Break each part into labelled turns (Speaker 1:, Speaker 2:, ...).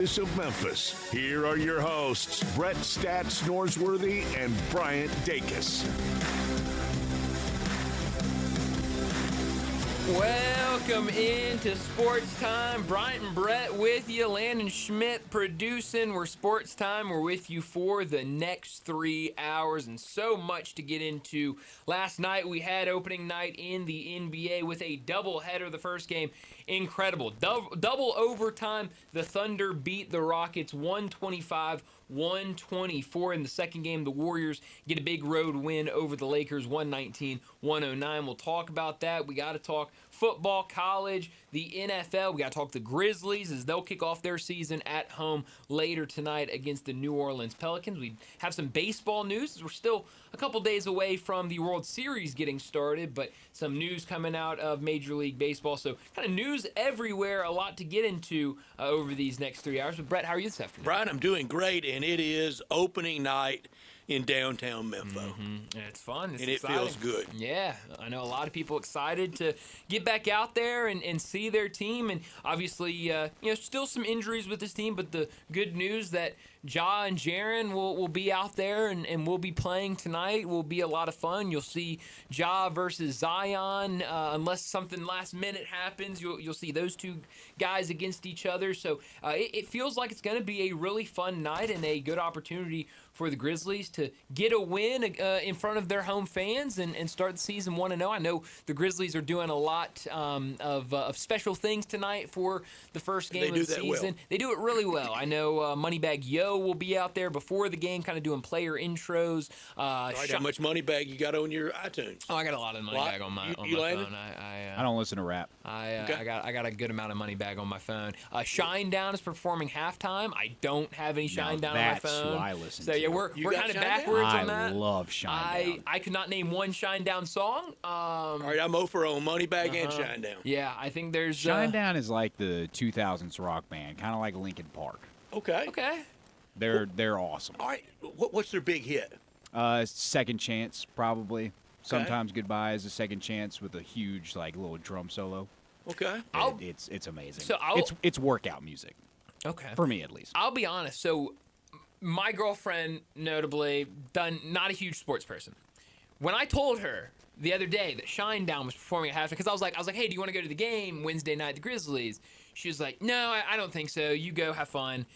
Speaker 1: Of Memphis. Here are your hosts, Brett Stats Norsworthy and Bryant Dacus.
Speaker 2: Welcome into Sports Time. Bryant and Brett with you. Landon Schmidt producing. We're Sports Time. We're with you for the next 3 hours and so much to get into. Last night we had opening night in the NBA with a doubleheader. The first game, incredible. Double overtime. The Thunder beat the Rockets 125-124. In the second game, the Warriors get a big road win over the Lakers 119-109. We'll talk about that. We got to talk football, college, the NFL. We got to talk the Grizzlies as they'll kick off their season at home later tonight against the New Orleans Pelicans. We have some baseball news as we're still a couple days away from the World Series getting started, but some news coming out of Major League Baseball. So kind of news everywhere, a lot to get into over these next 3 hours. But Brett, how are you this afternoon?
Speaker 3: Brian, I'm doing great, and it is opening night in downtown Memphis.
Speaker 2: And it's fun. It's
Speaker 3: and
Speaker 2: exciting.
Speaker 3: It feels good.
Speaker 2: Yeah, I know a lot of people excited to get back out there and see their team. And obviously, still some injuries with this team, but the good news that Ja and Jaren will be out there and will be playing tonight will be a lot of fun. You'll see Ja versus Zion. Unless something last minute happens, you'll see those two guys against each other. So it feels like it's going to be a really fun night and a good opportunity for the Grizzlies to get a win in front of their home fans and start the season 1-0. I know the Grizzlies are doing a lot of special things tonight for the first game of the season.
Speaker 3: Well.
Speaker 2: They do it really well. I know Moneybag Yo will be out there before the game, kind of doing player intros.
Speaker 3: Right, how much Moneybag you got on your iTunes?
Speaker 2: Oh, I got a lot of Moneybag on my phone.
Speaker 4: I don't listen to rap.
Speaker 2: I got a good amount of Moneybag on my phone. Shinedown is performing halftime. I don't have any Shinedown on my phone.
Speaker 4: That's who I listen to.
Speaker 2: So yeah, we're kind of backwards on that.
Speaker 4: I love Shinedown.
Speaker 2: I could not name one Shinedown song.
Speaker 3: All right, I'm over on Moneybag and Shinedown.
Speaker 2: Yeah, I think there's
Speaker 4: Shinedown is like the 2000s rock band, kind of like Linkin Park.
Speaker 3: Okay.
Speaker 4: They're awesome.
Speaker 3: All right, what's their big hit?
Speaker 4: Second Chance, probably. Sometimes Goodbye is a second chance with a huge little drum solo.
Speaker 3: Okay.
Speaker 4: It's amazing.
Speaker 2: So
Speaker 4: it's workout music.
Speaker 2: Okay.
Speaker 4: For me, at least.
Speaker 2: I'll be honest. So my girlfriend, notably, not a huge sports person. When I told her the other day that Shinedown was performing at halftime, because I was like, hey, do you want to go to the game Wednesday night, the Grizzlies? She was like, no, I don't think so. You go, have fun.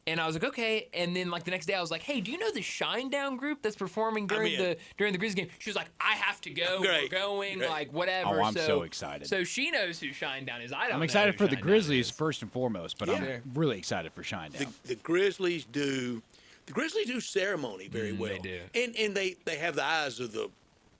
Speaker 2: And I was like, okay. And then the next day, I was like, hey, do you know the Shinedown group that's performing during the Grizzlies game? She was like, I have to go.
Speaker 3: Great.
Speaker 2: We're going.
Speaker 3: Great.
Speaker 2: Whatever.
Speaker 4: Oh, I'm so excited.
Speaker 2: So she knows who Shinedown is. I don't know.
Speaker 4: I'm excited
Speaker 2: who
Speaker 4: for the
Speaker 2: Shinedown
Speaker 4: Grizzlies
Speaker 2: is.
Speaker 4: first and foremost, but I'm really excited for Shinedown.
Speaker 3: The Grizzlies do ceremony very well.
Speaker 2: They do.
Speaker 3: And they have the eyes of the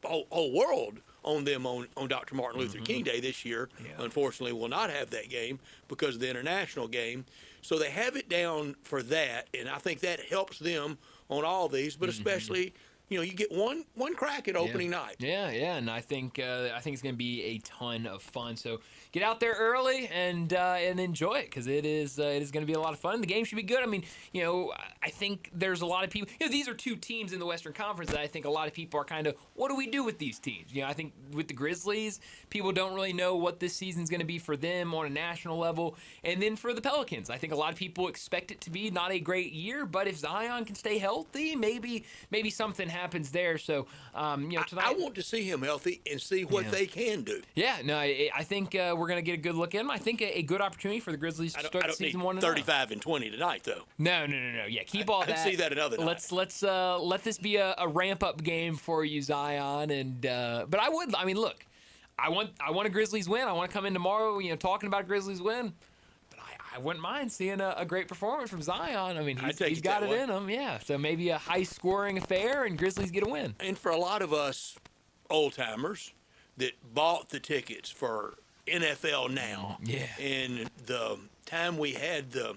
Speaker 3: whole world on them on Dr. Martin Luther King Day this year.
Speaker 2: Yeah.
Speaker 3: Unfortunately, we'll not have that game because of the international game. So they have it down for that, and I think that helps them on all these, but especially you get one crack at opening night.
Speaker 2: Yeah, and I think it's going to be a ton of fun. So get out there early and enjoy it because it is going to be a lot of fun. The game should be good. I mean, I think there's a lot of people. These are two teams in the Western Conference that I think a lot of people are kind of, what do we do with these teams? I think with the Grizzlies, people don't really know what this season's going to be for them on a national level. And then for the Pelicans, I think a lot of people expect it to be not a great year, but if Zion can stay healthy, maybe something happens there. So, tonight
Speaker 3: I want to see him healthy and see what they can do.
Speaker 2: Yeah, no, I think we're going to get a good look at him. I think a good opportunity for the Grizzlies to start season 1-0.
Speaker 3: 35 and 20 tonight, though.
Speaker 2: No. Yeah, keep all that.
Speaker 3: I see that another night.
Speaker 2: Let's let this be a ramp up game for you, Zion. And but I mean, look, I want a Grizzlies win. I want to come in tomorrow, talking about a Grizzlies win. But I wouldn't mind seeing a great performance from Zion. I mean, he's got it in him. Yeah, so maybe a high scoring affair and Grizzlies get a win.
Speaker 3: And for a lot of us old timers that bought the tickets for NFL Now, and the time we had the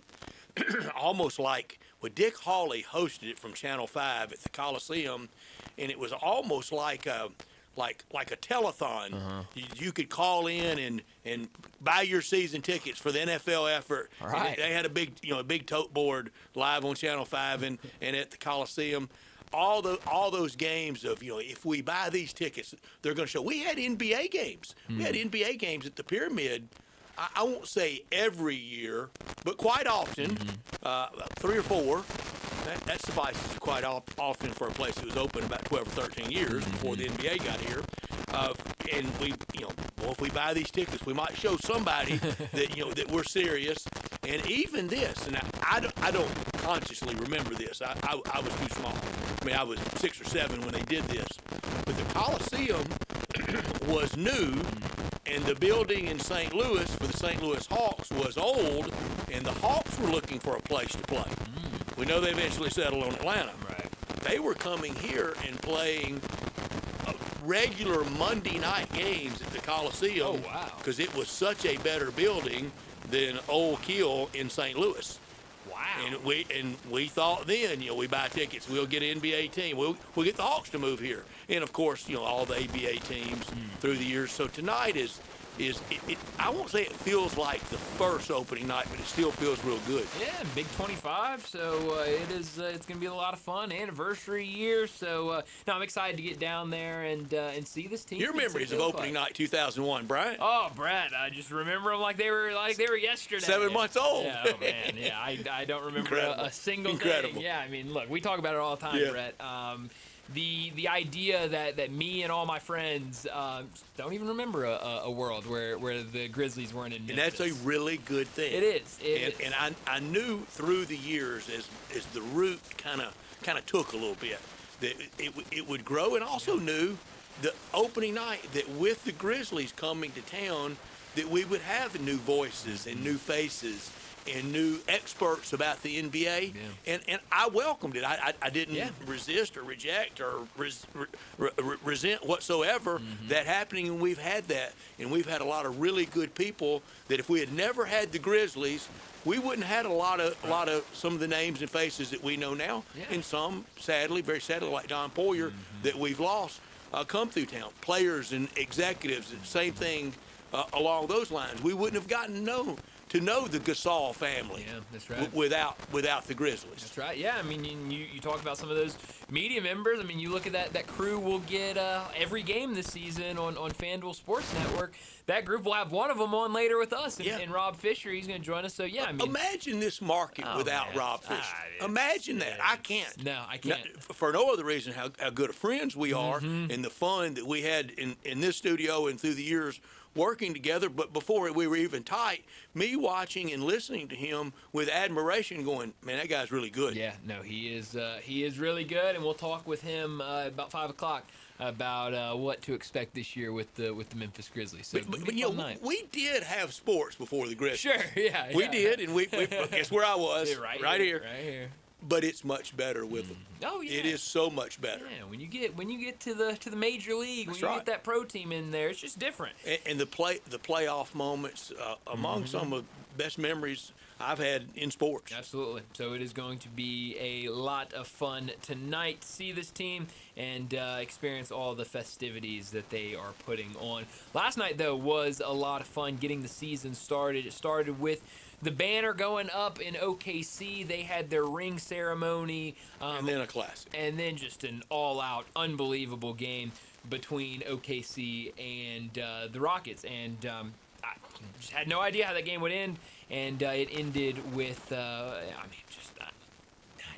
Speaker 3: almost like Dick Hawley hosted it from Channel 5 at the Coliseum, and it was almost like a telethon. You could call in and buy your season tickets for the NFL effort.
Speaker 2: Right.
Speaker 3: They had a big tote board live on Channel 5 and at the Coliseum. All those games of if we buy these tickets, they're going to show. We had NBA games. We had NBA games at the Pyramid. I won't say every year, but quite often, 3 or 4. That suffices quite often for a place that was open about 12 or 13 years before the NBA got here. And we, if we buy these tickets, we might show somebody that that we're serious. And even this, and I don't consciously remember this. I was too small. I mean, I was 6 or 7 when they did this. But the Coliseum was new, and the building in St. Louis for the St. Louis Hawks was old, and the Hawks were looking for a place to play. We know they eventually settled on Atlanta.
Speaker 2: Right.
Speaker 3: They were coming here and playing regular Monday night games at the Coliseum.
Speaker 2: Oh, wow.
Speaker 3: Because it was such a better building than Old Kill in St. Louis.
Speaker 2: Wow.
Speaker 3: And we thought then, we buy tickets, we'll get an NBA team, we'll get the Hawks to move here, and of course, all the ABA teams through the years. So tonight is I won't say it feels like the first opening night, but it still feels real good.
Speaker 2: Yeah, Big 25, so it's going to be a lot of fun. Anniversary year, so no, I'm excited to get down there and see this team.
Speaker 3: Your memories of opening night 2001, Brian?
Speaker 2: Oh, Brad, I just remember them like they were yesterday.
Speaker 3: 7 months old.
Speaker 2: Yeah, oh man, yeah, I don't remember a single
Speaker 3: Incredible.
Speaker 2: thing. Yeah, I mean, look, we talk about it all the time, Brett. The idea that me and all my friends don't even remember a world where the Grizzlies weren't in Memphis.
Speaker 3: And that's a really good thing.
Speaker 2: It is.
Speaker 3: And I knew through the years as the root kind of took a little bit that it would grow, and also knew the opening night that with the Grizzlies coming to town that we would have new voices and new faces and new experts about the NBA, and I welcomed it. I didn't resist or reject or resent whatsoever that happening, and we've had that, and we've had a lot of really good people that if we had never had the Grizzlies, we wouldn't have had a lot of some of the names and faces that we know now, and some, sadly, very sadly, like Don Poyer, that we've lost, come through town. Players and executives, same thing along those lines. We wouldn't have gotten to know the Gasol family.
Speaker 2: Yeah, that's right.
Speaker 3: Without the Grizzlies.
Speaker 2: That's right. Yeah, I mean, you talk about some of those media members. I mean, you look at that crew will get every game this season on FanDuel Sports Network. That group will have one of them on later with us, and Rob Fisher. He's going to join us. So yeah, I mean,
Speaker 3: imagine this market without Rob Fisher. Imagine that. I can't.
Speaker 2: No, I can't.
Speaker 3: For no other reason, how good of friends we are, and the fun that we had in this studio and through the years working together. But before we were even tight, me watching and listening to him with admiration, going, man, that guy's really good.
Speaker 2: Yeah, no, he is really good, and we'll talk with him about 5 o'clock about what to expect this year with the Memphis Grizzlies. So
Speaker 3: but we did have sports before the Grizzlies.
Speaker 2: Sure, yeah.
Speaker 3: We did, and we guess where I was, right here.
Speaker 2: Right here.
Speaker 3: But it's much better with them.
Speaker 2: Oh yeah,
Speaker 3: it is so much better.
Speaker 2: Yeah, when you get to the major league,
Speaker 3: That's
Speaker 2: when you get that pro team in there, it's just different.
Speaker 3: And the playoff moments among some of the best memories I've had in sports.
Speaker 2: Absolutely. So it is going to be a lot of fun tonight to see this team and experience all the festivities that they are putting on. Last night, though, was a lot of fun getting the season started. It started with the banner going up in OKC. They had their ring ceremony.
Speaker 3: And then a classic.
Speaker 2: And then just an all-out, unbelievable game between OKC and the Rockets. And I just had no idea how that game would end. And it ended with,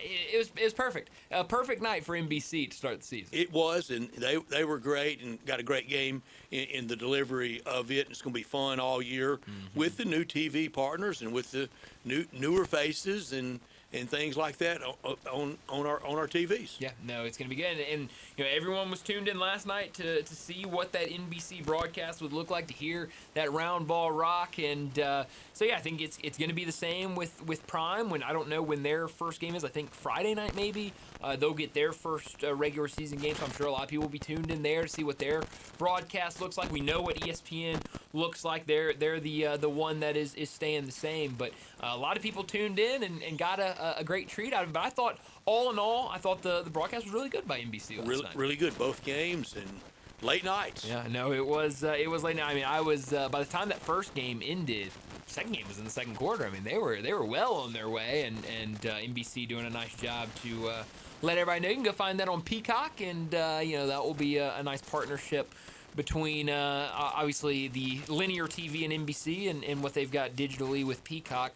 Speaker 2: it was perfect. A perfect night for NBC to start the season.
Speaker 3: It was, and they were great and got a great game in the delivery of it. It's going to be fun all year with the new TV partners and with the newer faces and things like that on our TVs.
Speaker 2: Yeah, no, it's going to be good. And everyone was tuned in last night to see what that NBC broadcast would look like, to hear that round ball rock. And so, yeah, I think it's going to be the same with Prime. When I don't know when their first game is. I think Friday night maybe. They'll get their first regular season game, so I'm sure a lot of people will be tuned in there to see what their broadcast looks like. We know what ESPN looks like. They're the one that is staying the same. But a lot of people tuned in and got a great treat out of it. But I thought, all in all, the broadcast was really good by NBC last night.
Speaker 3: Really good, both games, and late nights.
Speaker 2: Yeah, no, it was late night. I mean, I was by the time that first game ended, second game was in the second quarter. I mean, they were well on their way, and NBC doing a nice job to let everybody know. You can go find that on Peacock, and that will be a nice partnership between obviously the linear TV and NBC and what they've got digitally with Peacock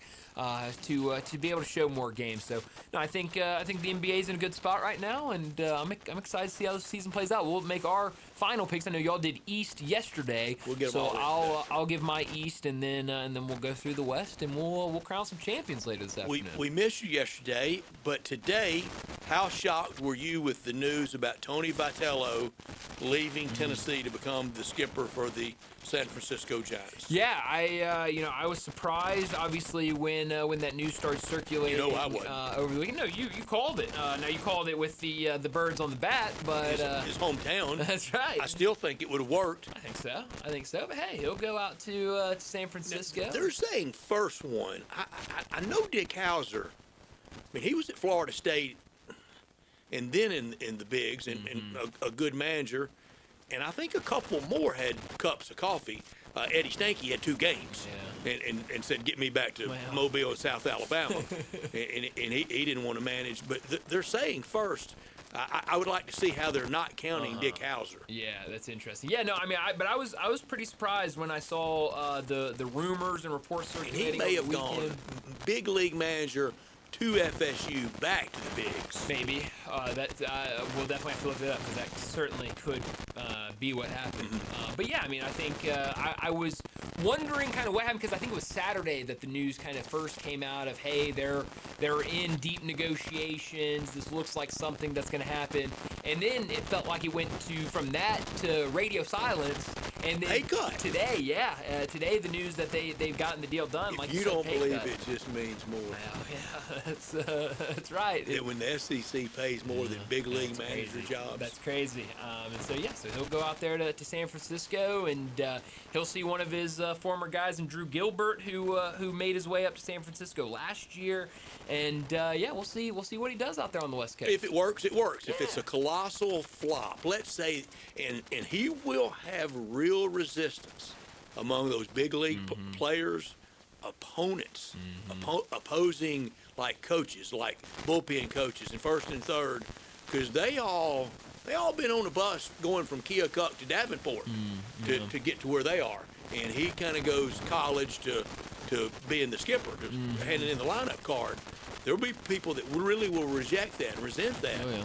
Speaker 2: to be able to show more games. So no, I think the NBA is in a good spot right now, and I'm excited to see how the season plays out. We'll make our final picks. I know y'all did East yesterday,
Speaker 3: We'll get them
Speaker 2: so
Speaker 3: all
Speaker 2: I'll give my East, and then we'll go through the West, and we'll crown some champions later this afternoon.
Speaker 3: We missed you yesterday, but today, how shocked were you with the news about Tony Vitello leaving Tennessee to become the skipper for the San Francisco Giants?
Speaker 2: Yeah, I was surprised, obviously, when that news started circulating.
Speaker 3: You know I wasn't.
Speaker 2: Over the weekend. No, you called it. Now you called it with the birds on the bat, but
Speaker 3: His hometown.
Speaker 2: that's right.
Speaker 3: I still think it would have worked.
Speaker 2: I think so. But hey, he'll go out to San Francisco.
Speaker 3: They're saying first one. I know Dick Hauser. I mean, he was at Florida State, and then in the bigs, and a good manager. And I think a couple more had cups of coffee. Eddie Stanky had 2 games, and said, "Get me back to Mobile and South Alabama," and he didn't want to manage. But they're saying first. I would like to see how they're not counting Dick Hauser.
Speaker 2: Yeah, that's interesting. Yeah, no, I mean, I was pretty surprised when I saw the rumors and reports
Speaker 3: And
Speaker 2: circulating.
Speaker 3: he may
Speaker 2: over
Speaker 3: have
Speaker 2: the
Speaker 3: gone
Speaker 2: weekend.
Speaker 3: big league manager to FSU back to the bigs.
Speaker 2: Maybe we'll definitely have to look that up because that certainly could be what happened. But yeah, I mean, I think I was wondering kind of what happened because I think it was Saturday that the news kind of first came out of, hey, they're in deep negotiations. This looks like something that's going to happen, and then it felt like it went from that to radio silence. And then today the news that they've gotten the deal done.
Speaker 3: If
Speaker 2: like
Speaker 3: you
Speaker 2: said,
Speaker 3: don't
Speaker 2: pay
Speaker 3: believe
Speaker 2: cut.
Speaker 3: it, just means more.
Speaker 2: Well, yeah, that's right.
Speaker 3: That when the SEC pays more than big league manager
Speaker 2: Crazy.
Speaker 3: jobs.
Speaker 2: That's crazy. And so he'll go out there to San Francisco, and he'll see one of his former guys in Drew Gilbert, who made his way up to San Francisco last year. And we'll see what he does out there on the West Coast.
Speaker 3: If it works, it works. If it's a colossal flop, let's say, and he will have real resistance among those big league players, opponents, opposing like coaches, like bullpen coaches and first and third, because they all been on a bus going from Keokuk to Davenport to get to where they are, and he kind of goes college to being the skipper, to handing in the lineup card. There'll be people that really will reject that and resent that.
Speaker 2: Oh, yeah.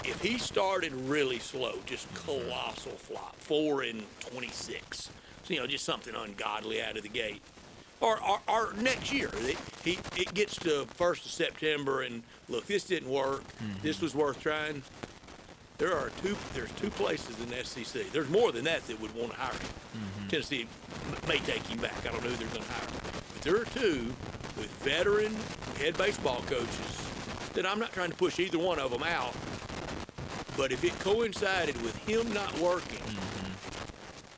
Speaker 3: If he started really slow, just colossal flop, 4-26, so, just something ungodly out of the gate, or next year, it gets to 1st of September, and look, this didn't work. This was worth trying. There's 2 places in the SEC. There's more than that would want to hire him. Tennessee may take him back. I don't know who they're going to hire. But there are 2 with veteran head baseball coaches that I'm not trying to push either one of them out. But if it coincided with him not working,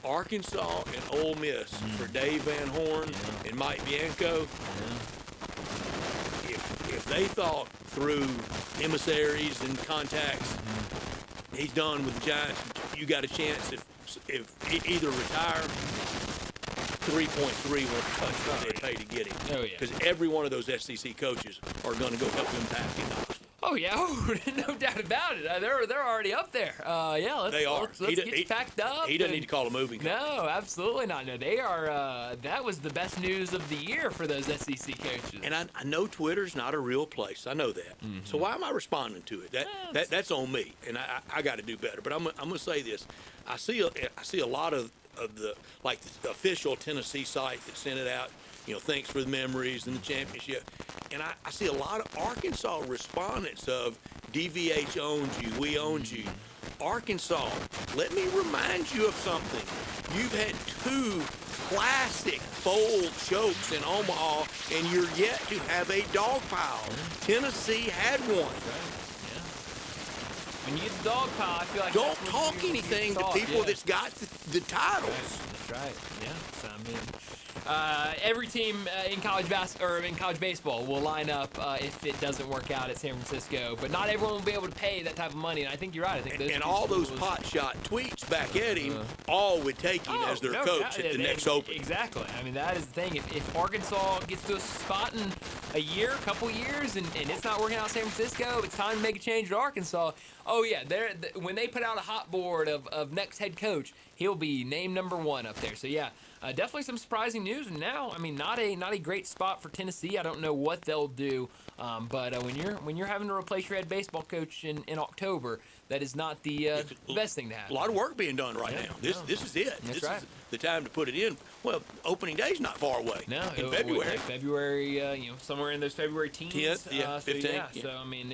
Speaker 3: Arkansas and Ole Miss for Dave Van Horn and Mike Bianco, if they thought through emissaries and contacts, he's done with the Giants, you got a chance if either retire, 3.3 won't touch what they pay to get him.
Speaker 2: Oh, yeah.
Speaker 3: Because every one of those SEC coaches are going to go help him pack in Knoxville.
Speaker 2: Oh yeah, no doubt about it. They're already up there. Let's get you packed up.
Speaker 3: He doesn't need to call a moving company.
Speaker 2: No, absolutely not. No, they are. That was the best news of the year for those SEC coaches.
Speaker 3: And I know Twitter's not a real place. I know that. So why am I responding to it? That's on me, and I got to do better. But I'm going to say this. I see a lot of the official Tennessee site that sent it out. Thanks for the memories and the championship. And I see a lot of Arkansas respondents of DVH owns you, we owned you. Arkansas, let me remind you of something. You've had 2 classic fold chokes in Omaha, and you're yet to have a dog pile. Tennessee had one.
Speaker 2: When you get the dog pile, I feel like
Speaker 3: don't talk anything to people that's got the titles.
Speaker 2: That's right. Yeah. So, I mean, every team in college baseball will line up if it doesn't work out at San Francisco, but not everyone will be able to pay that type of money. And I think you're right. I think those
Speaker 3: and all those potshot tweets back at him all would take him as their coach at the next Open.
Speaker 2: Exactly. I mean, that is the thing. If Arkansas gets to a spot in a couple years, and it's not working out in San Francisco, it's time to make a change at Arkansas. Oh yeah, when they put out a hot board of next head coach, he'll be name number 1 up there. So yeah, definitely some surprising news. And now, I mean, not a great spot for Tennessee. I don't know what they'll do, but when you're having to replace your head baseball coach in October, that is not the best thing to happen.
Speaker 3: A lot of work being done right now. This is it.
Speaker 2: That's
Speaker 3: this
Speaker 2: right.
Speaker 3: is the time to put it in. Well, opening day's not far away.
Speaker 2: No,
Speaker 3: in February.
Speaker 2: February, somewhere in those February teens.
Speaker 3: 10th, yeah, 15th.
Speaker 2: So I mean,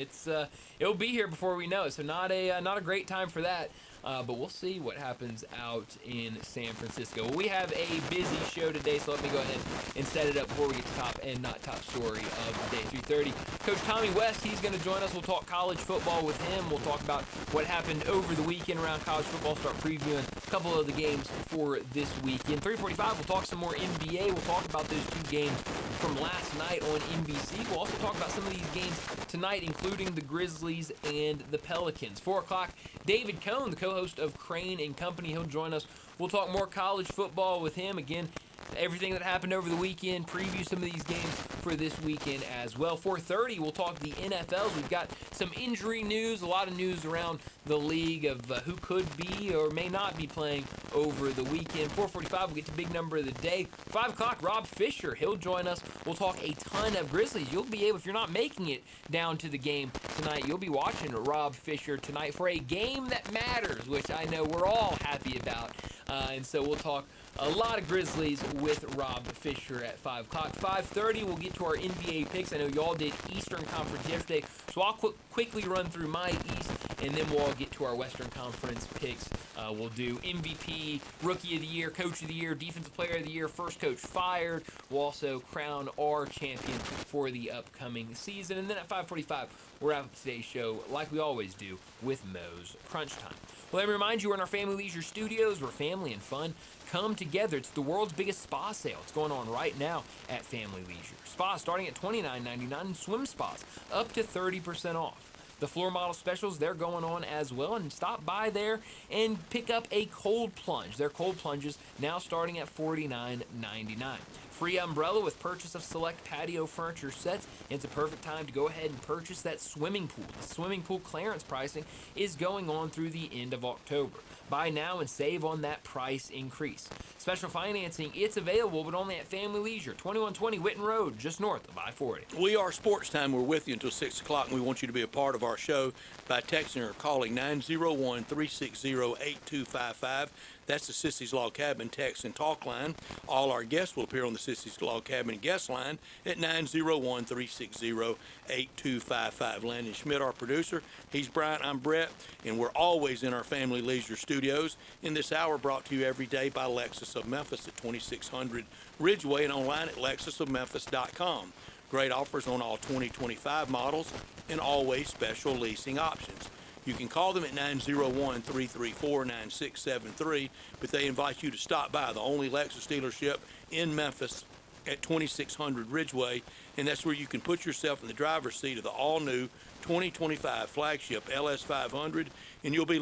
Speaker 2: it'll be here before we know it. So not a great time for that. But we'll see what happens out in San Francisco. Well, we have a busy show today, so let me go ahead and set it up before we get to top and not top story of the day. 3:30. Coach Tommy West, he's going to join us. We'll talk college football with him. We'll talk about what happened over the weekend around college football, start previewing a couple of the games for this weekend. 3:45, we'll talk some more NBA. We'll talk about those 2 games from last night on NBC. We'll also talk about some of these games tonight, including the Grizzlies and the Pelicans. 4 o'clock, David Cohn, the co-host of Crane and Company, he'll join us. We'll talk more college football with him. Again, everything that happened over the weekend, preview some of these games for this weekend as well. 4:30, we'll talk the NFLs. We've got some injury news, a lot of news around the league of who could be or may not be playing over the weekend. 4:45, we'll get to big number of the day. 5 o'clock, Rob Fisher, he'll join us. We'll talk a ton of Grizzlies. You'll be able, if you're not making it down to the game tonight, you'll be watching Rob Fisher tonight for a game that matters, which I know we're all happy about. And so we'll talk a lot of Grizzlies with Rob Fisher at 5 o'clock. 5:30, we'll get to our NBA picks. I know y'all did Eastern Conference yesterday, so I'll quickly run through my East, and then we'll all get to our Western Conference picks. We'll do MVP, Rookie of the Year, Coach of the Year, Defensive Player of the Year, First Coach Fired. We'll also crown our champion for the upcoming season. And then at 5:45, we'll wrap up today's show like we always do with Moe's Crunch Time. Well, let me remind you, we're in our Family Leisure Studios where family and fun come together. It's the world's biggest spa sale. It's going on right now at Family Leisure. Spa starting at $29.99 and swim spas up to 30% off. The floor model specials, they're going on as well. And stop by there and pick up a cold plunge. Their cold plunges now starting at $49.99. Free umbrella with purchase of select patio furniture sets. It's a perfect time to go ahead and purchase that swimming pool. The swimming pool clearance pricing is going on through the end of October. Buy now and save on that price increase. Special financing, it's available, but only at Family Leisure, 2120 Whitten Road, just north of I-40.
Speaker 3: We are Sportstime. We're with you until 6 o'clock, and we want you to be a part of our show by texting or calling 901-360-8255. That's the Sissy's Log Cabin text and talk line. All our guests will appear on the Sissy's Log Cabin guest line at 901-360-8255. Landon Schmidt, our producer. He's Bryant, I'm Brett, and we're always in our Family Leisure Studios. In this hour, brought to you every day by Lexus of Memphis at 2600 Ridgeway and online at lexusofmemphis.com. Great offers on all 2025 models and always special leasing options. You can call them at 901-334-9673, but they invite you to stop by the only Lexus dealership in Memphis at 2600 Ridgeway, and that's where you can put yourself in the driver's seat of the all-new 2025 flagship LS500, and you'll be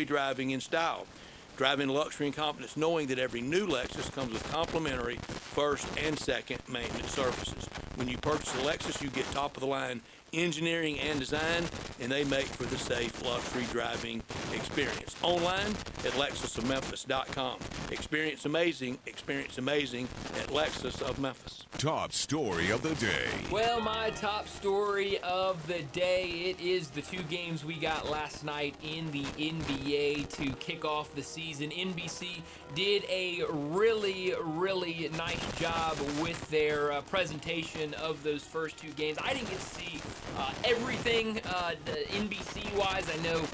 Speaker 3: driving in style. Driving luxury and confidence, knowing that every new Lexus comes with complimentary first and second maintenance services. When you purchase a Lexus, you get top-of-the-line engineering and design, and they make for the safe luxury driving experience. Online at lexusofmemphis.com. Experience amazing at Lexus of Memphis.
Speaker 1: Top story of the day.
Speaker 2: Well, my top story of the day, it is the 2 games we got last night in the NBA to kick off the season. NBC did a really, really nice job with their presentation of those first 2 games. I didn't get to see everything NBC-wise. I know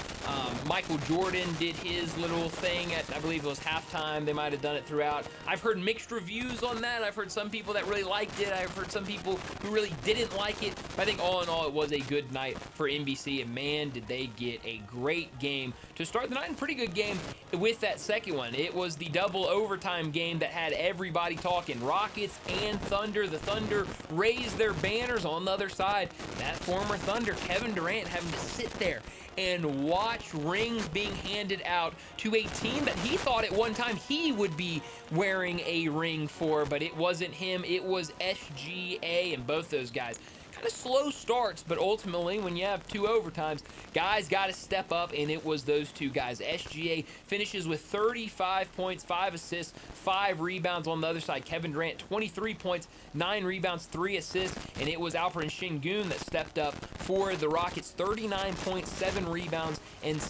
Speaker 2: Michael Jordan did his little thing at, I believe it was halftime. They might have done it throughout. I've heard mixed reviews on that. I've heard some people that really liked it. I've heard some people who really didn't like it. But I think all in all, it was a good night for NBC. And man, did they get a great game to start the night, and pretty good game with that second one. It was the double overtime game that had everybody talking. Rockets and Thunder. The Thunder raised their banners on the other side. That former Thunder, Kevin Durant, having to sit there and watch rings being handed out to a team that he thought at one time he would be wearing a ring for, but it wasn't him. It was SGA, and both those guys kind of slow starts, but ultimately when you have 2 overtimes, guys got to step up, and it was those 2 guys. SGA finishes with 35 points, 5 assists, 5 rebounds. On the other side, Kevin Durant, 23 points, 9 rebounds, 3 assists, and it was Alperen Şengün that stepped up for the Rockets. 39 points, 7 rebounds, and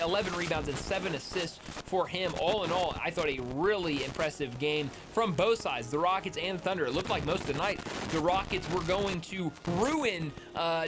Speaker 2: 11 rebounds and 7 assists for him. All in all, I thought a really impressive game from both sides, the Rockets and the Thunder. It looked like most of the night the Rockets were going to ruin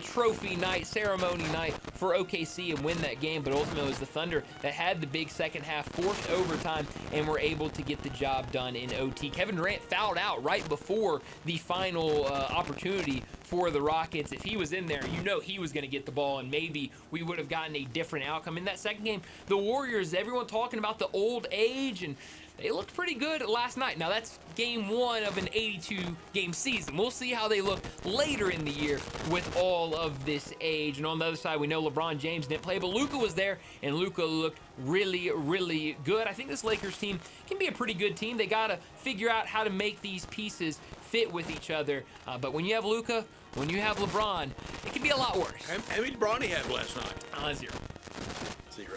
Speaker 2: trophy night, ceremony night for OKC and win that game, but ultimately it was the Thunder that had the big second half, forced overtime, and were able to get the job done in OT. Kevin Durant fouled out right before the final opportunity for the Rockets. If he was in there, you know he was going to get the ball, and maybe we would have gotten a different outcome. In that second game, the Warriors, everyone talking about the old age, and they looked pretty good last night. Now, that's game 1 of an 82-game season. We'll see how they look later in the year with all of this age. And on the other side, we know LeBron James didn't play, but Luka was there, and Luka looked really, really good. I think this Lakers team can be a pretty good team. They got to figure out how to make these pieces fit with each other. But when you have Luka, when you have LeBron, it can be a lot worse.
Speaker 3: How many did Bronny have last night?
Speaker 2: 0.
Speaker 3: 0.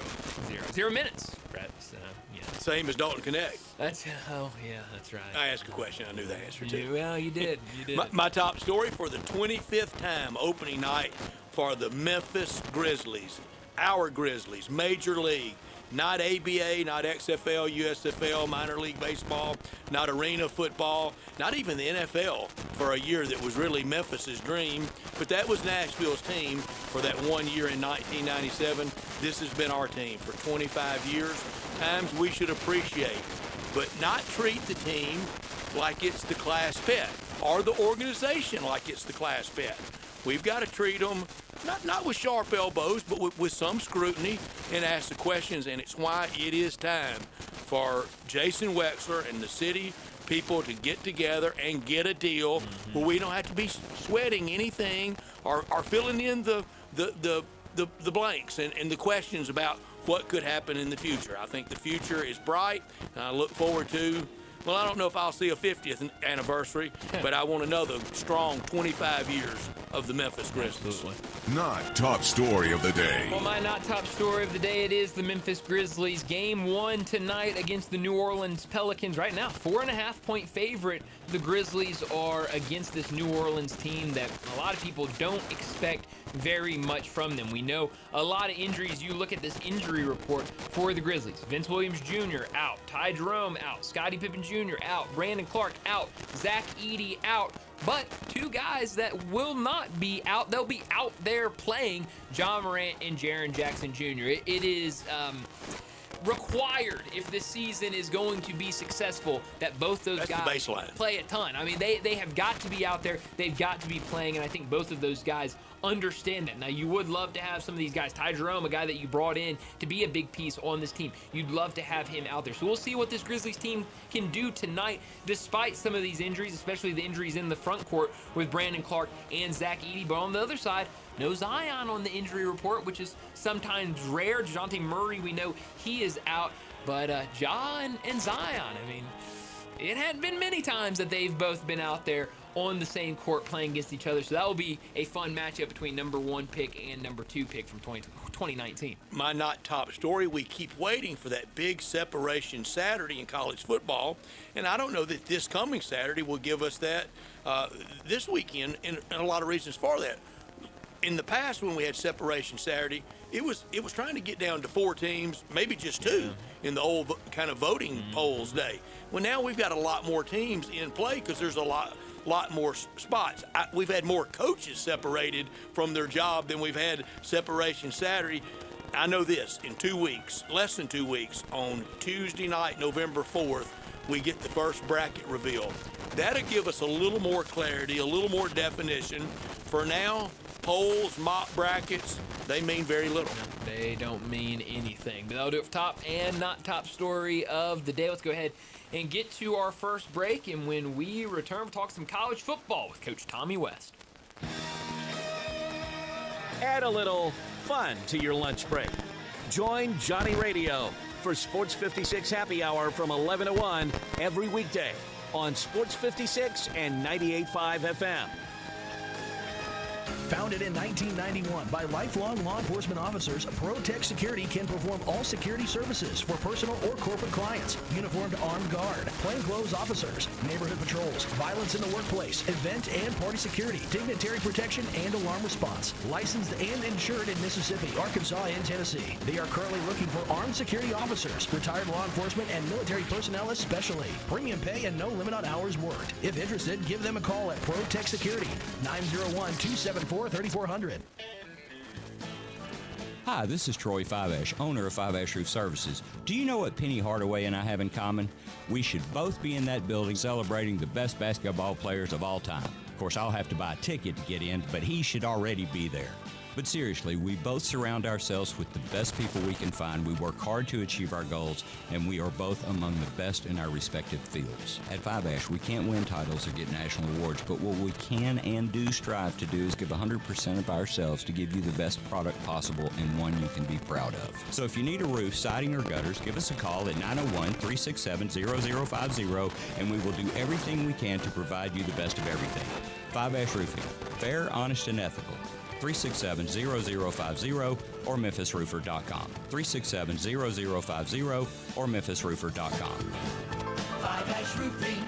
Speaker 2: 0 minutes, Brett. So, yeah.
Speaker 3: Same as Dalton Connect.
Speaker 2: That's right.
Speaker 3: I asked a question. I knew the answer to.
Speaker 2: Well, you did. You did.
Speaker 3: My top story for the 25th time, opening night for the Memphis Grizzlies. Our Grizzlies, Major League. Not ABA, not XFL, USFL, minor league baseball, not arena football, not even the NFL for a year that was really Memphis's dream. But that was Nashville's team for that 1 year in 1997. This has been our team for 25 years. Times we should appreciate, but not treat the team like it's the class pet or the organization like it's the class pet. We've got to treat them not with sharp elbows, but with some scrutiny and ask the questions. And it's why it is time for Jason Wexler and the city people to get together and get a deal where we don't have to be sweating anything or filling in the blanks and the questions about what could happen in the future. I think the future is bright, and I look forward to, well, I don't know if I'll see a 50th anniversary, but I want another strong 25 years of the Memphis Grizzlies.
Speaker 2: Absolutely.
Speaker 1: Not top story of the day.
Speaker 2: Well, my not top story of the day, it is the Memphis Grizzlies. Game 1 tonight against the New Orleans Pelicans. Right now, 4.5-point favorite the Grizzlies are against this New Orleans team that a lot of people don't expect very much from them. We know a lot of injuries. You look at this injury report for the Grizzlies. Vince Williams Jr. out. Ty Jerome out. Scottie Pippen Jr. out. Brandon Clark out. Zach Edey out. But 2 guys that will not be out, they'll be out there playing, John Morant and Jaren Jackson Jr. It is required, if this season is going to be successful, that both those guys play a ton. I mean, they have got to be out there. They've got to be playing, and I think both of those guys understand that. Now, you would love to have some of these guys. Ty Jerome, a guy that you brought in to be a big piece on this team. You'd love to have him out there. So we'll see what this Grizzlies team can do tonight, despite some of these injuries, especially the injuries in the front court with Brandon Clark and Zach Edey. But on the other side, no Zion on the injury report, which is sometimes rare. DeJounte Murray, we know he is out. But Ja and Zion, I mean, it hadn't been many times that they've both been out there on the same court playing against each other. So that will be a fun matchup between number 1 pick and number 2 pick from 2019.
Speaker 3: My not top story, we keep waiting for that big separation Saturday in college football. And I don't know that this coming Saturday will give us that this weekend, and a lot of reasons for that. In the past, when we had separation Saturday, it was trying to get down to 4 teams, maybe just 2 in the old kind of voting polls day. Well, now we've got a lot more teams in play because there's a lot more spots. We've had more coaches separated from their job than we've had separation Saturday. I know this, in 2 weeks, less than 2 weeks, on Tuesday night, November 4th, we get the first bracket reveal. That'll give us a little more clarity, a little more definition. For now, polls, mock brackets, they mean very little.
Speaker 2: They don't mean anything. But that'll do it for top and not top story of the day. Let's go ahead and get to our first break. And when we return, we'll talk some college football with Coach Tommy West.
Speaker 5: Add a little fun to your lunch break. Join Johnny Radio for Sports 56 Happy Hour from 11 to 1 every weekday on Sports 56 and 98.5 FM.
Speaker 6: Founded in 1991 by lifelong law enforcement officers, ProTech Security can perform all security services for personal or corporate clients. Uniformed armed guard, plainclothes officers, neighborhood patrols, violence in the workplace, event and party security, dignitary protection, and alarm response. Licensed and insured in Mississippi, Arkansas, and Tennessee. They are currently looking for armed security officers, retired law enforcement, and military personnel especially. Premium pay and no limit on hours worked. If interested, give them a call at ProTech Security, 901-274-3400.
Speaker 7: Hi, this is Troy Fiveash, owner of Fiveash Roof Services. Do you know what Penny Hardaway and I have in common? We should both be in that building celebrating the best basketball players of all time. Of course, I'll have to buy a ticket to get in, but he should already be there. But seriously, we both surround ourselves with the best people we can find. We work hard to achieve our goals, and we are both among the best in our respective fields. At Fiveash, we can't win titles or get national awards, but what we can and do strive to do is give 100% of ourselves to give you the best product possible and one you can be proud of. So if you need a roof, siding, or gutters, give us a call at 901-367-0050, and we will do everything we can to provide you the best of everything. Fiveash Roofing. Fair, honest, and ethical. 367-0050 or memphisroofer.com. 367-0050 or memphisroofer.com.
Speaker 8: Fiveash Roofing,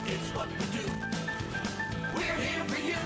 Speaker 8: it's what we do. We're here for you.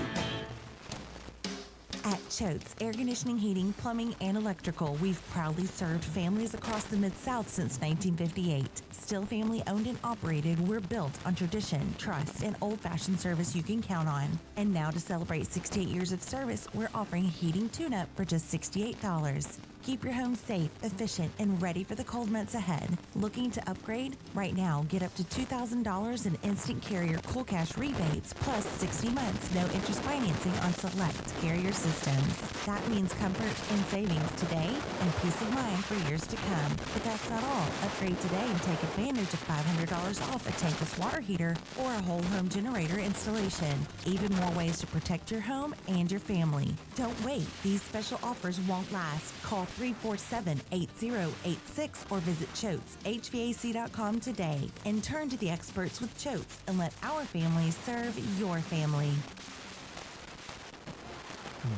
Speaker 9: At Choate's Air Conditioning, Heating, Plumbing, and Electrical, we've proudly served families across the Mid-South since 1958. Still family owned and operated, we're built on tradition, trust, and old-fashioned service you can count on. And now to celebrate 68 years of service, we're offering a heating tune-up for just $68. Keep your home safe, efficient, and ready for the cold months ahead. Looking to upgrade? Right now, get up to $2,000 in instant carrier cool cash rebates, plus 60 months no interest financing on select carrier systems. That means comfort and savings today and peace of mind for years to come. But that's not all. Upgrade today and take advantage of $500 off a tankless water heater or a whole home generator installation. Even more ways to protect your home and your family. Don't wait. These special offers won't last. Call 347-8086 or visit ChoatesHVAC.com today and turn to the experts with Choates and let our family serve your family.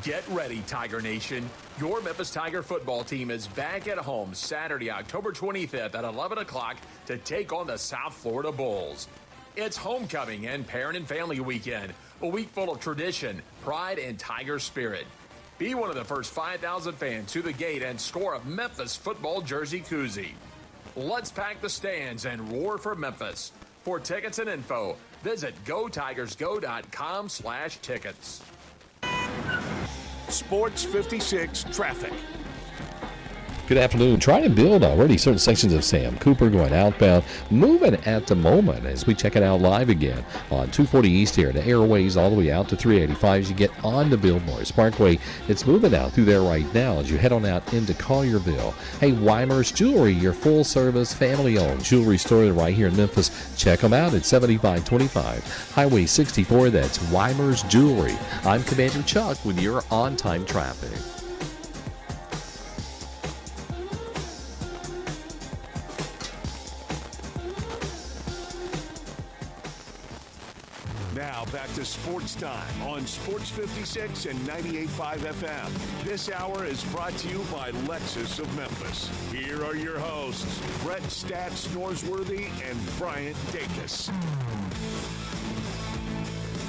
Speaker 10: Get ready, Tiger Nation. Your Memphis Tiger football team is back at home Saturday, October 25th at 11 o'clock to take on the South Florida Bulls. It's homecoming and parent and family weekend, a week full of tradition, pride, and Tiger spirit. Be one of the first 5,000 fans to the gate and score a Memphis football jersey koozie. Let's pack the stands and roar for Memphis. For tickets and info, visit gotigersgo.com/tickets.
Speaker 1: Sports 56 traffic.
Speaker 11: Good afternoon. Trying to build already certain sections of Sam Cooper going outbound, moving at the moment as we check it out live again on 240 East here to Airways all the way out to 385 as you get on the Billboard Parkway. It's moving out through there right now as you head on out into Collierville. Hey, Weimer's Jewelry, your full-service, family-owned jewelry store right here in Memphis. Check them out at 7525 Highway 64. That's Weimer's Jewelry. I'm Commander Chuck with your on-time traffic.
Speaker 1: Now back to Sports Time on Sports 56 and 98.5 FM. This hour is brought to you by Lexus of Memphis. Here are your hosts, Brett Stats Norsworthy and Bryant Dacus.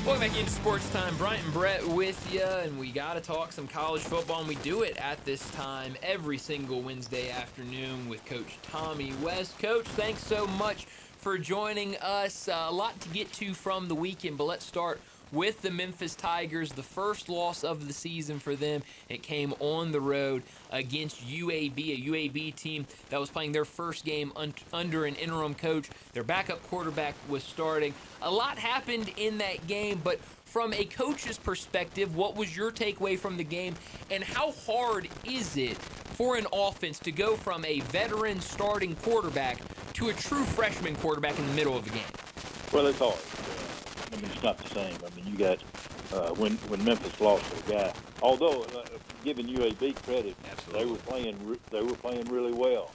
Speaker 2: Welcome back into Sports Time. Bryant and Brett with you, and we got to talk some college football, and we do it at this time every single Wednesday afternoon with Coach Tommy West. Coach, thanks so much for joining us. A lot to get to from the weekend, but let's start with the Memphis Tigers. The first loss of the season for them. It came on the road against UAB, a UAB team that was playing their first game under an interim coach. Their backup quarterback was starting. A lot happened in that game, but from a coach's perspective, what was your takeaway from the game, and how hard is it for an offense to go from a veteran starting quarterback to a true freshman quarterback in the middle of the game?
Speaker 12: Well, it's hard. I mean, it's not the same. I mean, you got when Memphis lost to a guy. Although giving UAB credit, they were playing really well,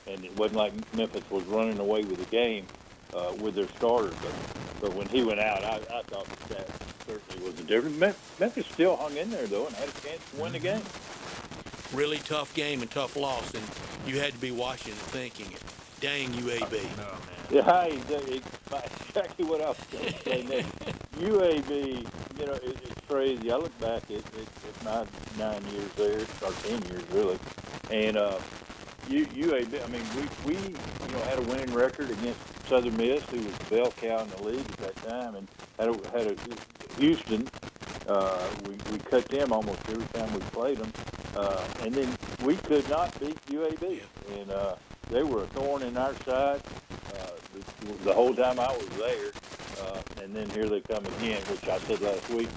Speaker 12: and it wasn't like Memphis was running away with the game with their starter. But when he went out, I thought that certainly was a difference. Memphis still hung in there, though, and had a chance to win the game.
Speaker 3: Really tough game and tough loss, and you had to be watching and thinking, dang UAB.
Speaker 12: Yeah, exactly what I was going to say next. UAB, it's crazy. I look back at my 9 years there, or 10 years really, and UAB. I mean, we had a winning record against Southern Miss, who was the bell cow in the league at that time, and had a Houston. We cut them almost every time we played them, and then we could not beat UAB, and they were a thorn in our side the whole time I was there. And then here they come again, which I said last week.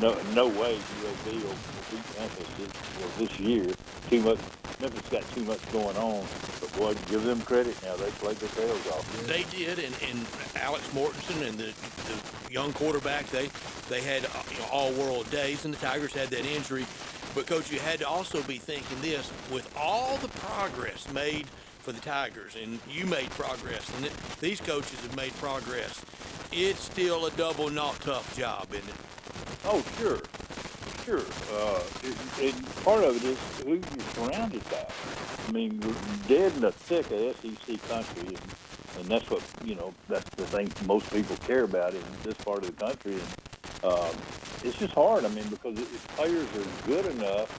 Speaker 12: No way UAB will beat Memphis this year. Too much. Memphis got too much going on. But boy, give them credit now. They played their tails off.
Speaker 3: They did, and Alex Mortensen and the young quarterback, they had all-world days, and the Tigers had that injury. But, Coach, you had to also be thinking this, with all the progress made for the Tigers, and you made progress, and these coaches have made progress, it's still a double not tough job, isn't it?
Speaker 12: Oh, sure. And part of it is who you're surrounded by. I mean, you're dead in the thick of SEC country, and that's what, that's the thing most people care about in this part of the country. And it's just hard, I mean, because if players are good enough,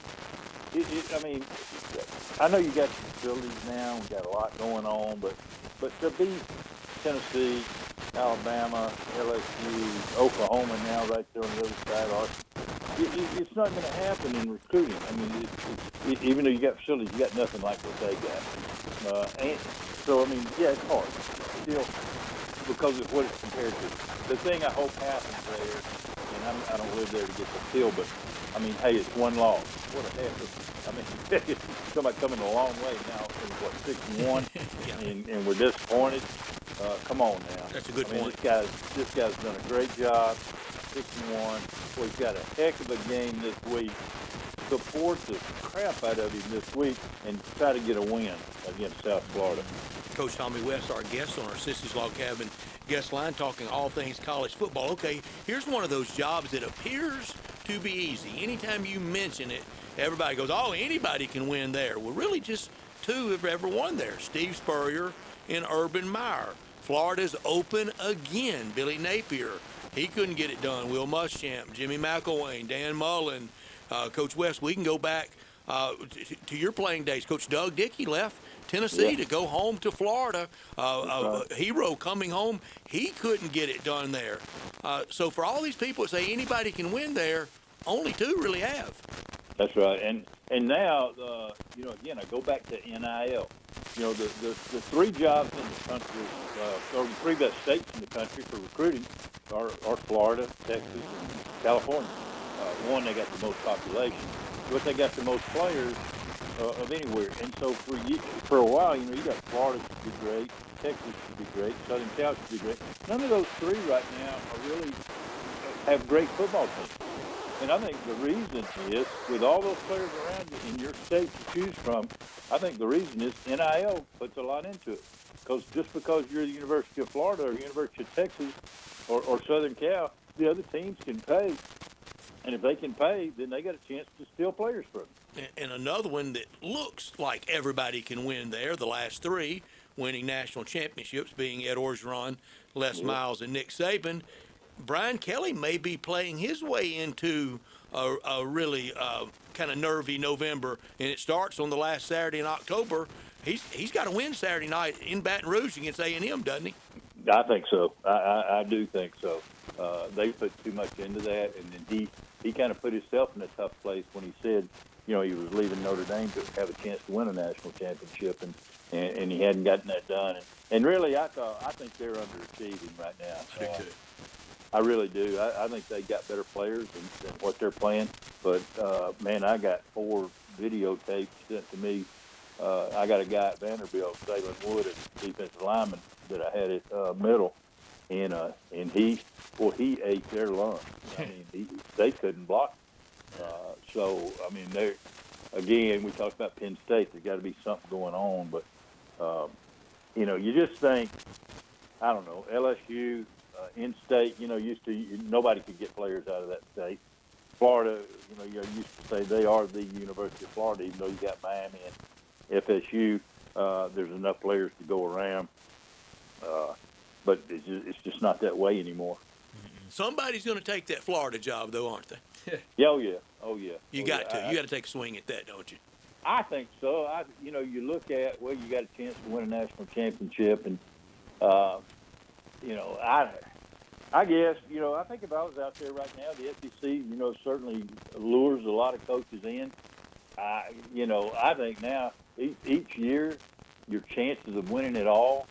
Speaker 12: I know you got facilities now, we got a lot going on, but to beat Tennessee, Alabama, LSU, Oklahoma now right there on the other side, it's not going to happen in recruiting. I mean, even though you got facilities, you got nothing like what they got. And so, I mean, yeah, it's hard still because of what it's compared to. The thing I hope happens there, and I don't live there to get the feel, but I mean, hey, it's one loss. What a heck! I mean, somebody coming a long way now. What 6-1, and we're disappointed. Come on now.
Speaker 3: That's a good point.
Speaker 12: This guy's done a great job. 6-1. Well, he's got a heck of a game this week. Support the crap out of him this week and try to get a win against South Florida.
Speaker 3: Coach Tommy West, our guest on our Sissy's Log Cabin guest line, talking all things college football. Okay, here's one of those jobs that appears to be easy. Anytime you mention it, everybody goes, oh, anybody can win there. Well, really just two have ever won there, Steve Spurrier and Urban Meyer. Florida's open again. Billy Napier, he couldn't get it done. Will Muschamp, Jimmy McElwain, Dan Mullen, Coach West. We can go back to your playing days. Coach Doug Dickey left Tennessee to go home to Florida. A hero coming home. He couldn't get it done there. So for all these people that say anybody can win there, only two really have.
Speaker 12: That's right. And now, again, I go back to NIL. The three jobs in the country, or the three best states in the country for recruiting are Florida, Texas, and California. One, they got the most population, but they got the most players of anywhere. And so for a while, you got Florida should be great, Texas should be great, Southern Cal should be great. None of those three right now are really have great football teams. And I think the reason is, with all those players around you in your state to choose from, I think the reason is NIL puts a lot into it. Just because you're the University of Florida or University of Texas or Southern Cal, the other teams can pay. And if they can pay, then they got a chance to steal players from them.
Speaker 3: And another one that looks like everybody can win there, the last three winning national championships being Ed Orgeron, Les Miles, and Nick Saban. Brian Kelly may be playing his way into a really kind of nervy November, and it starts on the last Saturday in October. He's got to win Saturday night in Baton Rouge against A&M, doesn't he?
Speaker 12: I think so. I do think so. They put too much into that, and then he kind of put himself in a tough place when he said, he was leaving Notre Dame to have a chance to win a national championship, and he hadn't gotten that done. And really, I think they're underachieving right now.
Speaker 3: I do too.
Speaker 12: I really do. I think they got better players than what they're playing. But, man, I got 4 videotapes sent to me. I got a guy at Vanderbilt, Dalen Wood, a defensive lineman that I had at middle. And he ate their lunch. I mean, they couldn't block. So, I mean, again, we talked about Penn State. There's got to be something going on. But, you just think, I don't know, LSU, in-state, used to nobody could get players out of that state. Florida, you used to say they are the University of Florida, even though you got Miami and FSU. There's enough players to go around, but it's just not that way anymore.
Speaker 3: Somebody's going to take that Florida job, though, aren't they?
Speaker 12: Yeah, oh yeah.
Speaker 3: You got to take a swing at that, don't you?
Speaker 12: I think so. You look at, well, you got a chance to win a national championship, and I guess, I think if I was out there right now, the SEC, certainly lures a lot of coaches in. I think now each year your chances of winning it all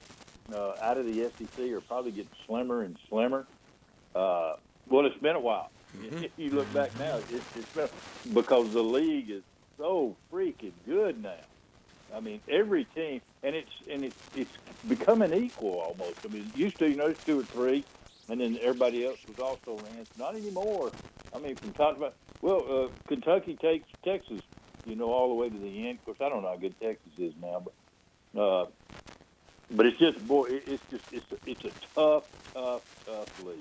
Speaker 12: out of the SEC are probably getting slimmer and slimmer. Well, it's been a while. Mm-hmm. You look back now, it's been, because the league is so freaking good now. I mean, every team, and it's becoming equal almost. I mean, it used to, there's 2 or 3, and then everybody else was also ranked. Not anymore. I mean, from talking about, Kentucky takes Texas, all the way to the end. Of course, I don't know how good Texas is now, but it's just, boy, it's a tough league.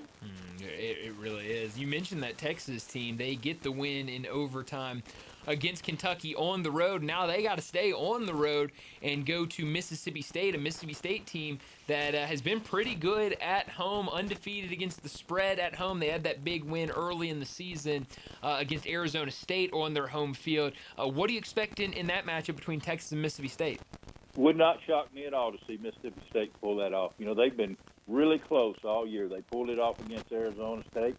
Speaker 2: It really is. You mentioned that Texas team. They get the win in overtime against Kentucky on the road. Now they got to stay on the road and go to Mississippi State, a Mississippi State team that has been pretty good at home, undefeated against the spread at home. They had that big win early in the season against Arizona State on their home field. What do you expect in that matchup between Texas and Mississippi State?
Speaker 12: Would not shock me at all to see Mississippi State pull that off. They've been really close all year. They pulled it off against Arizona State,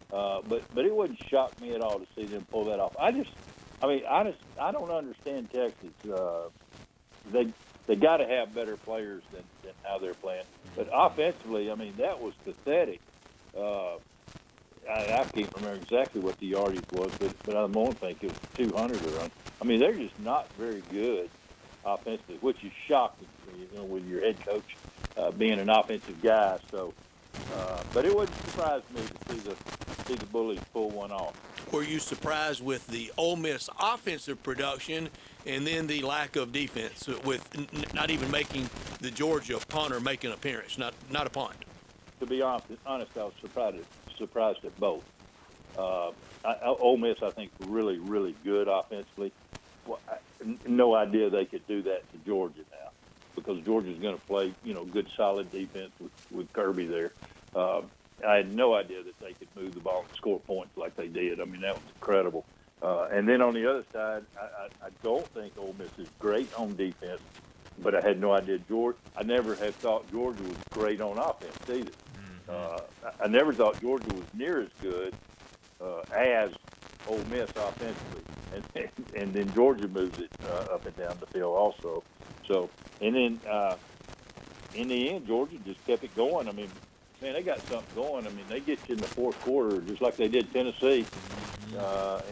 Speaker 12: but it wouldn't shock me at all to see them pull that off. I don't understand Texas. They got to have better players than how they're playing. But offensively, that was pathetic. I can't remember exactly what the yardage was, but I don't think it was 200 or run. They're just not very good offensively, which is shocking, with your head coach being an offensive guy. So, but it wouldn't surprise me to see the Bullies pull one off.
Speaker 3: Were you surprised with the Ole Miss offensive production and then the lack of defense, with not even making the Georgia punter make an appearance, not a punt?
Speaker 12: To be honest, I was surprised at both. Ole Miss, I think, really, really good offensively. Well, no idea they could do that to Georgia now, because Georgia's going to play, good, solid defense with Kirby there. I had no idea that they could move the ball and score points like they did. That was incredible. And then on the other side, I don't think Ole Miss is great on defense, but I had no idea I never had thought Georgia was great on offense either. I never thought Georgia was near as good as Ole Miss offensively, and then Georgia moves it up and down the field also. So, and then in the end, Georgia just kept it going. Man, they got something going. They get you in the fourth quarter just like they did Tennessee,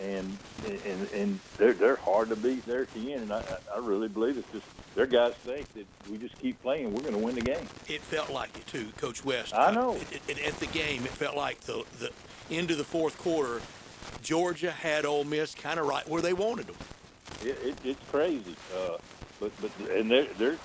Speaker 12: and they're hard to beat there at the end. And I really believe it's just their guys think that we just keep playing, we're going to win the game.
Speaker 3: It felt like it too, Coach West.
Speaker 12: I know.
Speaker 3: At the game, it felt like the end of the fourth quarter, Georgia had Ole Miss kind of right where they wanted them.
Speaker 12: It's crazy. But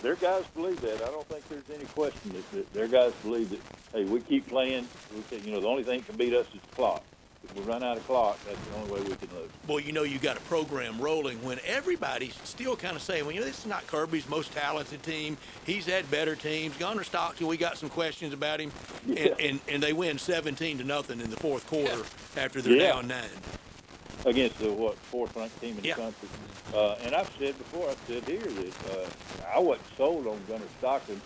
Speaker 12: their guys believe that. I don't think there's any question that their guys believe that, hey, we keep playing. The only thing that can beat us is the clock. If we run out of clock, that's the only way we can lose.
Speaker 3: Boy, you got a program rolling when everybody's still kind of saying, well, this is not Kirby's most talented team. He's had better teams. Gunnar Stockton, we got some questions about him. Yeah. And they win 17-0 in the fourth quarter after they're down 9.
Speaker 12: Against the, fourth-ranked team in the country. And I've said before, I've said here that I wasn't sold on Gunnar Stockton.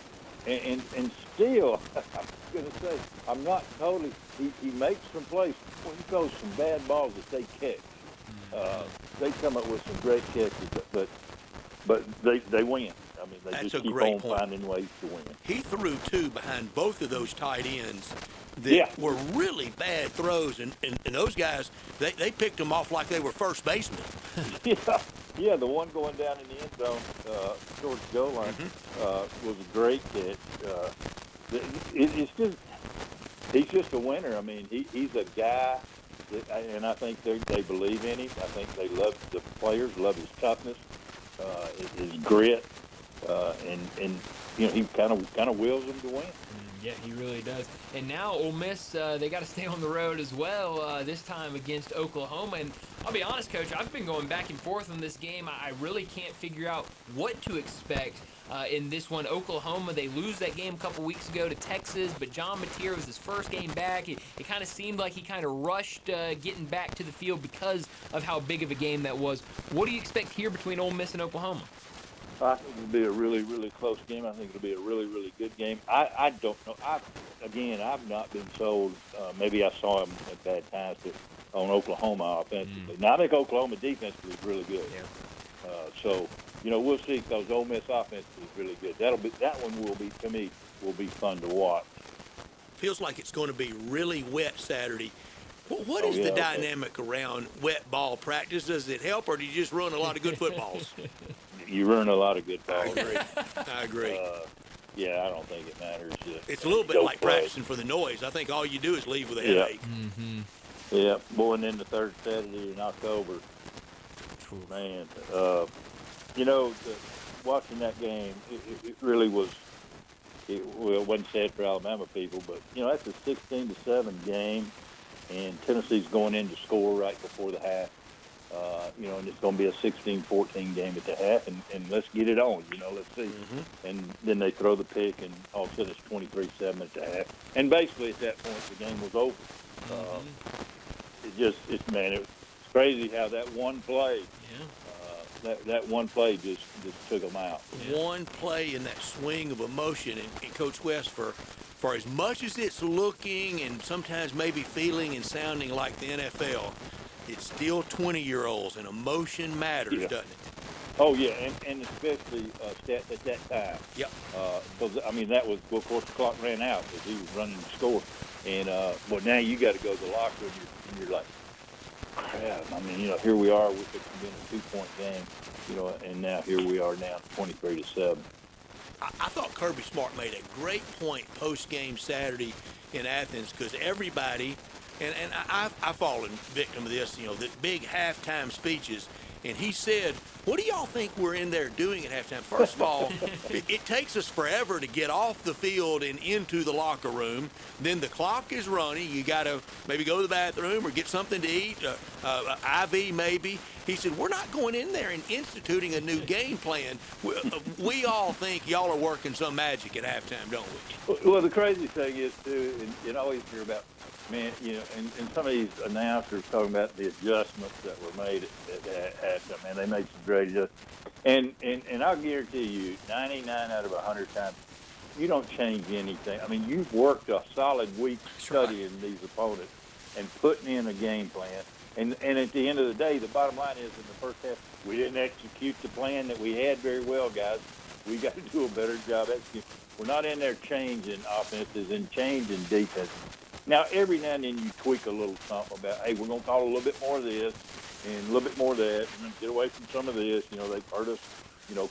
Speaker 12: And still, I'm going to say, I'm not totally – he makes some plays. Well, he throws some bad balls that they catch. They come up with some great catches, but they win. They
Speaker 3: That's
Speaker 12: just
Speaker 3: a
Speaker 12: keep
Speaker 3: great
Speaker 12: on
Speaker 3: point.
Speaker 12: Finding ways to win.
Speaker 3: He threw 2 behind both of those tight ends that were really bad throws, and those guys, they picked them off like they were first basemen.
Speaker 12: Yeah, the one going down in the end zone towards the goal line was a great catch. It's just he's just a winner. He's a guy, and I think they believe in him. I think they love the players, love his toughness, his grit, and he kind of wills them to win.
Speaker 2: Yeah, he really does. And now Ole Miss, they got to stay on the road as well, this time against Oklahoma. And I'll be honest, Coach, I've been going back and forth on this game. I really can't figure out what to expect in this one. Oklahoma, they lose that game a couple weeks ago to Texas, but John Mateer was his first game back. It kind of seemed like he kind of rushed getting back to the field because of how big of a game that was. What do you expect here between Ole Miss and Oklahoma?
Speaker 12: I think it'll be a really, really close game. I think it'll be a really, really good game. I don't know. I've not been sold. Maybe I saw him at bad times on Oklahoma offensively. Now, I think Oklahoma defensively is really good.
Speaker 2: Yeah.
Speaker 12: So, we'll see, because Ole Miss offense is really good. That one will be, to me, will be fun to watch.
Speaker 3: Feels like it's going to be really wet Saturday. What is the dynamic around wet ball practice? Does it help, or do you just run a lot of good footballs?
Speaker 12: You run a lot of good balls.
Speaker 3: I agree.
Speaker 12: Yeah, I don't think it matters.
Speaker 3: It's a little bit like practicing for the noise. I think all you do is leave with a headache.
Speaker 12: Yeah, boy, and then the third Saturday in October. Man, watching that game, it really was. It wasn't sad for Alabama people, but that's a 16-7 game, and Tennessee's going in to score right before the half. And it's going to be a 16-14 game at the half, and let's get it on, let's see. And then they throw the pick, and all of a sudden it's 23-7 at the half. And basically at that point the game was over. It's crazy how that one play, that one play just took them out.
Speaker 3: One play in that swing of emotion, and Coach West, for as much as it's looking and sometimes maybe feeling and sounding like the NFL, it's still 20-year-olds, and emotion matters, doesn't it?
Speaker 12: Oh, yeah, and especially stats at that time.
Speaker 3: Yep.
Speaker 12: Because, that was, of course, the clock ran out because he was running the score. And, now you got to go to the locker room, and you're like, crap. Here we are. We've been a 2-point game, and now here we are now 23-7.
Speaker 3: I thought Kirby Smart made a great point post-game Saturday in Athens, because everybody – and I've fallen victim of this, the big halftime speeches. And he said, what do y'all think we're in there doing at halftime? First of all, it takes us forever to get off the field and into the locker room. Then the clock is running. You got to maybe go to the bathroom or get something to eat, IV maybe. He said, we're not going in there and instituting a new game plan. We all think y'all are working some magic at halftime, don't we?
Speaker 12: Well, the crazy thing is, too, and you always hear about, man, and some of these announcers talking about the adjustments that were made at halftime. Man, they made some great adjustments. And I'll guarantee you, 99 out of 100 times, you don't change anything. You've worked a solid week studying these opponents and putting in a game plan. And at the end of the day, the bottom line is, in the first half, we didn't execute the plan that we had very well, guys. We got to do a better job executing. We're not in there changing offenses and changing defenses. Now, every now and then you tweak a little something about, hey, we're going to call a little bit more of this and a little bit more of that, and get away from some of this. They've hurt us.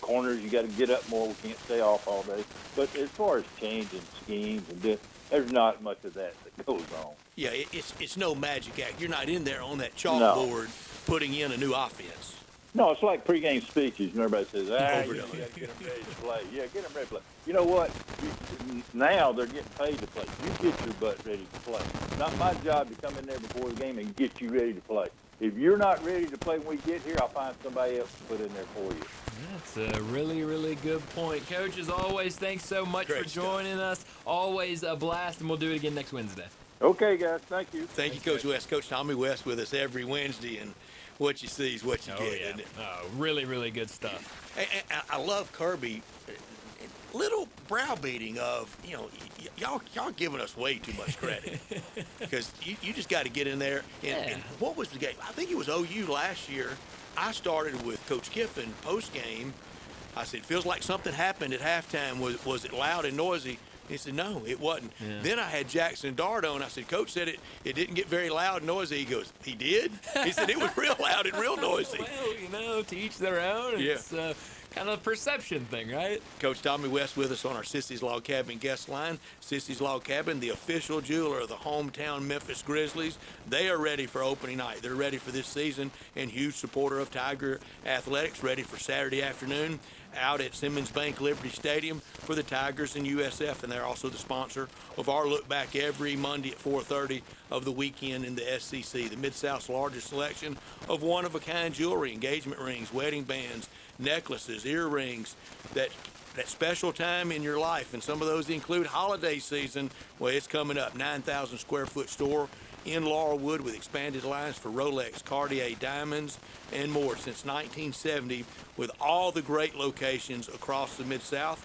Speaker 12: Corners, you got to get up more. We can't stay off all day. But as far as changing schemes and this, there's not much of that goes on.
Speaker 3: Yeah, it's no magic act. You're not in there on that chalkboard putting in a new offense.
Speaker 12: No, it's like pregame speeches, and everybody says, you got to get them ready to play. Yeah, get them ready to play. You know what? Now they're getting paid to play. You get your butt ready to play. Not my job to come in there before the game and get you ready to play. If you're not ready to play when we get here, I'll find somebody else to put in there for you.
Speaker 2: That's a really, really good point. Coach, as always, thanks so much for joining us. Always a blast, and we'll do it again next Wednesday.
Speaker 12: Okay, guys. Thank you.
Speaker 3: Thank you, Coach West. Coach Tommy West with us every Wednesday, and what you see is what you get.
Speaker 2: Yeah.
Speaker 3: Isn't it?
Speaker 2: Really, really good stuff.
Speaker 3: And I love Kirby. Little browbeating of, y'all giving us way too much credit, because you just got to get in there. And what was the game? I think it was OU last year. I started with Coach Kiffin post-game. I said, feels like something happened at halftime. Was it loud and noisy? He said, no, it wasn't. Yeah. Then I had Jackson Dart on. I said, Coach said it didn't get very loud and noisy. He goes, he did? He said, it was real loud and real noisy.
Speaker 2: Well, to each their own.
Speaker 3: Yeah.
Speaker 2: It's kind of a perception thing, right?
Speaker 3: Coach Tommy West with us on our Sissy's Log Cabin guest line. Sissy's Log Cabin, the official jeweler of the hometown Memphis Grizzlies. They are ready for opening night. They're ready for this season and huge supporter of Tiger Athletics, ready for Saturday afternoon out at Simmons Bank Liberty Stadium for the Tigers and USF, and they're also the sponsor of our look back every Monday at 4:30 of the weekend in the SEC. The Mid-South's largest selection of one-of-a-kind jewelry, engagement rings, wedding bands, necklaces, earrings, that special time in your life, and some of those include holiday season. Well, it's coming up. 9,000 square foot store in Laurelwood with expanded lines for Rolex, Cartier, diamonds, and more since 1970, with all the great locations across the Mid-South.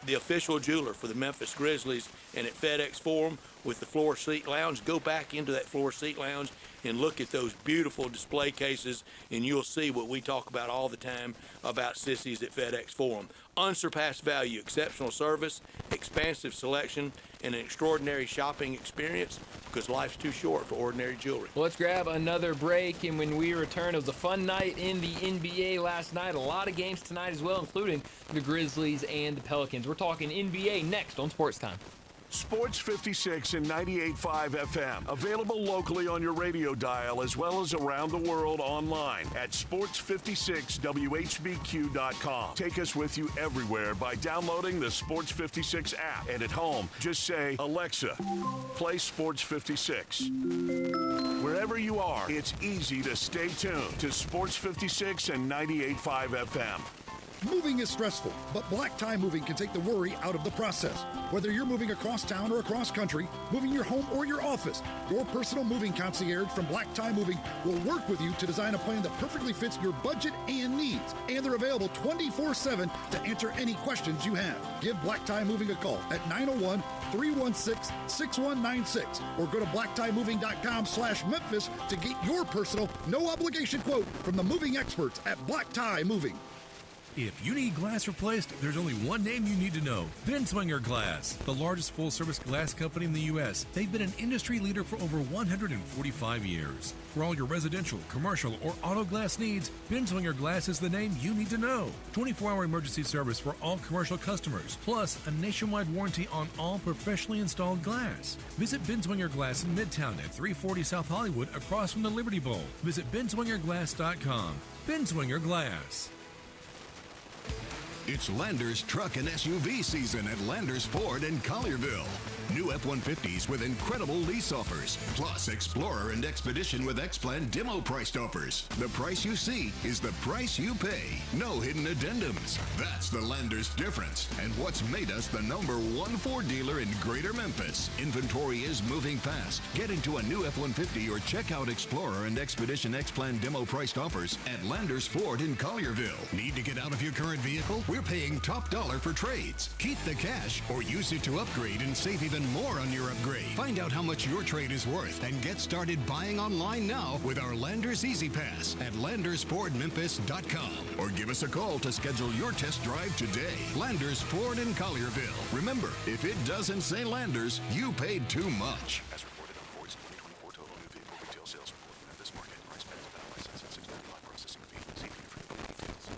Speaker 3: The official jeweler for the Memphis Grizzlies, and at FedEx Forum with the floor seat lounge. Go back into that floor seat lounge and look at those beautiful display cases, and you'll see what we talk about all the time about Sissy's at FedEx Forum. Unsurpassed value, exceptional service, expansive selection, and an extraordinary shopping experience, because life's too short for ordinary jewelry.
Speaker 2: Well, let's grab another break, and when we return, it was a fun night in the NBA last night. A lot of games tonight as well, including the Grizzlies and the Pelicans. We're talking NBA next on Sports Time.
Speaker 1: Sports 56 and 98.5 FM. Available locally on your radio dial as well as around the world online at sports56whbq.com. Take us with you everywhere by downloading the Sports 56 app. And at home, just say, Alexa, play Sports 56. Wherever you are, it's easy to stay tuned to Sports 56 and 98.5 FM.
Speaker 13: Moving is stressful, but Black Tie Moving can take the worry out of the process. Whether you're moving across town or across country, moving your home or your office, your personal moving concierge from Black Tie Moving will work with you to design a plan that perfectly fits your budget and needs. And they're available 24/7 to answer any questions you have. Give Black Tie Moving a call at 901-316-6196 or go to blacktiemoving.com/Memphis to get your personal, no obligation quote from the moving experts at Black Tie Moving.
Speaker 14: If you need glass replaced, there's only one name you need to know. Binswanger Glass, the largest full-service glass company in the U.S. They've been an industry leader for over 145 years. For all your residential, commercial, or auto glass needs, Binswanger Glass is the name you need to know. 24-hour emergency service for all commercial customers, plus a nationwide warranty on all professionally installed glass. Visit Binswanger Glass in Midtown at 340 South Hollywood across from the Liberty Bowl. Visit binswingerglass.com. Binswanger Glass.
Speaker 15: It's Landers truck and SUV season at Landers Ford in Collierville. New F-150s with incredible lease offers, plus Explorer and Expedition with X-Plan demo priced offers. The price you see is the price you pay. No hidden addendums. That's the Landers difference, and what's made us the #1 Ford dealer in Greater Memphis. Inventory is moving fast. Get into a new F-150 or check out Explorer and Expedition X-Plan demo priced offers at Landers Ford in Collierville. Need to get out of your current vehicle? We're paying top dollar for trades. Keep the cash or use it to upgrade and save even more on your upgrade. Find out how much your trade is worth and get started buying online now with our Landers Easy Pass at LandersFordMemphis.com or give us a call to schedule your test drive today. Landers Ford in Collierville. Remember, if it doesn't say Landers, you paid too much.
Speaker 16: As reported on Ford's 2024 total new vehicle retail sales report, Memphis market price bands without license at $6.95 processing fee. See for new details.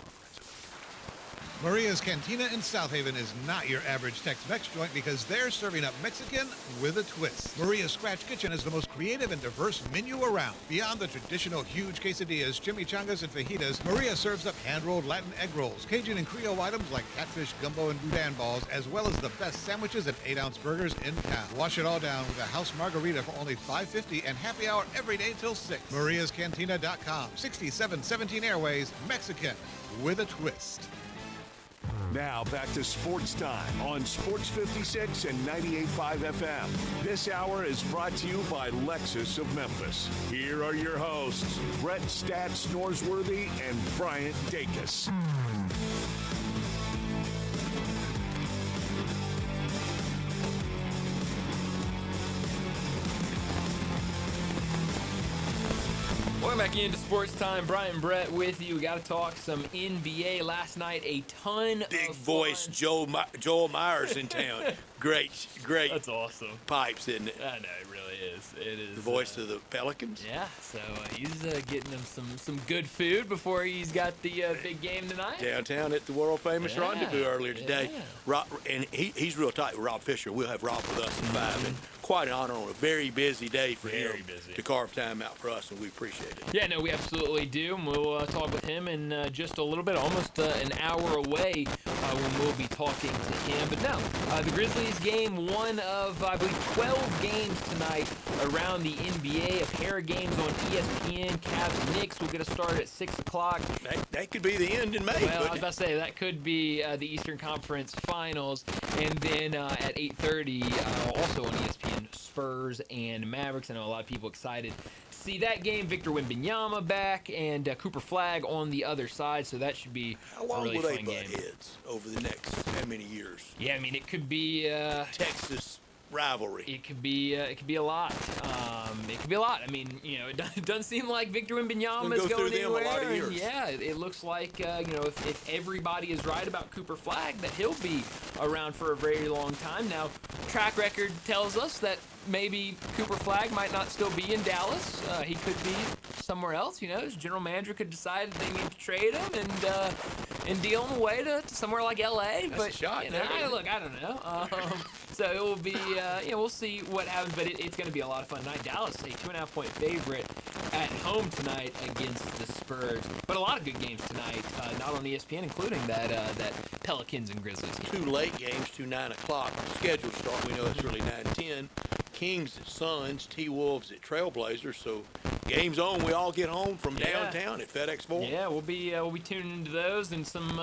Speaker 17: Maria's Cantina in South Haven is not your average Tex-Mex joint because they're serving up Mexican with a twist. Maria's Scratch Kitchen is the most creative and diverse menu around. Beyond the traditional huge quesadillas, chimichangas, and fajitas, Maria serves up hand-rolled Latin egg rolls, Cajun and Creole items like catfish, gumbo, and boudin balls, as well as the best sandwiches and 8-ounce burgers in town. Wash it all down with a house margarita for only $5.50 and happy hour every day till 6. MariasCantina.com, 6717 Airways, Mexican with a twist.
Speaker 1: Now back to Sports Time on Sports 56 and 98.5 FM. This hour is brought to you by Lexus of Memphis. Here are your hosts, Brett Stats Norsworthy and Bryant Dacus.
Speaker 2: Welcome back into Sports Time. Brian Brett with you. We got to talk some NBA last night. A ton
Speaker 3: Big
Speaker 2: of
Speaker 3: voice
Speaker 2: fun.
Speaker 3: Joel Myers in town. great.
Speaker 2: That's awesome.
Speaker 3: Pipes, isn't it?
Speaker 2: I know, it really is. It is.
Speaker 3: The voice of the Pelicans.
Speaker 2: Yeah, so he's getting him some good food before he's got the big game tonight.
Speaker 3: Downtown at the world famous Rendezvous earlier today.
Speaker 2: Yeah.
Speaker 3: Rob, and he's real tight with Rob Fisher. We'll have Rob with us at 5, and quite an honor on a very busy day for him to carve time out for us, and we appreciate it.
Speaker 2: Yeah, no, we absolutely do, and we'll talk with him in just a little bit, almost an hour away when we'll be talking to him. But no, the Grizzlies game one of, I believe, 12 games tonight around the NBA. A pair of games on ESPN. Cavs Knicks will get a start at 6 o'clock.
Speaker 3: That could be the end in May.
Speaker 2: Well, I was about to say, that could be the Eastern Conference Finals. And then at 8:30, also on ESPN, Spurs and Mavericks. I know a lot of people excited to see that game. Victor Wembanyama back and Cooper Flagg on the other side, so that should be
Speaker 3: How long
Speaker 2: a really
Speaker 3: will they
Speaker 2: fun
Speaker 3: butt
Speaker 2: game.
Speaker 3: heads over the next how many years?
Speaker 2: Yeah, I mean, it could be
Speaker 3: Texas rivalry.
Speaker 2: It could be a lot. It could be a lot. I mean, it doesn't seem like Victor Wembanyama is going anywhere. And yeah, it looks like if everybody is right about Cooper Flagg, that he'll be around for a very long time. Now, track record tells us that maybe Cooper Flagg might not still be in Dallas. He could be somewhere else. His general manager could decide they need to trade him and deal him away to somewhere like L.A.
Speaker 3: That's
Speaker 2: but
Speaker 3: a shot.
Speaker 2: Look, I don't know. So it will be, we'll see what happens, but it's going to be a lot of fun tonight. Dallas, a 2.5-point favorite at home tonight against the Spurs. But a lot of good games tonight, not on ESPN, including that Pelicans and Grizzlies game.
Speaker 3: 2 late games, 9 o'clock. Schedule start, we know it's really 9:10. Kings at Suns, T-Wolves at Trailblazers. So games on, we all get home from downtown at FedEx Forum.
Speaker 2: Yeah, we'll be tuning into those and some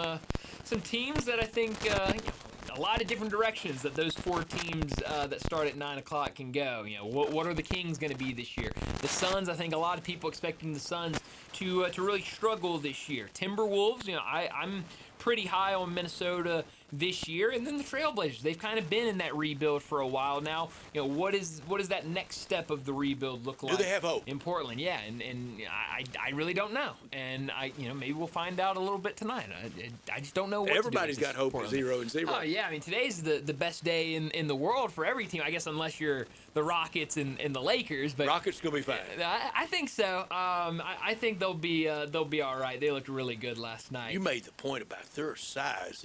Speaker 2: teams that I think a lot of different directions that those 4 teams that start at 9 o'clock can go. What are the Kings going to be this year? The Suns, I think a lot of people expecting the Suns to really struggle this year. Timberwolves, I'm pretty high on Minnesota this year, and then the Trailblazers. They've kind of been in that rebuild for a while now. What is that next step of the rebuild look like?
Speaker 3: Do they have hope
Speaker 2: in Portland? Yeah, and I really don't know, and maybe we'll find out a little bit tonight. I just don't know what
Speaker 3: Everybody's
Speaker 2: to do with
Speaker 3: got hope
Speaker 2: Portland.
Speaker 3: at 0-0.
Speaker 2: Oh yeah, I mean today's the best day in the world for every team. I guess unless you're the Rockets and the Lakers, but
Speaker 3: Rockets gonna be fine.
Speaker 2: I think so. I think they'll be all right. They looked really good last night.
Speaker 3: You made the point about their size.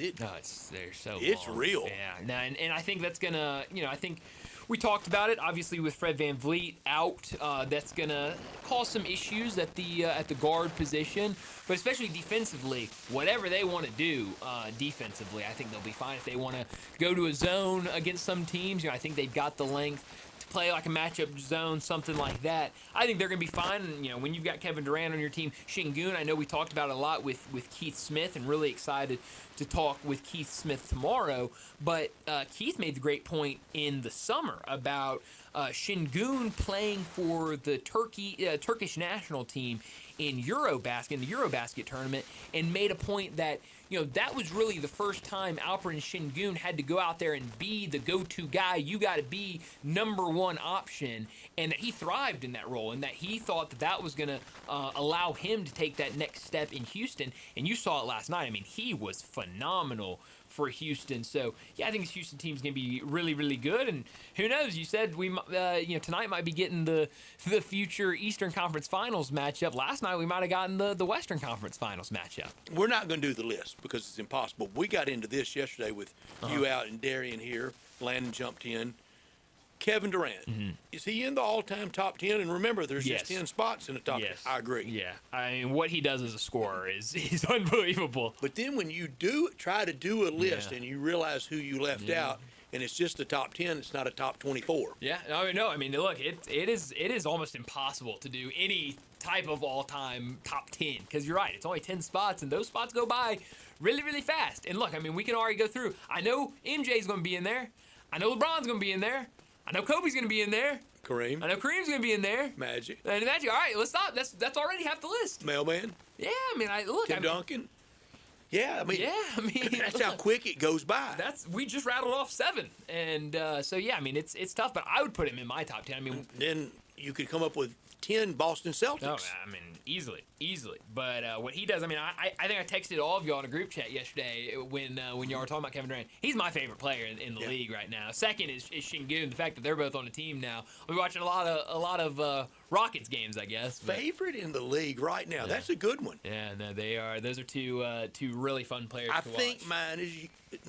Speaker 2: They're so
Speaker 3: it's
Speaker 2: long.
Speaker 3: real.
Speaker 2: Yeah, and I think that's gonna, I think we talked about it. Obviously, with Fred VanVleet out, that's gonna cause some issues at the guard position. But especially defensively, whatever they want to do defensively, I think they'll be fine. If they want to go to a zone against some teams, I think they've got the length to play like a matchup zone, something like that. I think they're going to be fine. And, when you've got Kevin Durant on your team, Şengün, I know we talked about it a lot with Keith Smith, and really excited to talk with Keith Smith tomorrow. But Keith made the great point in the summer about Şengün playing for the Turkish national team in the Eurobasket tournament, and made a point that that was really the first time Alperen Şengün had to go out there and be the go-to guy. You got to be number one option, and that he thrived in that role, and that he thought that was going to allow him to take that next step in Houston. And you saw it last night. I mean, he was phenomenal for Houston. So yeah, I think this Houston team's gonna be really, really good. And who knows? You said we, tonight might be getting the future Eastern Conference Finals matchup. Last night we might have gotten the Western Conference Finals matchup.
Speaker 3: We're not going to do the list because it's impossible. We got into this yesterday with you out and Darian here. Landon jumped in. Kevin Durant, is he in the all-time top 10? And remember, there's just 10 spots in the top 10. I agree.
Speaker 2: Yeah, I mean, what he does as a scorer is unbelievable.
Speaker 3: But then when you try to do a list and you realize who you left out, and it's just the top 10, it's not a top 24.
Speaker 2: Yeah, no, I mean, look, it is almost impossible to do any type of all-time top 10, because you're right, it's only 10 spots, and those spots go by really, really fast. And look, I mean, we can already go through. I know MJ's going to be in there. I know LeBron's going to be in there. I know Kobe's going to be in there.
Speaker 3: Kareem.
Speaker 2: I know Kareem's going to be in there.
Speaker 3: Magic.
Speaker 2: All right, let's stop. That's already half the list.
Speaker 3: Mailman.
Speaker 2: Yeah, I mean,
Speaker 3: Tim Duncan. Yeah, I mean, that's how quick it goes by.
Speaker 2: We just rattled off 7, and so yeah, I mean, it's tough, but I would put him in my top 10. I mean,
Speaker 3: then you could come up with 10 Boston Celtics.
Speaker 2: No, I mean, easily. But what he does, I mean, I think I texted all of y'all in a group chat yesterday when y'all were talking about Kevin Durant. He's my favorite player in the league right now. Second is Şengün. The fact that they're both on the team now. We're watching a lot of Rockets games, I guess.
Speaker 3: Favorite in the league right now. Yeah. That's a good one.
Speaker 2: Yeah, no, they are. Those are two really fun players to watch.
Speaker 3: I think mine is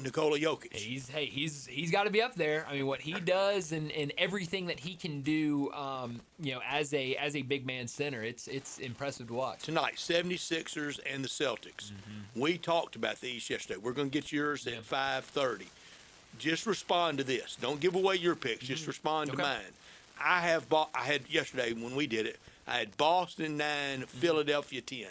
Speaker 3: Nikola Jokic.
Speaker 2: He's got to be up there. I mean, what he does and everything that he can do, as a big man center, it's impressive to watch.
Speaker 3: Tonight, 76ers and the Celtics. Mm-hmm. We talked about these yesterday. We're going to get yours at 5:30. Just respond to this. Don't give away your picks. Just respond to mine. I had yesterday when we did it, I had Boston 9, Philadelphia 10.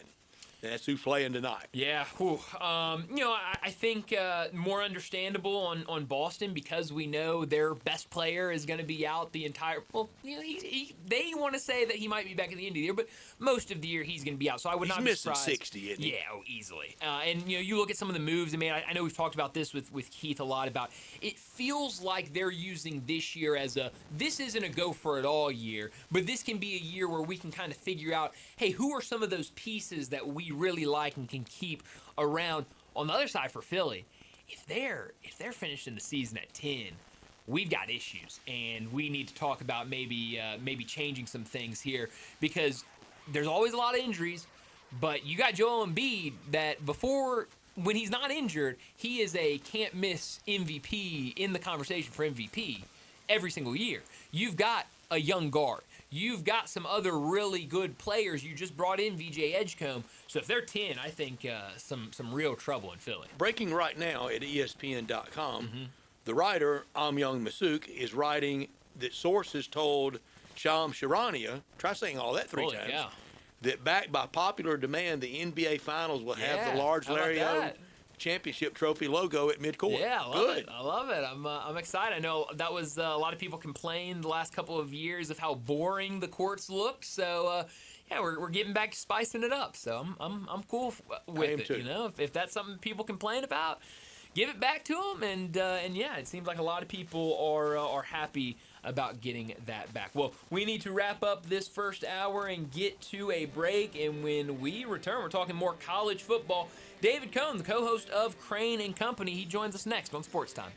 Speaker 3: That's who's playing tonight.
Speaker 2: Yeah. I think more understandable on Boston because we know their best player is going to be out the entire. Well, they want to say that he might be back at the end of the year, but most of the year he's going to be out. So I would not be surprised.
Speaker 3: He's missing 60, isn't he?
Speaker 2: Yeah, easily. And you look at some of the moves. I mean, I know we've talked about this with Keith a lot about. It feels like they're using this year as this isn't a go for it all year, but this can be a year where we can kind of figure out, hey, who are some of those pieces that we really like and can keep around. On the other side for Philly, if they're finishing the season at 10, we've got issues, and we need to talk about maybe changing some things here because there's always a lot of injuries. But you got Joel Embiid that when he's not injured, he is a can't miss MVP in the conversation for MVP every single year. You've got a young guard. You've got some other really good players. You just brought in VJ Edgecombe. So if they're 10, I think some real trouble in Philly.
Speaker 3: Breaking right now at ESPN.com, the writer Amyang Masuk is writing that sources told Shams Charania, try saying all that three times, that backed by popular demand, the NBA Finals will have the large Larry O championship trophy logo at midcourt.
Speaker 2: Yeah, I love it. I'm excited. I know that was a lot of people complained the last couple of years of how boring the courts looked. So we're getting back to spicing it up. So I'm cool with it.
Speaker 3: Too.
Speaker 2: If that's something people complain about, give it back to them. And it seems like a lot of people are happy about getting that back. Well, we need to wrap up this first hour and get to a break. And when we return, we're talking more college football. David Cohn, the co-host of Crane and Company, he joins us next on Sports Time.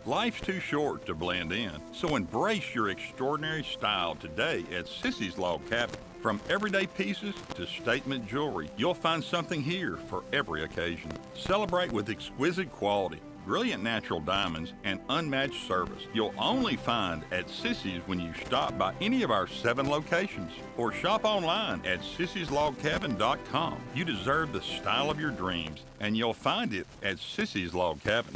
Speaker 18: Life's too short to blend in, so embrace your extraordinary style today at Sissy's Log Cabin. From everyday pieces to statement jewelry, you'll find something here for every occasion. Celebrate with exquisite quality, brilliant natural diamonds, and unmatched service you'll only find at Sissy's when you stop by any of our 7 locations or shop online at sissyslogcabin.com. You deserve the style of your dreams, and you'll find it at Sissy's Log Cabin.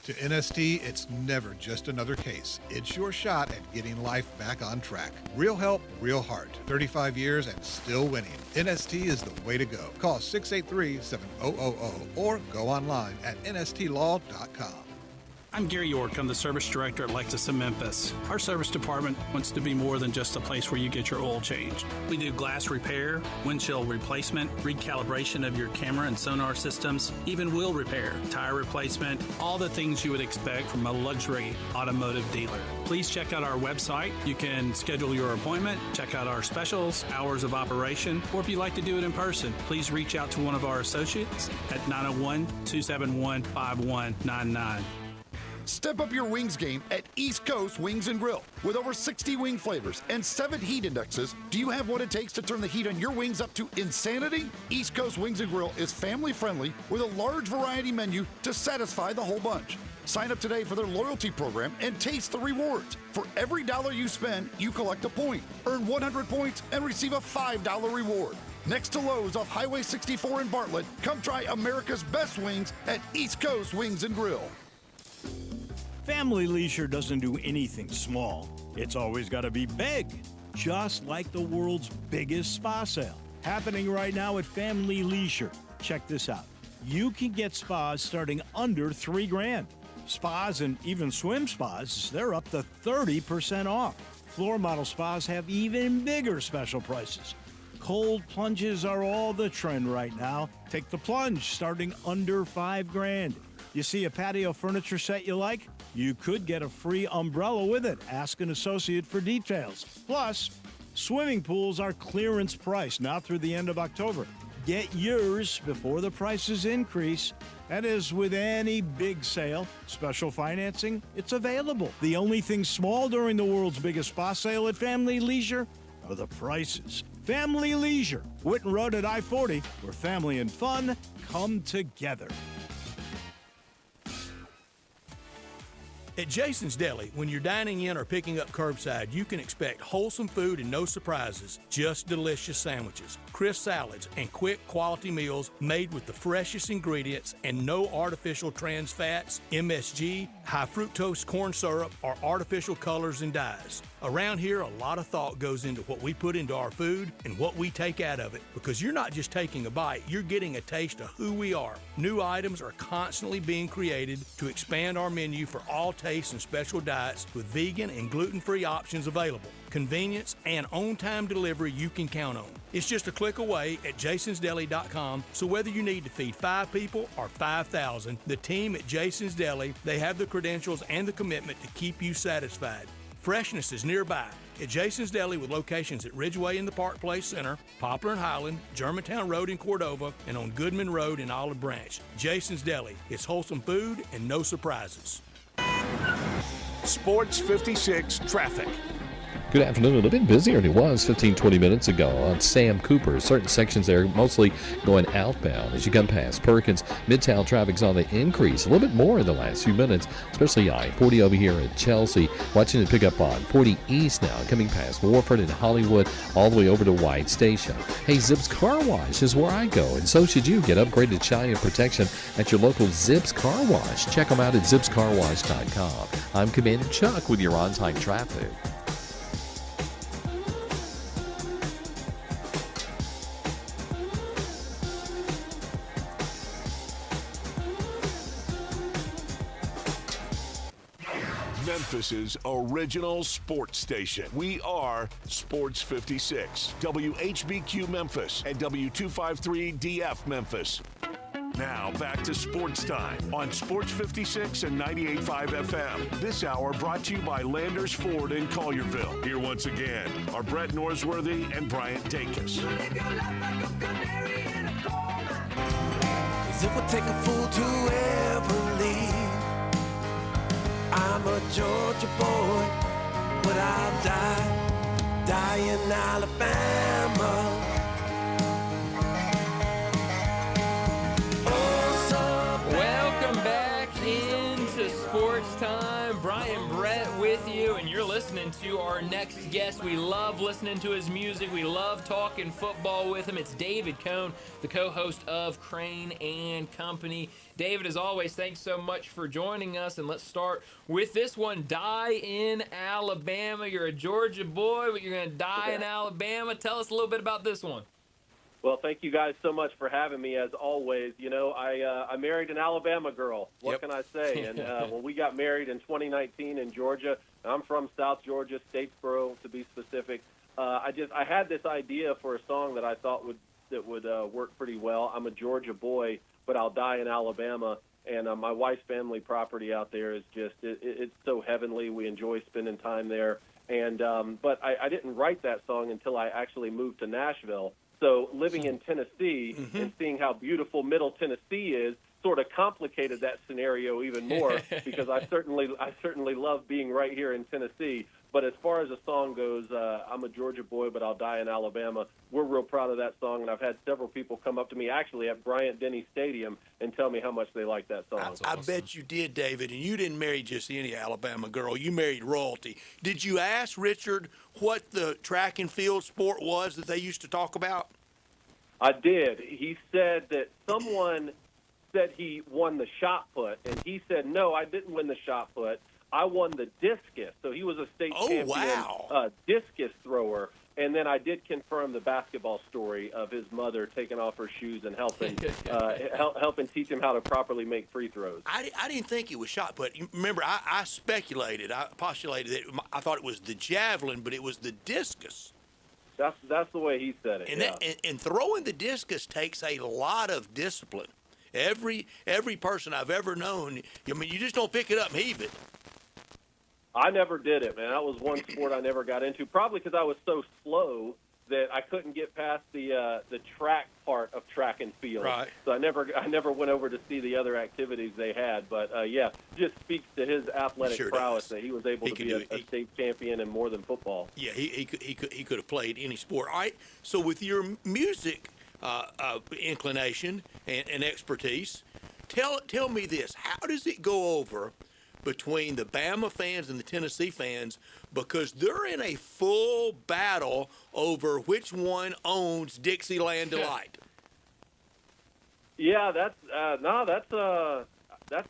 Speaker 17: To NST, it's never just another case. It's your shot at getting life back on track. Real help, real heart. 35 years and still winning. NST is the way to go. Call 683-7000 or go online at nstlaw.com.
Speaker 19: I'm Gary York. I'm the service director at Lexus of Memphis. Our service department wants to be more than just a place where you get your oil changed. We do glass repair, windshield replacement, recalibration of your camera and sonar systems, even wheel repair, tire replacement, all the things you would expect from a luxury automotive dealer. Please check out our website. You can schedule your appointment, check out our specials, hours of operation, or if you'd like to do it in person, please reach out to one of our associates at 901-271-5199.
Speaker 13: Step up your wings game at East Coast Wings and Grill. With over 60 wing flavors and 7 heat indexes, do you have what it takes to turn the heat on your wings up to insanity? East Coast Wings and Grill is family friendly with a large variety menu to satisfy the whole bunch. Sign up today for their loyalty program and taste the rewards. For every $1 you spend, you collect a point. Earn 100 points and receive a $5 reward. Next to Lowe's off Highway 64 in Bartlett, come try America's best wings at East Coast Wings and Grill.
Speaker 20: Family Leisure doesn't do anything small. It's always got to be big, just like the world's biggest spa sale. Happening right now at Family Leisure. Check this out. You can get spas starting under $3,000. Spas and even swim spas, they're up to 30% off. Floor model spas have even bigger special prices. Cold plunges are all the trend right now. Take the plunge starting under $5,000. You see a patio furniture set you like? You could get a free umbrella with it. Ask an associate for details. Plus, swimming pools are clearance price now through the end of October. Get yours before the prices increase. That is with any big sale. Special financing, it's available. The only thing small during the world's biggest spa sale at Family Leisure are the prices. Family Leisure, Whitten Road at I-40, where family and fun come together.
Speaker 3: At Jason's Deli, when you're dining in or picking up curbside, you can expect wholesome food and no surprises, just delicious sandwiches, crisp salads, and quick quality meals made with the freshest ingredients and no artificial trans fats, MSG, high fructose corn syrup, or artificial colors and dyes. Around here, a lot of thought goes into what we put into our food and what we take out of it, because you're not just taking a bite, you're getting a taste of who we are. New items are constantly being created to expand our menu for all tastes and special diets with vegan and gluten-free options available. Convenience and on-time delivery you can count on. It's just a click away at jasonsdeli.com, so whether you need to feed 5 people or 5,000, the team at Jason's Deli, they have the credentials and the commitment to keep you satisfied. Freshness is nearby at Jason's Deli with locations at Ridgeway in the Park Place Center, Poplar and Highland, Germantown Road in Cordova, and on Goodman Road in Olive Branch. Jason's Deli. It's wholesome food and no surprises.
Speaker 1: Sports 56 traffic.
Speaker 11: Good afternoon. A bit busier than it was 15, 20 minutes ago on Sam Cooper. Certain sections there mostly going outbound. As you come past Perkins, Midtown traffic's on the increase. A little bit more in the last few minutes, especially I-40 over here at Chelsea. Watching it pick up on 40 East now, coming past Warford and Hollywood all the way over to White Station. Hey, Zips Car Wash is where I go, and so should you. Get upgraded shine and protection at your local Zips Car Wash. Check them out at zipscarwash.com. I'm Commander Chuck with your on-time traffic.
Speaker 1: Memphis's original sports station. We are Sports 56, WHBQ Memphis, and W253DF Memphis. Now back to Sports Time on Sports 56 and 98.5 FM. This hour brought to you by Landers Ford in Collierville. Here once again are Brett Norsworthy and Bryant Dacus.
Speaker 8: It would take a fool to ever leave. I'm a Georgia boy, but I'll die in Alabama.
Speaker 2: Welcome back into Sports Time. Brian Brett with you, and you're listening to our next guest. We love listening to his music. We love talking football with him. It's David Cohn, the co-host of Crane and Company. David, as always, thanks so much for joining us, and let's start with this one. Die in Alabama. You're a Georgia boy, but you're going to die in Alabama. Tell us a little bit about this one.
Speaker 21: Well, thank you guys so much for having me, as always. You know, I married an Alabama girl. What can I say? And when we got married in 2019 in Georgia, I'm from South Georgia, Statesboro to be specific. I had this idea for a song that I thought would work pretty well. I'm a Georgia boy, but I'll die in Alabama. And my wife's family property out there is just it's so heavenly. We enjoy spending time there. And but I didn't write that song until I actually moved to Nashville. So living in Tennessee and seeing how beautiful Middle Tennessee is sort of complicated that scenario even more because I certainly love being right here in Tennessee. But as far as the song goes, I'm a Georgia boy, but I'll die in Alabama. We're real proud of that song, and I've had several people come up to me actually at Bryant-Denny Stadium and tell me how much they like that song.
Speaker 3: I bet you did, David, and you didn't marry just any Alabama girl. You married royalty. Did you ask Richard what the track and field sport was that they used to talk about?
Speaker 21: I did. He said that someone said he won the shot put, and he said, no, I didn't win the shot put. I won the discus. So he was a state champion discus thrower. And then I did confirm the basketball story of his mother taking off her shoes and helping helping teach him how to properly make free throws.
Speaker 3: I didn't think it was shot put. Remember, I speculated, I postulated that I thought it was the javelin, but it was the discus.
Speaker 21: That's the way he said it.
Speaker 3: And, and throwing the discus takes a lot of discipline. Every person I've ever known, I mean, you just don't pick it up and heave it.
Speaker 21: I never did it, man. That was one sport I never got into, probably because I was so slow that I couldn't get past the track part of track and field.
Speaker 3: Right.
Speaker 21: So I never went over to see the other activities they had. But just speaks to his athletic prowess that he was able to be a state champion in more than football.
Speaker 3: Yeah, he could have played any sport. All right. So with your music inclination and expertise, tell me this: how does it go over between the Bama fans and the Tennessee fans, because they're in a full battle over which one owns Dixieland Delight?
Speaker 21: Yeah, that's a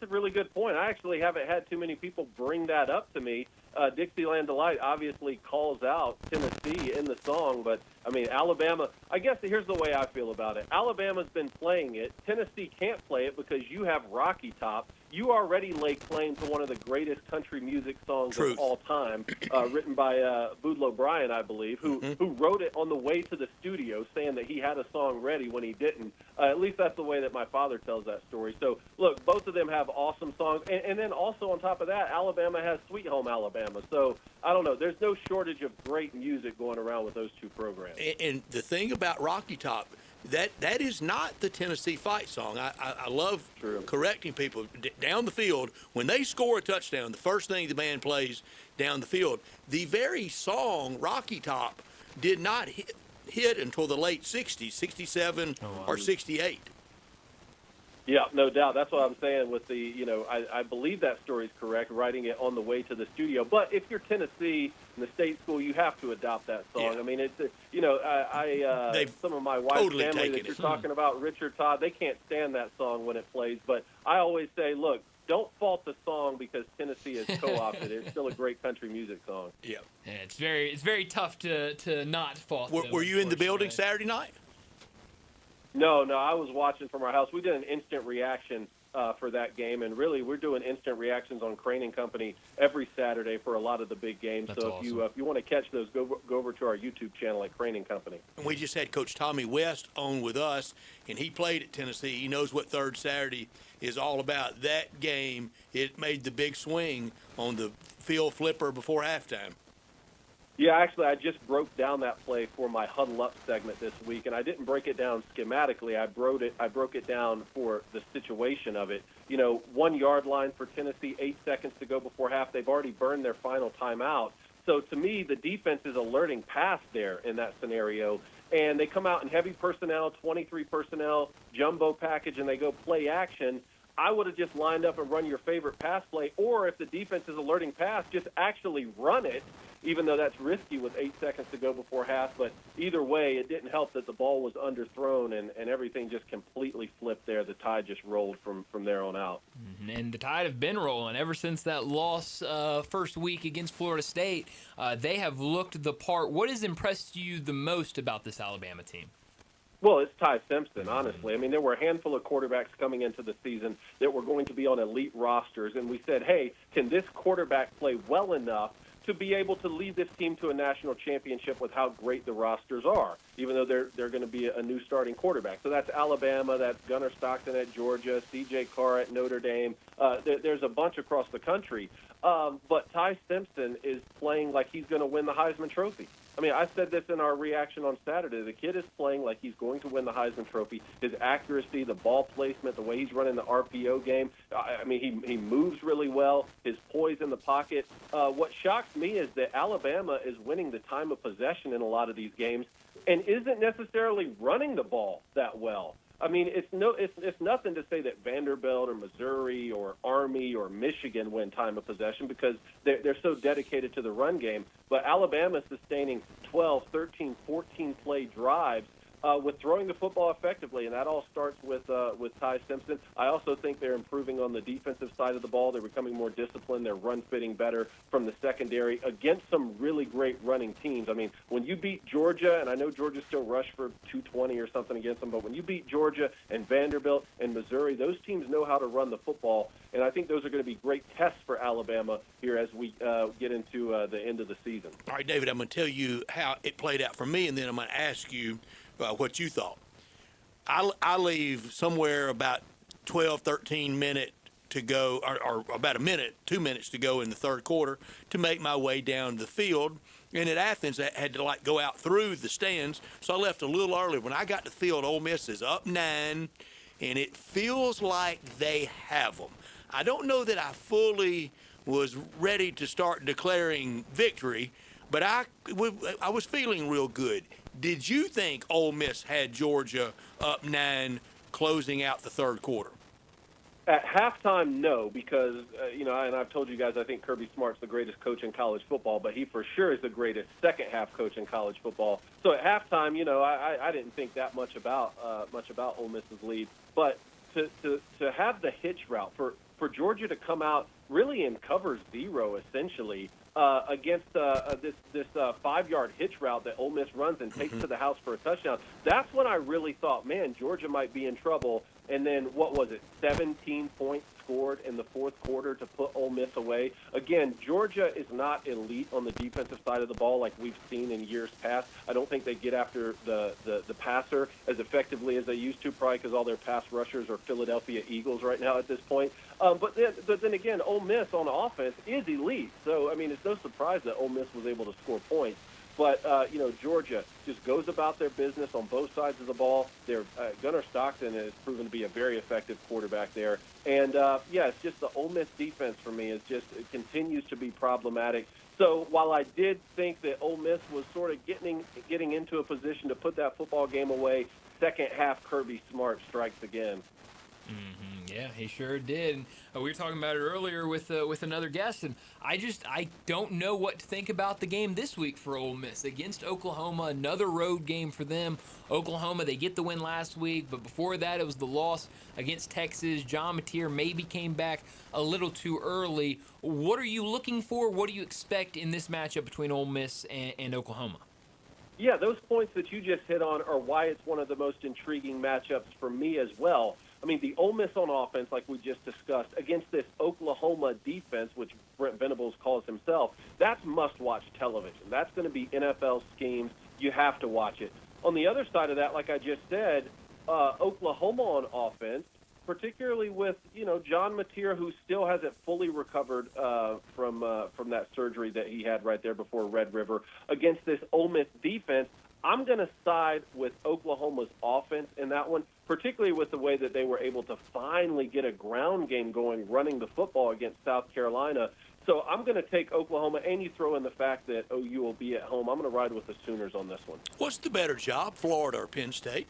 Speaker 21: really good point. I actually haven't had too many people bring that up to me. Dixieland Delight obviously calls out Tennessee in the song, but I mean, Alabama, I guess here's the way I feel about it. Alabama's been playing it. Tennessee can't play it because you have Rocky Top. You already lay claim to one of the greatest country music songs of all time, written by Boudleaux Bryan, I believe, who wrote it on the way to the studio, saying that he had a song ready when he didn't. At least that's the way that my father tells that story. So, look, both of them have awesome songs. And then also on top of that, Alabama has Sweet Home Alabama. So, I don't know. There's no shortage of great music going around with those two programs.
Speaker 3: And the thing about Rocky Top, that is not the Tennessee fight song. I love correcting people. Down the field, when they score a touchdown, the first thing the band plays down the field, the very song, Rocky Top, did not hit until the late 60s, 67 or 68.
Speaker 21: Yeah, no doubt. That's what I'm saying with I believe that story is correct, writing it on the way to the studio. But if you're Tennessee in the state school, you have to adopt that song. Yeah. I mean, it's, some of my wife's family that you're talking about, Richard Todd, they can't stand that song when it plays. But I always say, look, don't fault the song because Tennessee has co-opted it. It's still a great country music song.
Speaker 3: Yeah.
Speaker 2: It's very tough to not fault them.
Speaker 3: Were you in the building Saturday night?
Speaker 21: No, I was watching from our house. We did an instant reaction for that game, and really we're doing instant reactions on Crane & Company every Saturday for a lot of the big games.
Speaker 2: That's
Speaker 21: so
Speaker 2: awesome.
Speaker 21: If you want to catch those, go over to our YouTube channel at Crane & Company.
Speaker 3: And we just had Coach Tommy West on with us, and he played at Tennessee. He knows what Third Saturday is all about. That game, it made the big swing on the field flipper before halftime.
Speaker 21: Yeah, actually, I just broke down that play for my Huddle Up segment this week, and I didn't break it down schematically. I broke it down for the situation of it. 1 yard line for Tennessee, 8 seconds to go before half. They've already burned their final timeout. So to me, the defense is alerting pass there in that scenario, and they come out in heavy personnel, 23 personnel, jumbo package, and they go play action. I would have just lined up and run your favorite pass play, or if the defense is alerting pass, just actually run it, even though that's risky with 8 seconds to go before half. But either way, it didn't help that the ball was underthrown and everything just completely flipped there. The Tide just rolled from there on out.
Speaker 2: And the Tide have been rolling ever since that loss first week against Florida State. They have looked the part. What has impressed you the most about this Alabama team?
Speaker 21: Well, it's Ty Simpson, honestly. I mean, there were a handful of quarterbacks coming into the season that were going to be on elite rosters, and we said, hey, can this quarterback play well enough to be able to lead this team to a national championship with how great the rosters are, even though they're going to be a new starting quarterback. So that's Alabama, that's Gunnar Stockton at Georgia, C.J. Carr at Notre Dame. There's a bunch across the country. But Ty Simpson is playing like he's going to win the Heisman Trophy. I mean, I said this in our reaction on Saturday. The kid is playing like he's going to win the Heisman Trophy. His accuracy, the ball placement, the way he's running the RPO game, I mean, he moves really well. His poise in the pocket. What shocks me is that Alabama is winning the time of possession in a lot of these games and isn't necessarily running the ball that well. I mean, it's nothing to say that Vanderbilt or Missouri or Army or Michigan win time of possession because they're so dedicated to the run game. But Alabama's sustaining 12, 13, 14 play drives with throwing the football effectively, and that all starts with Ty Simpson. I also think they're improving on the defensive side of the ball. They're becoming more disciplined. They're run fitting better from the secondary against some really great running teams. I mean, when you beat Georgia, and I know Georgia still rushed for 220 or something against them, but when you beat Georgia and Vanderbilt and Missouri, those teams know how to run the football, and I think those are going to be great tests for Alabama here as we get into the end of the season.
Speaker 3: All right, David, I'm going to tell you how it played out for me, and then I'm going to ask you what you thought. I leave somewhere about 12, 13 minutes to go, or about 2 minutes to go in the third quarter to make my way down the field. And at Athens, I had to go out through the stands, so I left a little early. When I got to the field, Ole Miss is up 9, and it feels like they have them. I don't know that I fully was ready to start declaring victory, but I was feeling real good. Did you think Ole Miss had Georgia up 9 closing out the third quarter?
Speaker 21: At halftime, no, because, and I've told you guys I think Kirby Smart's the greatest coach in college football, but he for sure is the greatest second-half coach in college football. So at halftime, I didn't think that much about Ole Miss's lead. But to have the hitch route, for Georgia to come out really in cover 0, essentially, against this 5-yard hitch route that Ole Miss runs and takes to the house for a touchdown, that's when I really thought, man, Georgia might be in trouble. And then, 17 points scored in the fourth quarter to put Ole Miss away. Again, Georgia is not elite on the defensive side of the ball like we've seen in years past. I don't think they get after the passer as effectively as they used to, probably because all their pass rushers are Philadelphia Eagles right now at this point. But then again, Ole Miss on offense is elite. So, I mean, it's no surprise that Ole Miss was able to score points. But, Georgia just goes about their business on both sides of the ball. Gunnar Stockton has proven to be a very effective quarterback there. And, it's just the Ole Miss defense for me it continues to be problematic. So while I did think that Ole Miss was sort of getting into a position to put that football game away, second half Kirby Smart strikes again.
Speaker 2: Mm-hmm. Yeah, he sure did. And, we were talking about it earlier with another guest, and I don't know what to think about the game this week for Ole Miss against Oklahoma. Another road game for them. Oklahoma, they get the win last week, but before that it was the loss against Texas. John Mateer maybe came back a little too early. What are you looking for? What do you expect in this matchup between Ole Miss and Oklahoma?
Speaker 21: Yeah, those points that you just hit on are why it's one of the most intriguing matchups for me as well. I mean, the Ole Miss on offense, like we just discussed, against this Oklahoma defense, which Brent Venables calls himself, that's must-watch television. That's going to be NFL schemes. You have to watch it. On the other side of that, like I just said, Oklahoma on offense, particularly with, John Mateer, who still hasn't fully recovered from that surgery that he had right there before Red River, against this Ole Miss defense, I'm going to side with Oklahoma's offense in that one, particularly with the way that they were able to finally get a ground game going running the football against South Carolina. So I'm going to take Oklahoma, and you throw in the fact that OU will be at home. I'm going to ride with the Sooners on this one.
Speaker 3: What's the better job, Florida or Penn State?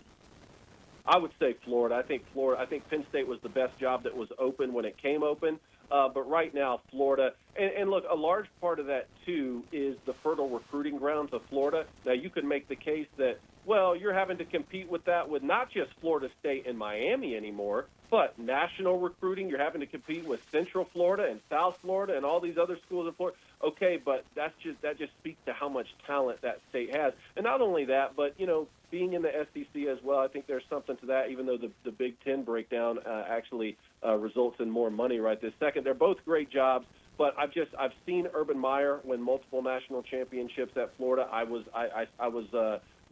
Speaker 21: I would say Florida. I think Penn State was the best job that was open when it came open. But right now, Florida, and look, a large part of that, too, is the fertile recruiting grounds of Florida. Now, you could make the case that, well, you're having to compete with that with not just Florida State and Miami anymore, but national recruiting. You're having to compete with Central Florida and South Florida and all these other schools in Florida. Okay, but that just speaks to how much talent that state has. And not only that, but, being in the SEC as well, I think there's something to that, even though the Big Ten breakdown actually results in more money right this second. They're both great jobs, but I've seen Urban Meyer win multiple national championships at Florida. I was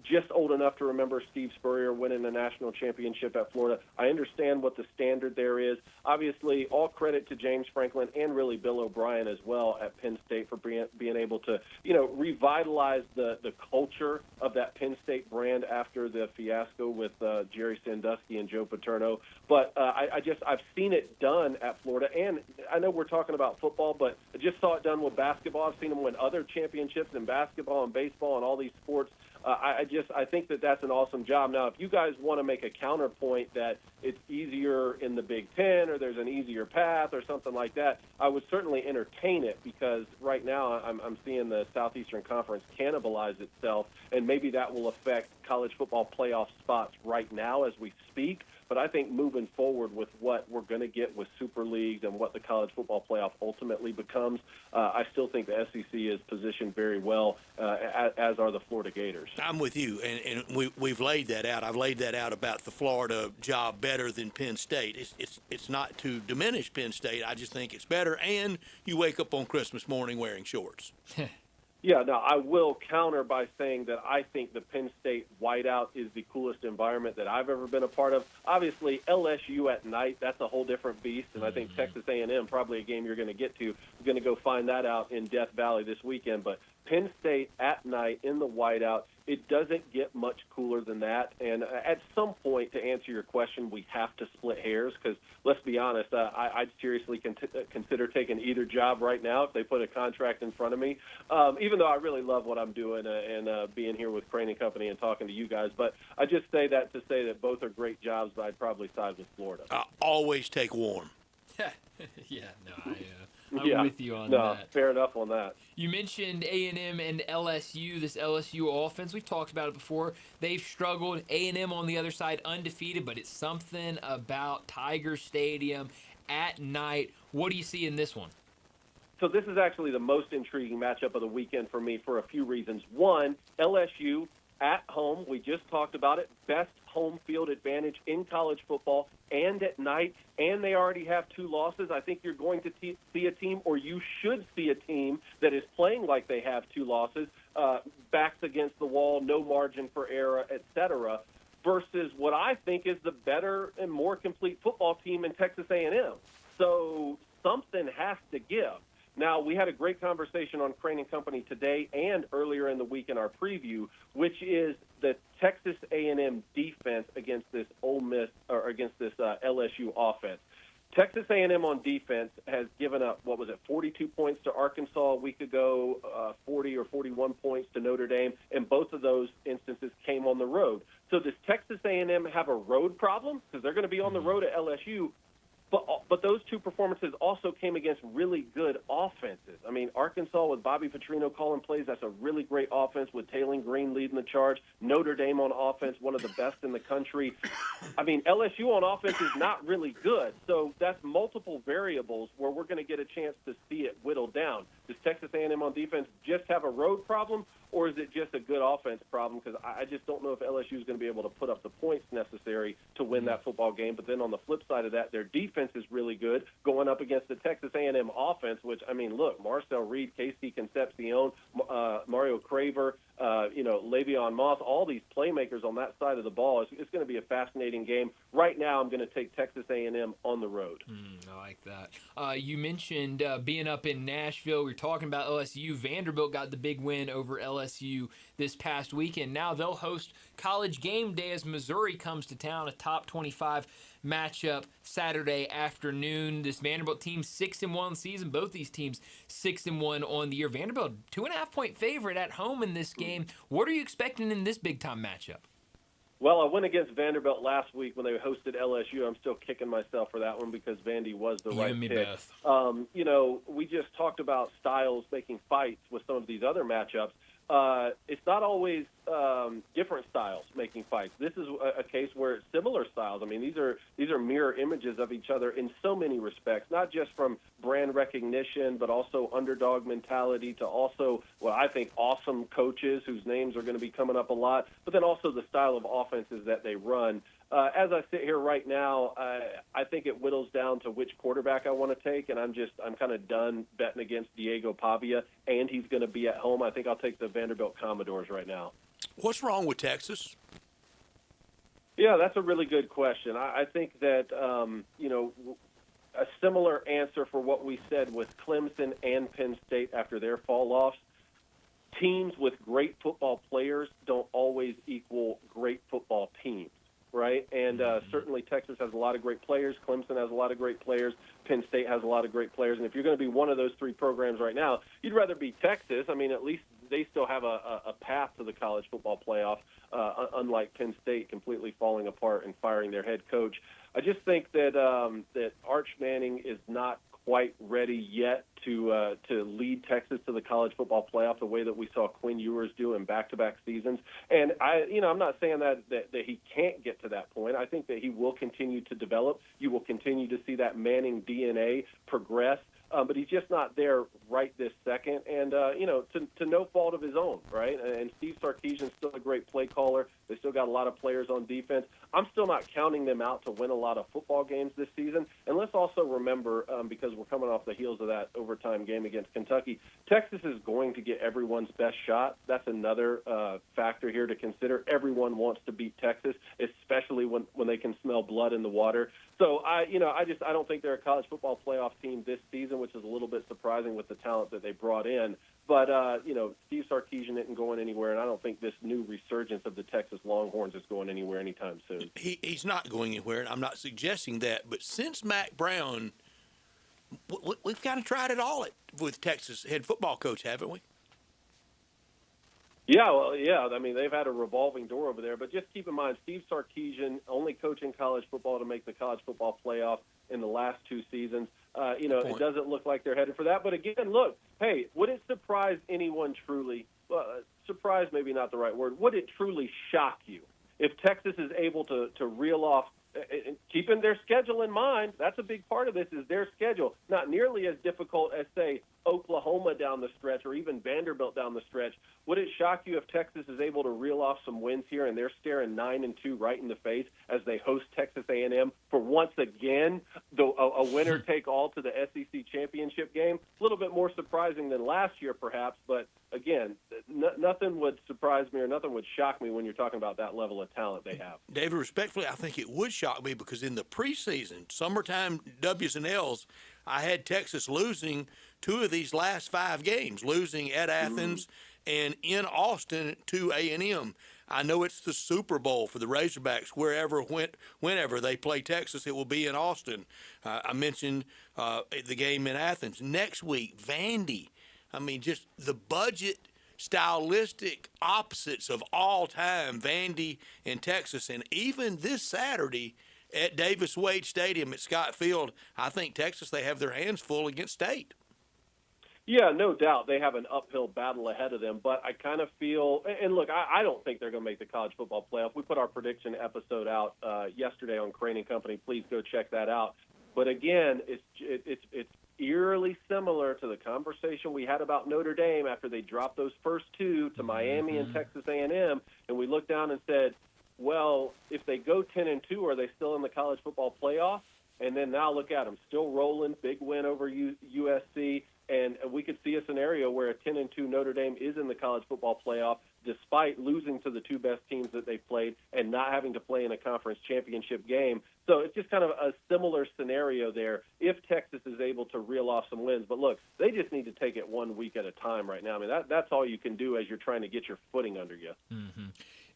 Speaker 21: just old enough to remember Steve Spurrier winning a national championship at Florida. I understand what the standard there is. Obviously, all credit to James Franklin and really Bill O'Brien as well at Penn State for being able to, revitalize the culture of that Penn State brand after the fiasco with Jerry Sandusky and Joe Paterno. But I've seen it done at Florida, and I know we're talking about football, but I just saw it done with basketball. I've seen them win other championships in basketball and baseball and all these sports. I think that that's an awesome job. Now, if you guys want to make a counterpoint that it's easier in the Big Ten or there's an easier path or something like that, I would certainly entertain it, because right now I'm seeing the Southeastern Conference cannibalize itself, and maybe that will affect college football playoff spots right now as we speak. But I think moving forward with what we're going to get with Super Leagues and what the college football playoff ultimately becomes, I still think the SEC is positioned very well, as are the Florida Gators.
Speaker 3: I'm with you, and we've laid that out. I've laid that out about the Florida job better than Penn State. It's not to diminish Penn State. I just think it's better, and you wake up on Christmas morning wearing shorts.
Speaker 21: Yeah, now I will counter by saying that I think the Penn State whiteout is the coolest environment that I've ever been a part of. Obviously, LSU at night, that's a whole different beast, and I think Texas A&M, probably a game you're going to get to, you're going to go find that out in Death Valley this weekend. But Penn State at night in the whiteout, it doesn't get much cooler than that. And at some point, to answer your question, we have to split hairs, because let's be honest, I'd seriously consider taking either job right now if they put a contract in front of me, even though I really love what I'm doing and being here with Crane & Company and talking to you guys. But I just say that to say that both are great jobs, but I'd probably side with Florida.
Speaker 3: Always take warm.
Speaker 2: Yeah, no, I'm with you on that.
Speaker 21: Fair enough on that.
Speaker 2: You mentioned A&M and LSU, this LSU offense. We've talked about it before. They've struggled. A&M on the other side, undefeated, but it's something about Tiger Stadium at night. What do you see in this one?
Speaker 21: So this is actually the most intriguing matchup of the weekend for me for a few reasons. One, LSU at home. We just talked about it. Best home field advantage in college football and at night, and they already have 2 losses. I think you're going to see a team, or you should see a team, that is playing like they have 2 losses, backs against the wall, no margin for error, etc., versus what I think is the better and more complete football team in Texas A&M. So something has to give. Now, we had a great conversation on Crane & Company today and earlier in the week in our preview, which is the Texas A&M defense against this Ole Miss, or against this LSU offense. Texas A&M on defense has given up, 42 points to Arkansas a week ago, 40 or 41 points to Notre Dame, and both of those instances came on the road. So does Texas A&M have a road problem? Because they're going to be on the road at LSU. But those 2 performances also came against really good offenses. I mean, Arkansas with Bobby Petrino calling plays, that's a really great offense with Taylor Green leading the charge. Notre Dame on offense, one of the best in the country. I mean, LSU on offense is not really good. So that's multiple variables where we're going to get a chance to see it whittled down. Does Texas A&M on defense just have a road problem, or is it just a good offense problem? Because I just don't know if LSU is going to be able to put up the points necessary to win that football game. But then on the flip side of that, their defense is really good going up against the Texas A&M offense, which, I mean, look, Marcel Reed, Casey Concepcion, Mario Craver, Le'Veon Moss, all these playmakers on that side of the ball. It's going to be a fascinating game. Right now, I'm going to take Texas A&M on the road.
Speaker 2: I like that. You mentioned being up in Nashville. We were talking about LSU. Vanderbilt got the big win over LSU this past weekend. Now they'll host College Game Day as Missouri comes to town, a top 25 matchup Saturday afternoon. This Vanderbilt team 6-1 season. Both these teams 6-1 on the year. Vanderbilt 2.5-point favorite at home in this game. What are you expecting in this big time matchup?
Speaker 21: Well, I went against Vanderbilt last week when they hosted LSU. I'm still kicking myself for that one because Vandy was the right pick.
Speaker 2: Both.
Speaker 21: We just talked about styles making fights with some of these other matchups. It's not always different styles making fights. This is a case where it's similar styles. I mean, these are mirror images of each other in so many respects, not just from brand recognition, but also underdog mentality to also what I think awesome coaches whose names are going to be coming up a lot, but then also the style of offenses that they run. As I sit here right now, I think it whittles down to which quarterback I want to take, and I'm kind of done betting against Diego Pavia, and he's going to be at home. I think I'll take the Vanderbilt Commodores right now.
Speaker 3: What's wrong with Texas?
Speaker 21: Yeah, that's a really good question. I think that, a similar answer for what we said with Clemson and Penn State after their fall-offs. Teams with great football players don't always equal great football teams. Right, and certainly certainly Texas has a lot of great players. Clemson has a lot of great players. Penn State has a lot of great players. And if you're going to be one of those three programs right now, you'd rather be Texas. I mean, at least they still have a path to the college football playoff, unlike Penn State completely falling apart and firing their head coach. I just think that that Arch Manning is not quite ready yet to lead Texas to the college football playoff the way that we saw Quinn Ewers do in back-to-back seasons. And I'm not saying that he can't get to that point. I think that he will continue to develop. You will continue to see that Manning DNA progress. But he's just not there right this second, and to no fault of his own, right? And Steve Sarkisian's still a great play caller. They still got a lot of players on defense. I'm still not counting them out to win a lot of football games this season. And let's also remember, because we're coming off the heels of that overtime game against Kentucky, Texas is going to get everyone's best shot. That's another factor here to consider. Everyone wants to beat Texas, especially when they can smell blood in the water. So I don't think they're a college football playoff team this season, which is a little bit surprising with the talent that they brought in. But Steve Sarkisian isn't going anywhere, and I don't think this new resurgence of the Texas Longhorns is going anywhere anytime soon.
Speaker 3: He's not going anywhere, and I'm not suggesting that. But since Mack Brown, we've kind of tried it all with Texas head football coach, haven't we?
Speaker 21: Yeah, well, yeah. I mean, they've had a revolving door over there. But just keep in mind, Steve Sarkisian only coaching college football to make the college football playoff in the last two seasons. It doesn't look like they're headed for that. But again, look, hey, would it surprise anyone truly? Surprise, maybe not the right word. Would it truly shock you if Texas is able to reel off, keeping their schedule in mind? That's a big part of this, is their schedule. Not nearly as difficult as, say, Oklahoma down the stretch or even Vanderbilt down the stretch. Would it shock you if Texas is able to reel off some wins here and they're staring 9-2 right in the face as they host Texas A&M for once again a winner-take-all to the SEC championship game? A little bit more surprising than last year, perhaps, but again, nothing would surprise me or nothing would shock me when you're talking about that level of talent they have.
Speaker 3: David, respectfully, I think it would shock me because in the preseason, summertime W's and L's, I had Texas losing 2 of these last 5 games, losing at Athens and in Austin to A&M. I know it's the Super Bowl for the Razorbacks. Whenever they play Texas, it will be in Austin. I mentioned the game in Athens. Next week, Vandy. I mean, just the budget stylistic opposites of all time, Vandy and Texas. And even this Saturday at Davis Wade Stadium at Scott Field, I think Texas, they have their hands full against State.
Speaker 21: Yeah, no doubt. They have an uphill battle ahead of them, but I kind of feel – and look, I don't think they're going to make the college football playoff. We put our prediction episode out yesterday on Crane and Company. Please go check that out. But again, it's eerily similar to the conversation we had about Notre Dame after they dropped those first 2 to Miami and Texas A&M, and we looked down and said, well, if they go 10-2, are they still in the college football playoff? And then now look at them, still rolling, big win over USC. And we could see a scenario where a 10-2 Notre Dame is in the college football playoff despite losing to the 2 best teams that they played and not having to play in a conference championship game. So it's just kind of a similar scenario there if Texas is able to reel off some wins. But look, they just need to take it 1 week at a time right now. I mean, that's all you can do as you're trying to get your footing under you.
Speaker 2: Mm-hmm.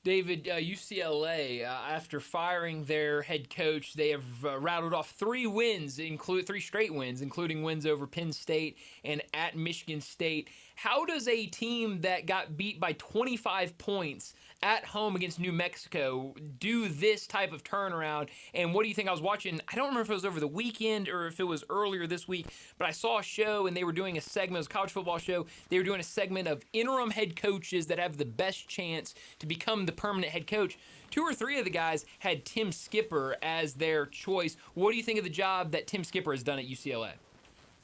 Speaker 2: David, UCLA, after firing their head coach, they have rattled off 3 wins, 3 straight wins, including wins over Penn State and at Michigan State. How does a team that got beat by 25 points at home against New Mexico do this type of turnaround? And what do you think? I was watching, I don't remember if it was over the weekend or if it was earlier this week, but I saw a show and they were doing a segment, it was a college football show, they were doing a segment of interim head coaches that have the best chance to become the permanent head coach. 2 or 3 of the guys had Tim Skipper as their choice. What do you think of the job that Tim Skipper has done at UCLA?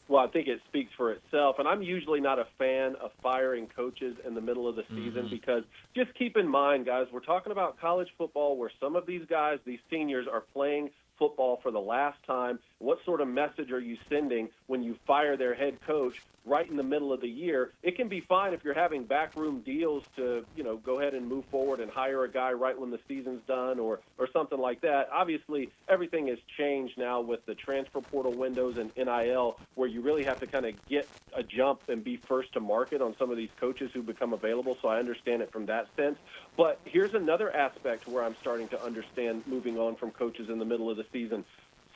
Speaker 21: Well, I think it speaks for itself, and I'm usually not a fan of firing coaches in the middle of the season because just keep in mind, guys, we're talking about college football where some of these guys, these seniors, are playing football for the last time. What sort of message are you sending when you fire their head coach right in the middle of the year, it can be fine if you're having backroom deals to, go ahead and move forward and hire a guy right when the season's done or something like that. Obviously, everything has changed now with the transfer portal windows and NIL, where you really have to kind of get a jump and be first to market on some of these coaches who become available, so I understand it from that sense. But here's another aspect where I'm starting to understand moving on from coaches in the middle of the season.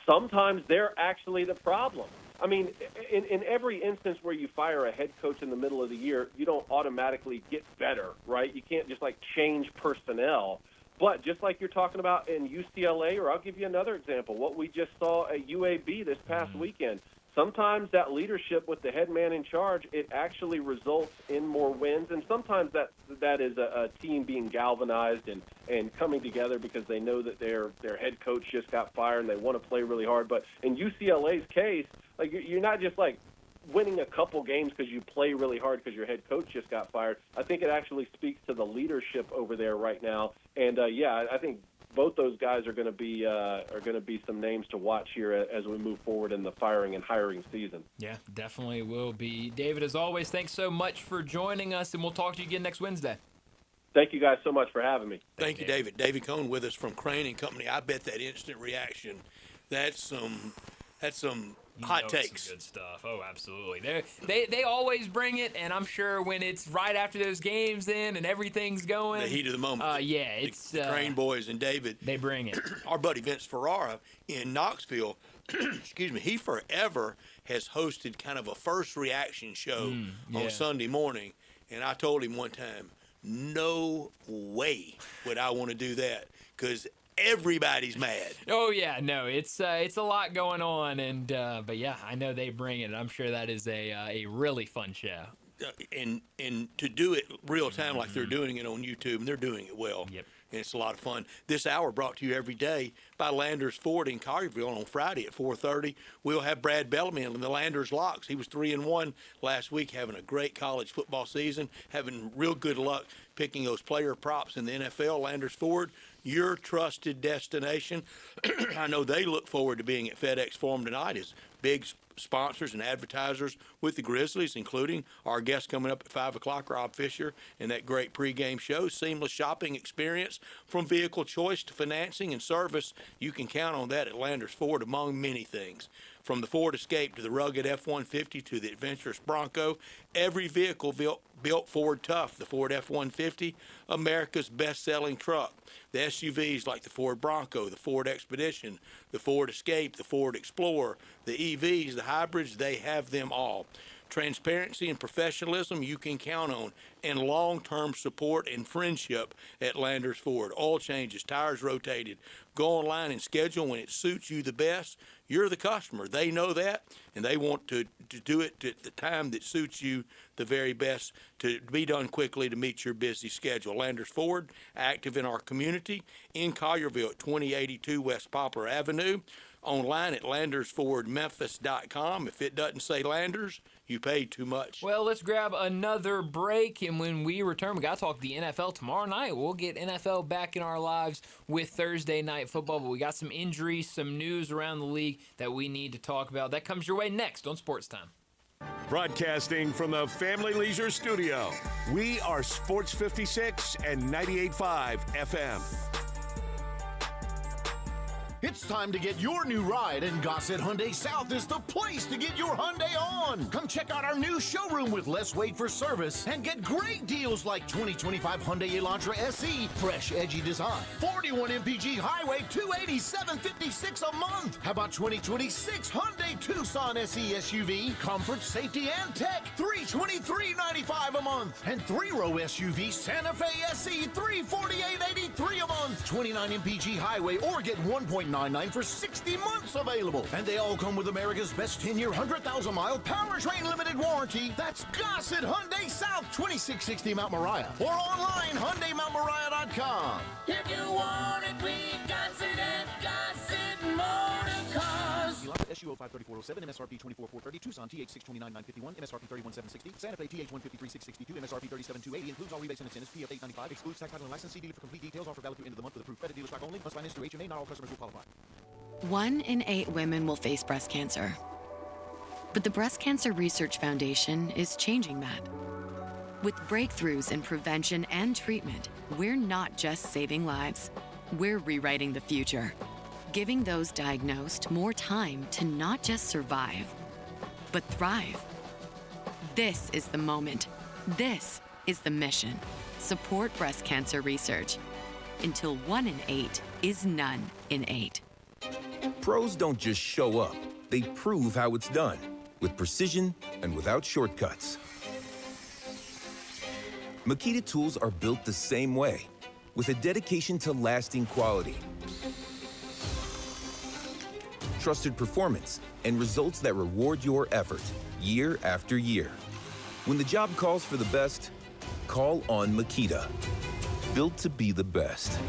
Speaker 21: Sometimes they're actually the problem. I mean, in every instance where you fire a head coach in the middle of the year, you don't automatically get better, right? You can't just, change personnel. But just like you're talking about in UCLA, or I'll give you another example, what we just saw at UAB this past weekend, sometimes that leadership with the head man in charge, it actually results in more wins, and sometimes that is a team being galvanized and coming together because they know that their head coach just got fired and they want to play really hard. But in UCLA's case, you're not just winning a couple games because you play really hard because your head coach just got fired. I think it actually speaks to the leadership over there right now. And I think both those guys are going to be some names to watch here as we move forward in the firing and hiring season.
Speaker 2: Yeah, definitely will be. David, as always, thanks so much for joining us, and we'll talk to you again next Wednesday.
Speaker 21: Thank you guys so much for having me.
Speaker 3: Thank you, David. David Cohn with us from Crane and Company. I bet that instant reaction, that's some hot takes.
Speaker 2: Some good stuff. Oh, absolutely. They always bring it, and I'm sure when it's right after those games in and everything's going.
Speaker 3: The heat of the moment.
Speaker 2: It's
Speaker 3: the Crane boys and David.
Speaker 2: They bring it.
Speaker 3: Our buddy Vince Ferrara in Knoxville, excuse me, he forever has hosted kind of a first reaction show on Sunday morning, and I told him one time, no way would I want to do that because everybody's mad.
Speaker 2: Oh yeah, no, it's a lot going on, and but yeah, I know they bring it. I'm sure that is a really fun show.
Speaker 3: And to do it real time like they're doing it on YouTube, and they're doing it well.
Speaker 2: Yep.
Speaker 3: And it's a lot of fun. This hour brought to you every day by Landers Ford in Collierville on Friday at 4:30. We'll have Brad Bellamy in the Landers Locks. He was 3-1 last week, having a great college football season, having real good luck picking those player props in the NFL. Landers Ford, your trusted destination. I know they look forward to being at FedEx Forum tonight as big sponsors and advertisers with the Grizzlies, including our guest coming up at 5 o'clock, Rob Fisher, and that great pregame show. Seamless shopping experience from vehicle choice to financing and service. You can count on that at Landers Ford, among many things. From the Ford Escape to the rugged F-150 to the adventurous Bronco, every vehicle built Ford tough. The Ford F-150, America's best-selling truck. The SUVs like the Ford Bronco, the Ford Expedition, the Ford Escape, the Ford Explorer, the EVs, the hybrids, they have them all. Transparency and professionalism you can count on, and long-term support and friendship at Landers Ford. Oil changes, tires rotated. Go online and schedule when it suits you the best. You're the customer. They know that, and they want to do it at the time that suits you the very best, to be done quickly to meet your busy schedule. Landers Ford, active in our community in Collierville at 2082 West Poplar Avenue. Online at LandersFordMemphis.com. If it doesn't say Landers, you paid too much.
Speaker 2: Well, let's grab another break, and when we return, we got to talk the NFL tomorrow night. We'll get NFL back in our lives with Thursday night football, but we got some injuries, some news around the league that we need to talk about. That comes your way next on Sports Time.
Speaker 1: Broadcasting from the Family Leisure Studio, we are Sports 56 and 98.5 FM.
Speaker 4: It's time to get your new ride, and Gossett Hyundai South is the place to get your Hyundai on. Come check out our new showroom with less wait for service and get great deals like 2025 Hyundai Elantra SE, fresh edgy design, 41 MPG Highway, $287.56 a month. How about 2026 Hyundai Tucson SE SUV, comfort, safety, and tech, $323.95 a month, and 3-row SUV Santa Fe SE, $348.83 a month. 29 MPG Highway, or get 1.99 for 60 months available. And they all come with America's best 10-year, 100,000-mile powertrain limited warranty. That's Gossett Hyundai South, 2660 Mount Moriah, or online, HyundaiMountMoriah.com.
Speaker 8: If you want it, we got it at Gossett Motor Cars.
Speaker 22: Elantra SU 053407, MSRP 24430, Tucson TH 629951, MSRP 31760, Santa Fe TH 153,662, MSRP 37280, includes all rebates and incentives, PF 895, excludes tax title and license. See dealer for complete details. Offer valid through end of the month with approved credit. Dealer stock only. Must finance through HMA. Not all customers will qualify.
Speaker 23: 1 in 8 women will face breast cancer.
Speaker 5: But the Breast Cancer Research Foundation is changing that. With breakthroughs in prevention and treatment, we're not just saving lives, we're rewriting the future, giving those diagnosed more time to not just survive, but thrive. This is the moment. This is the mission. Support breast cancer research. Until 1 in 8 is none in 8.
Speaker 6: Pros don't just show up, they prove how it's done, with precision and without shortcuts. Makita tools are built the same way, with a dedication to lasting quality, trusted performance, and results that reward your effort year after year. When the job calls for the best, call on Makita. Built to be the best.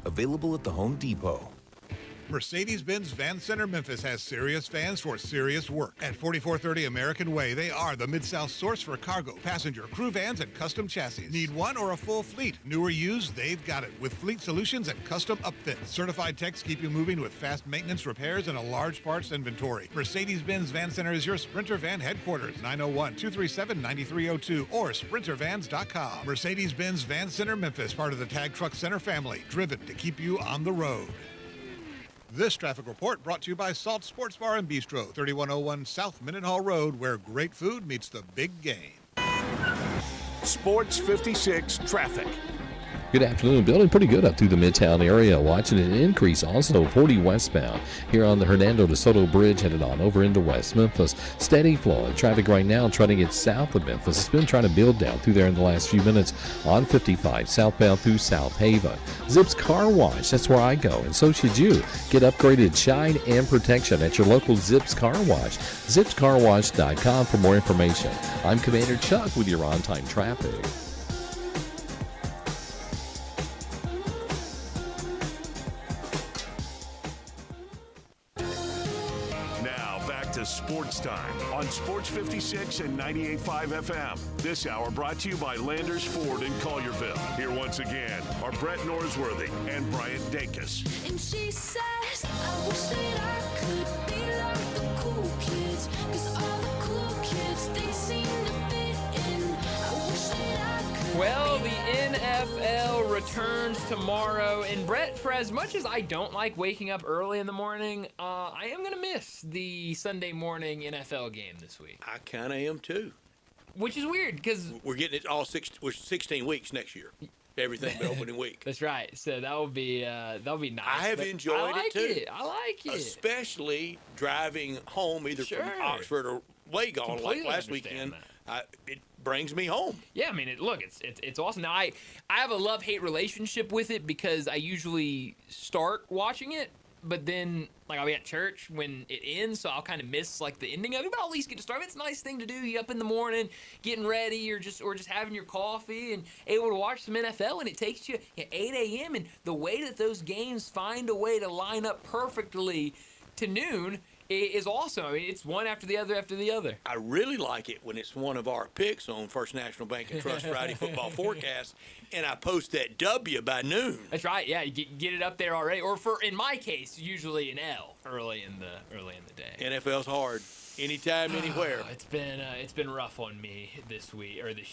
Speaker 6: Available at the Home Depot.
Speaker 17: Mercedes-Benz Van Center Memphis has serious vans for serious work. At 4430 American Way, they are the Mid-South source for cargo, passenger, crew vans, and custom chassis. Need one or a full fleet? New or used, they've got it with fleet solutions and custom upfits. Certified techs keep you moving with fast maintenance, repairs, and a large parts inventory. Mercedes-Benz Van Center is your Sprinter Van headquarters, 901-237-9302 or sprintervans.com. Mercedes-Benz Van Center Memphis, part of the Tag Truck Center family, driven to keep you on the road. This traffic report brought to you by Salt Sports Bar and Bistro, 3101 South Mendenhall Road, where great food meets the big game.
Speaker 1: Sports 56 traffic.
Speaker 11: Good afternoon. Building pretty good up through the Midtown area. Watching an increase also 40 westbound here on the Hernando de Soto Bridge headed on over into West Memphis. Steady flow of traffic right now trying to get south of Memphis. It's been trying to build down through there in the last few minutes on 55 southbound through South Haven. Zips Car Wash, that's where I go, and so should you. Get upgraded shine and protection at your local Zips Car Wash. ZipsCarWash.com for more information. I'm Commander Chuck with your on-time traffic.
Speaker 1: Sports Time on Sports 56 and 98.5 FM. This hour brought to you by Landers Ford in Collierville. Here once again are Brett Norsworthy and Bryant Dacus.
Speaker 8: And she says, I wish that I could be like the cool kids, 'cause all the cool kids, they seem to fit in. I wish that I could.
Speaker 2: Well, the NFL returns tomorrow, and Brett, for as much as I don't like waking up early in the morning, I am going to miss the Sunday morning NFL game this week.
Speaker 3: I kind of am too.
Speaker 2: Which is weird because
Speaker 3: we're getting it all 16 weeks next year. Everything but opening week.
Speaker 2: That's right. So that'll be nice.
Speaker 3: I have enjoyed it too.
Speaker 2: I like it,
Speaker 3: especially driving home either from Oxford or Wagon like last weekend. It brings me home.
Speaker 2: Yeah, I mean, it's awesome. Now I have a love-hate relationship with it because I usually start watching it, but then like I'll be at church when it ends, so I'll kind of miss like the ending of it. But I'll at least get to start. It's a nice thing to do. You up in the morning, getting ready, or just having your coffee and able to watch some NFL, and it takes you at 8 a.m. And the way that those games find a way to line up perfectly to noon is awesome. I mean, it's one after the other after the other.
Speaker 3: I really like it when it's one of our picks on First National Bank and Trust Friday Football Forecast, and I post that W by noon.
Speaker 2: That's right. Yeah, you get it up there already, or in my case, usually an L early in the day.
Speaker 3: NFL's hard. Anytime, anywhere.
Speaker 2: It's been rough on me this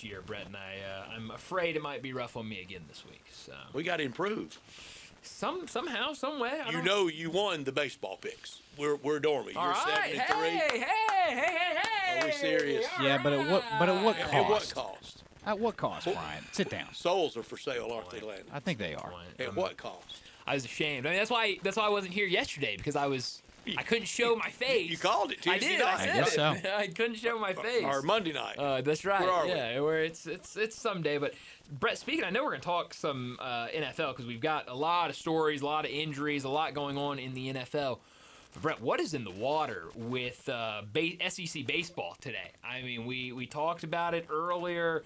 Speaker 2: year, Brett, and I'm afraid it might be rough on me again this week. So
Speaker 3: we got to improve.
Speaker 2: Somehow, some way.
Speaker 3: You won the baseball picks. We're dormy.
Speaker 2: All
Speaker 3: You're
Speaker 2: right.
Speaker 3: 7-3.
Speaker 2: Hey!
Speaker 3: Are we serious?
Speaker 23: Yeah, but at what cost?
Speaker 3: At what cost?
Speaker 23: At what cost, Brian? Sit down.
Speaker 3: Souls are for sale, aren't they, Landon?
Speaker 23: I think they are.
Speaker 3: At what cost?
Speaker 2: I was ashamed. I mean, that's why I wasn't here yesterday because I couldn't show my face.
Speaker 3: You called it Tuesday
Speaker 2: night.
Speaker 3: I
Speaker 23: guess so.
Speaker 2: I couldn't show my face.
Speaker 3: Or Monday night.
Speaker 2: That's right.
Speaker 3: Where are we?
Speaker 2: Yeah, where it's someday. But Brett, speaking, I know we're going to talk some NFL because we've got a lot of stories, a lot of injuries, a lot going on in the NFL. But Brett, what is in the water with SEC baseball today? I mean, we talked about it earlier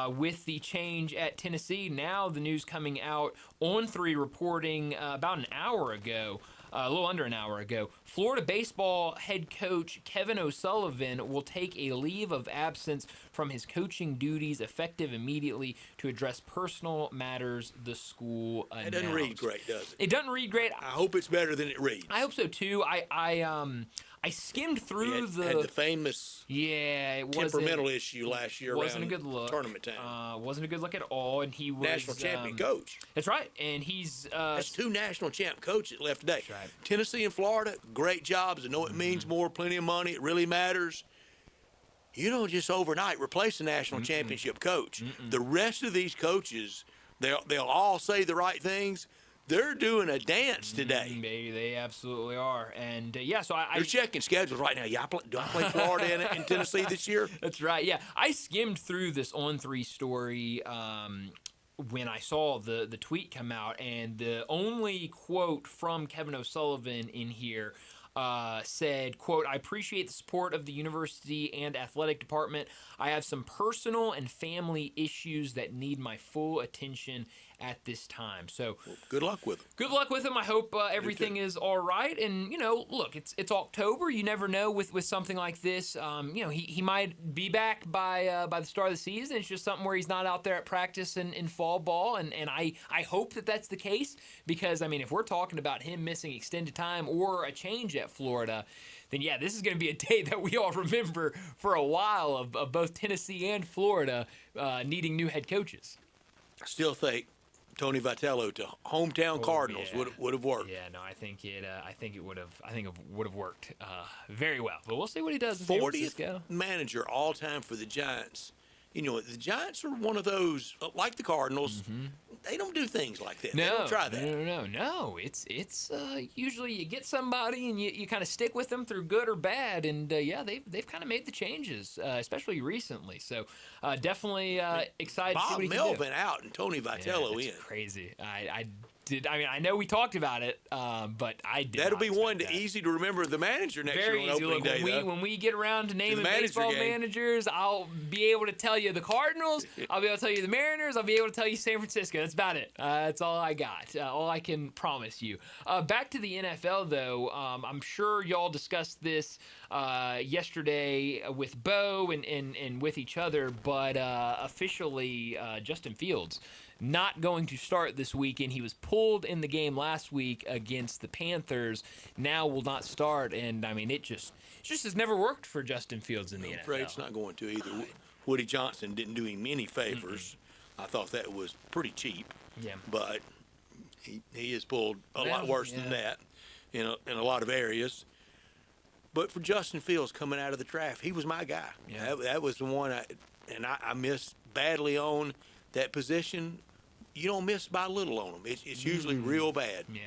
Speaker 2: with the change at Tennessee. Now the news coming out on 3 reporting about an hour ago. A little under an hour ago, Florida baseball head coach Kevin O'Sullivan will take a leave of absence from his coaching duties effective immediately to address personal matters, the school announced.
Speaker 3: It doesn't read great, does it?
Speaker 2: It doesn't read great.
Speaker 3: I hope it's better than it reads.
Speaker 2: I hope so too. I I skimmed through
Speaker 3: had the famous temperamental issue last year
Speaker 2: wasn't
Speaker 3: around
Speaker 2: a good look.
Speaker 3: tournament time.
Speaker 2: Wasn't a good look at all, and he was
Speaker 3: national champion coach.
Speaker 2: That's right, and he's
Speaker 3: that's 2 national champ coaches left today.
Speaker 2: That's right.
Speaker 3: Tennessee and Florida, great jobs. I know it means more, plenty of money. It really matters. You don't just overnight replace a national championship coach. The rest of these coaches, they'll all say the right things. They're doing a dance today.
Speaker 2: They absolutely are. And, so
Speaker 3: they're checking schedules right now. Yeah, do I play Florida and Tennessee this year?
Speaker 2: That's right, yeah. I skimmed through this On3 story when I saw the tweet come out, and the only quote from Kevin O'Sullivan in here said, quote, "I appreciate the support of the university and athletic department. I have some personal and family issues that need my full attention at this time." So
Speaker 3: good luck with him.
Speaker 2: Good luck with him. I hope everything is all right. And, look, it's October. You never know with something like this. He might be back by the start of the season. It's just something where he's not out there at practice in fall ball. And I hope that that's the case because, if we're talking about him missing extended time or a change at Florida, then, this is going to be a day that we all remember for a while of both Tennessee and Florida needing new head coaches.
Speaker 3: I still think Tony Vitello to hometown Cardinals would have worked.
Speaker 2: Yeah, no, I think it would have worked very well. But we'll see what he does.
Speaker 3: 40th manager all time for the Giants. The Giants are one of those like the Cardinals. They don't do things like that.
Speaker 2: No,
Speaker 3: they don't try that.
Speaker 2: No. It's usually you get somebody and you kind of stick with them through good or bad, and they've kind of made the changes, especially recently. So definitely excited to see what he can do.
Speaker 3: Bob Melvin out and Tony Vitello in.
Speaker 2: Crazy. I know we talked about it, but I did.
Speaker 3: That'll be one easy to remember the manager next year on opening day.
Speaker 2: When we get around to naming baseball managers, I'll be able to tell you the Cardinals. I'll be able to tell you the Mariners. I'll be able to tell you San Francisco. That's about it. That's all I got. All I can promise you. Back to the NFL, though. I'm sure y'all discussed this yesterday with Bo and with each other, but officially Justin Fields not going to start this weekend. He was pulled in the game last week against the Panthers. Now will not start, and it just has never worked for Justin Fields in the NFL.
Speaker 3: I'm afraid it's not going to either. Woody Johnson didn't do him any favors. I thought that was pretty cheap.
Speaker 2: Yeah,
Speaker 3: but he has pulled a lot worse than that in a lot of areas. But for Justin Fields coming out of the draft, he was my guy. Yeah. That was the one I missed badly on that position. You don't miss by little on him. It's usually real bad.
Speaker 2: Yeah,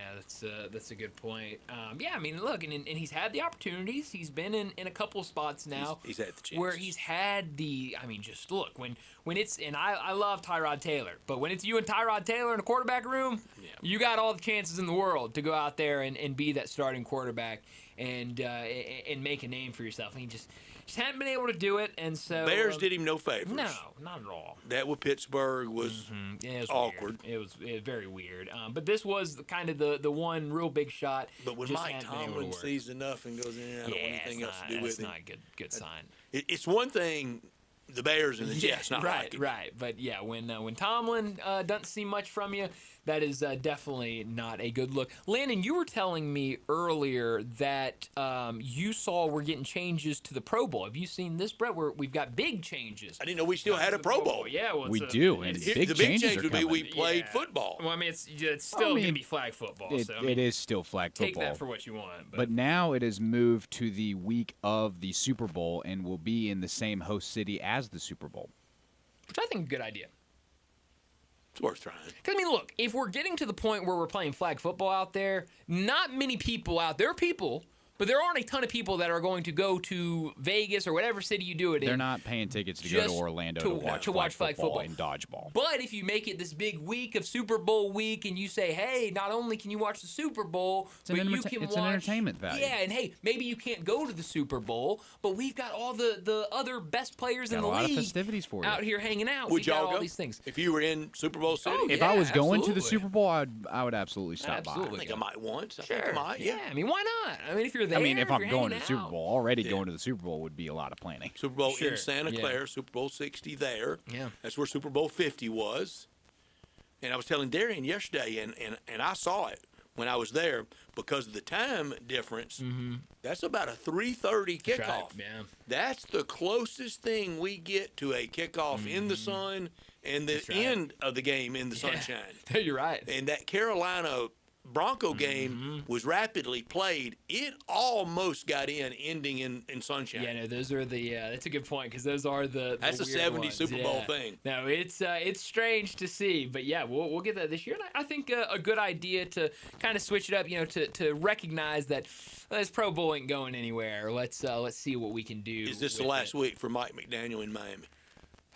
Speaker 2: that's a good point. Look, and he's had the opportunities. He's been in a couple of spots now.
Speaker 3: He's had the chance.
Speaker 2: Where he's had just look, when it's, and I love Tyrod Taylor, but when it's you and Tyrod Taylor in a quarterback room, you got all the chances in the world to go out there and be that starting quarterback and make a name for yourself. And he just hadn't been able to do it, and so
Speaker 3: Bears did him no favors.
Speaker 2: No, not at all.
Speaker 3: That with Pittsburgh was,
Speaker 2: it was
Speaker 3: awkward.
Speaker 2: Weird. It was very weird. But this was kind of the one real big shot.
Speaker 3: But when Mike Tomlin sees enough and goes in, I don't want anything else to do with it.
Speaker 2: That's not a good sign.
Speaker 3: It's one thing, the Bears and the Jets, not
Speaker 2: right,
Speaker 3: like it.
Speaker 2: Right. But when Tomlin doesn't see much from you, that is definitely not a good look. Landon, you were telling me earlier that you saw we're getting changes to the Pro Bowl. Have you seen this, Brett? We've got big changes.
Speaker 3: I didn't know we still had a Pro Bowl.
Speaker 2: Yeah,
Speaker 23: we do. And
Speaker 3: the big change would be we played football.
Speaker 2: Well, it's still going to be flag football.
Speaker 23: It is still flag football.
Speaker 2: Take that for what you want.
Speaker 23: But now it is moved to the week of the Super Bowl and will be in the same host city as the Super Bowl.
Speaker 2: Which I think is a good idea.
Speaker 3: It's worth trying.
Speaker 2: Because, look, if we're getting to the point where we're playing flag football out there, not many people out there. There are people, but there aren't a ton of people that are going to go to Vegas or whatever city you do it in.
Speaker 23: They're not paying tickets to go to Orlando to watch flag football and dodgeball.
Speaker 2: But if you make it this big week of Super Bowl week and you say, hey, not only can you watch the Super Bowl, but you can watch...
Speaker 23: It's an entertainment value.
Speaker 2: Yeah, and hey, maybe you can't go to the Super Bowl, but we've got all the other best players in the league.
Speaker 23: Got a lot of festivities for you.
Speaker 2: Out here hanging out.
Speaker 3: Would y'all
Speaker 2: got
Speaker 3: go?
Speaker 2: All these things.
Speaker 3: If you were in Super Bowl City?
Speaker 23: If I was going to the Super Bowl, I would absolutely stop by.
Speaker 3: I think I might once. I think I might,
Speaker 2: yeah. Why not? If you're there,
Speaker 23: if I'm going to the Super Bowl, already going to the Super Bowl would be a lot of planning.
Speaker 3: Super Bowl in Santa Clara, Super Bowl 60 there.
Speaker 2: Yeah.
Speaker 3: That's where Super Bowl 50 was. And I was telling Darian yesterday, and I saw it. when I was there, because of the time difference, that's about a 3:30 kickoff.
Speaker 2: right, yeah.
Speaker 3: That's the closest thing we get to a kickoff in the sun and the
Speaker 2: That's right.
Speaker 3: end of the game in the sunshine.
Speaker 2: You're right.
Speaker 3: And that Carolina Bronco game was rapidly played. It almost got ending in sunshine.
Speaker 2: Yeah, no, those are the. That's a good point because those are
Speaker 3: That's
Speaker 2: the
Speaker 3: a
Speaker 2: weird
Speaker 3: 70s
Speaker 2: ones.
Speaker 3: Super Bowl
Speaker 2: Yeah.
Speaker 3: thing.
Speaker 2: No, it's strange to see, but yeah, we'll get that this year. And I think a good idea to kind of switch it up, to recognize that this Pro Bowl ain't going anywhere. Let's see what we can do.
Speaker 3: Is this the last week for Mike McDaniel in Miami?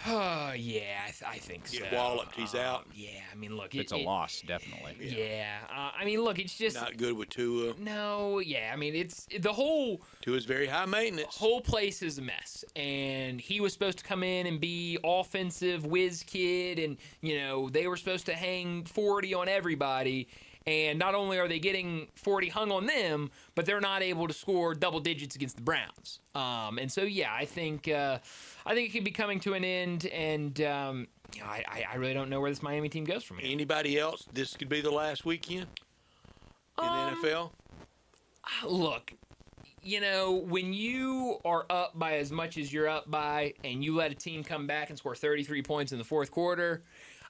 Speaker 2: Oh yeah, I think so.
Speaker 3: Get walloped. He's out.
Speaker 2: Yeah, I mean, look,
Speaker 23: It's a loss, definitely.
Speaker 2: Yeah, I mean, look, it's just
Speaker 3: Not good with Tua.
Speaker 2: no. Yeah, I mean, it's the whole.
Speaker 3: Tua's very high maintenance.
Speaker 2: Whole place is a mess, and he was supposed to come in and be offensive whiz kid, and they were supposed to hang 40 on everybody. And not only are they getting 40 hung on them, but they're not able to score double digits against the Browns. And so, yeah, I think it could be coming to an end. And I really don't know where this Miami team goes from here.
Speaker 3: Anybody else? This could be the last weekend in the NFL.
Speaker 2: Look, when you are up by as much as you're up by, and you let a team come back and score 33 points in the fourth quarter,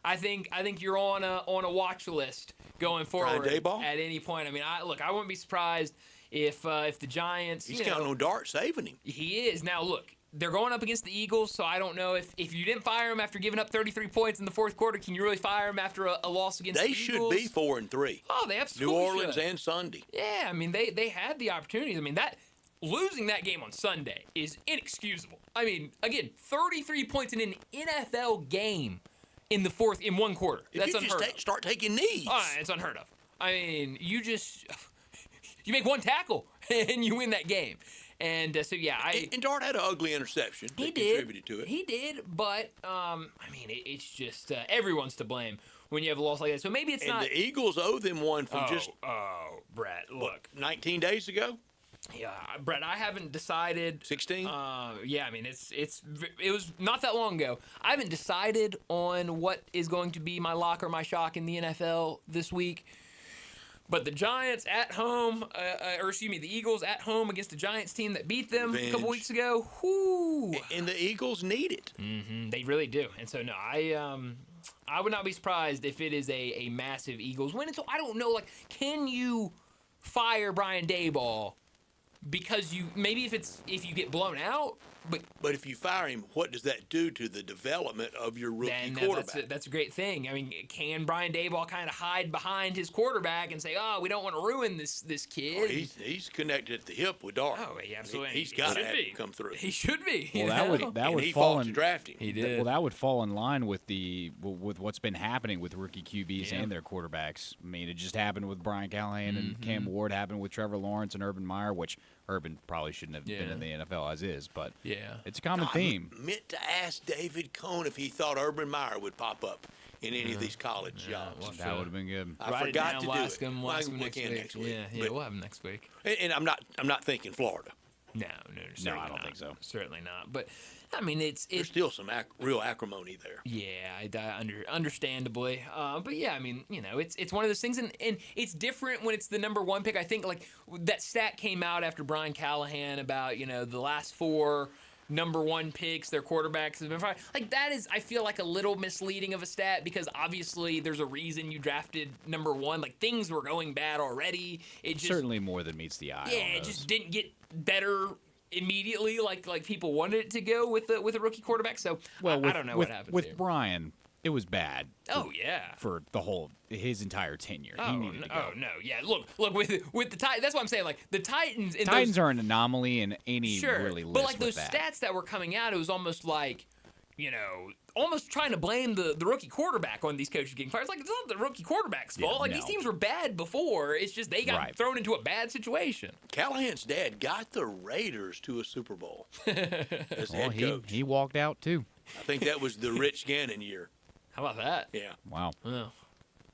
Speaker 2: I think you're on a watch list going forward at any point. I mean, I wouldn't be surprised if the Giants.
Speaker 3: He's counting on Dart saving him.
Speaker 2: He is. Now look, they're going up against the Eagles, so I don't know if you didn't fire him after giving up 33 points in the fourth quarter, can you really fire him after a loss against the Eagles?
Speaker 3: They should be 4-3.
Speaker 2: Oh, they absolutely
Speaker 3: New Orleans
Speaker 2: should.
Speaker 3: and Sunday.
Speaker 2: Yeah, I mean they had the opportunities. I mean losing that game on Sunday is inexcusable. I mean, again, 33 points in an NFL game in one quarter. That's unheard of.
Speaker 3: Start taking knees.
Speaker 2: It's unheard of. I mean, you make one tackle and you win that game. And so yeah,
Speaker 3: and Dart had an ugly interception.
Speaker 2: He
Speaker 3: that
Speaker 2: did.
Speaker 3: Contributed to it.
Speaker 2: He did, but I mean, it's just everyone's to blame when you have a loss like that. So maybe it's not.
Speaker 3: And the Eagles owe them one from
Speaker 2: Brett, look,
Speaker 3: 19 days ago.
Speaker 2: Yeah, Brett, I haven't decided.
Speaker 3: 16?
Speaker 2: Yeah, I mean, it was not that long ago. I haven't decided on what is going to be my lock or my shock in the NFL this week. But the Giants at home, the Eagles at home against the Giants team that beat them a couple weeks ago. Whoo!
Speaker 3: And the Eagles need it.
Speaker 2: Mm-hmm, they really do. And so, no, I would not be surprised if it is a massive Eagles win. And so, I don't know, can you fire Brian Daboll? Because if you get blown out,
Speaker 3: but if you fire him, what does that do to the development of your rookie quarterback?
Speaker 2: That's a great thing. I mean, can Brian Daboll kind of hide behind his quarterback and say, "Oh, we don't want to ruin this kid"?
Speaker 3: Oh, he's connected at the hip with Dart.
Speaker 2: Oh, yeah, absolutely.
Speaker 3: He's got to have him come through.
Speaker 2: He should be.
Speaker 23: Well, that would
Speaker 3: he
Speaker 23: fall
Speaker 3: fought
Speaker 23: in
Speaker 3: to draft him.
Speaker 2: He did.
Speaker 23: Well, that would fall in line with what's been happening with rookie QBs and their quarterbacks. I mean, it just happened with Brian Callahan and Cam Ward. Happened with Trevor Lawrence and Urban Meyer, which Urban probably shouldn't have been in the NFL as is, but it's a common theme.
Speaker 3: I meant to ask David Cohn if he thought Urban Meyer would pop up in any of these college jobs.
Speaker 23: That would have been good.
Speaker 3: I forgot to do
Speaker 2: ask
Speaker 3: it.
Speaker 2: him
Speaker 3: We'll
Speaker 2: next
Speaker 3: next week.
Speaker 2: Yeah, we'll have him next week.
Speaker 3: And I'm not thinking Florida.
Speaker 2: No,
Speaker 23: I don't think so.
Speaker 2: Certainly not. But I mean,
Speaker 3: there's still some real acrimony there.
Speaker 2: Yeah, understandably. But yeah, I mean, it's one of those things, and it's different when it's the number one pick. I think that stat came out after Brian Callahan about the last 4 number one picks, their quarterbacks have been fine. That is, I feel a little misleading of a stat because obviously there's a reason you drafted number 1. Things were going bad already. It just,
Speaker 23: certainly more than meets the eye.
Speaker 2: Yeah, it just didn't get better immediately like people wanted it to go with a rookie quarterback. So I don't know what happened
Speaker 23: with
Speaker 2: here.
Speaker 23: Brian. It was bad.
Speaker 2: For
Speaker 23: his entire tenure.
Speaker 2: Oh,
Speaker 23: he needed to go.
Speaker 2: No, yeah. Look with the Titans. That's what I'm saying. The Titans.
Speaker 23: Titans are an anomaly in any
Speaker 2: sure,
Speaker 23: really list.
Speaker 2: But those stats that were coming out, it was almost almost trying to blame the rookie quarterback on these coaches getting fired. It's it's not the rookie quarterback's fault. These teams were bad before. It's just they got thrown into a bad situation.
Speaker 3: Callahan's dad got the Raiders to a Super Bowl as head coach.
Speaker 23: He walked out too.
Speaker 3: I think that was the Rich Gannon year.
Speaker 2: How about that?
Speaker 3: Yeah.
Speaker 23: Wow.
Speaker 2: Well,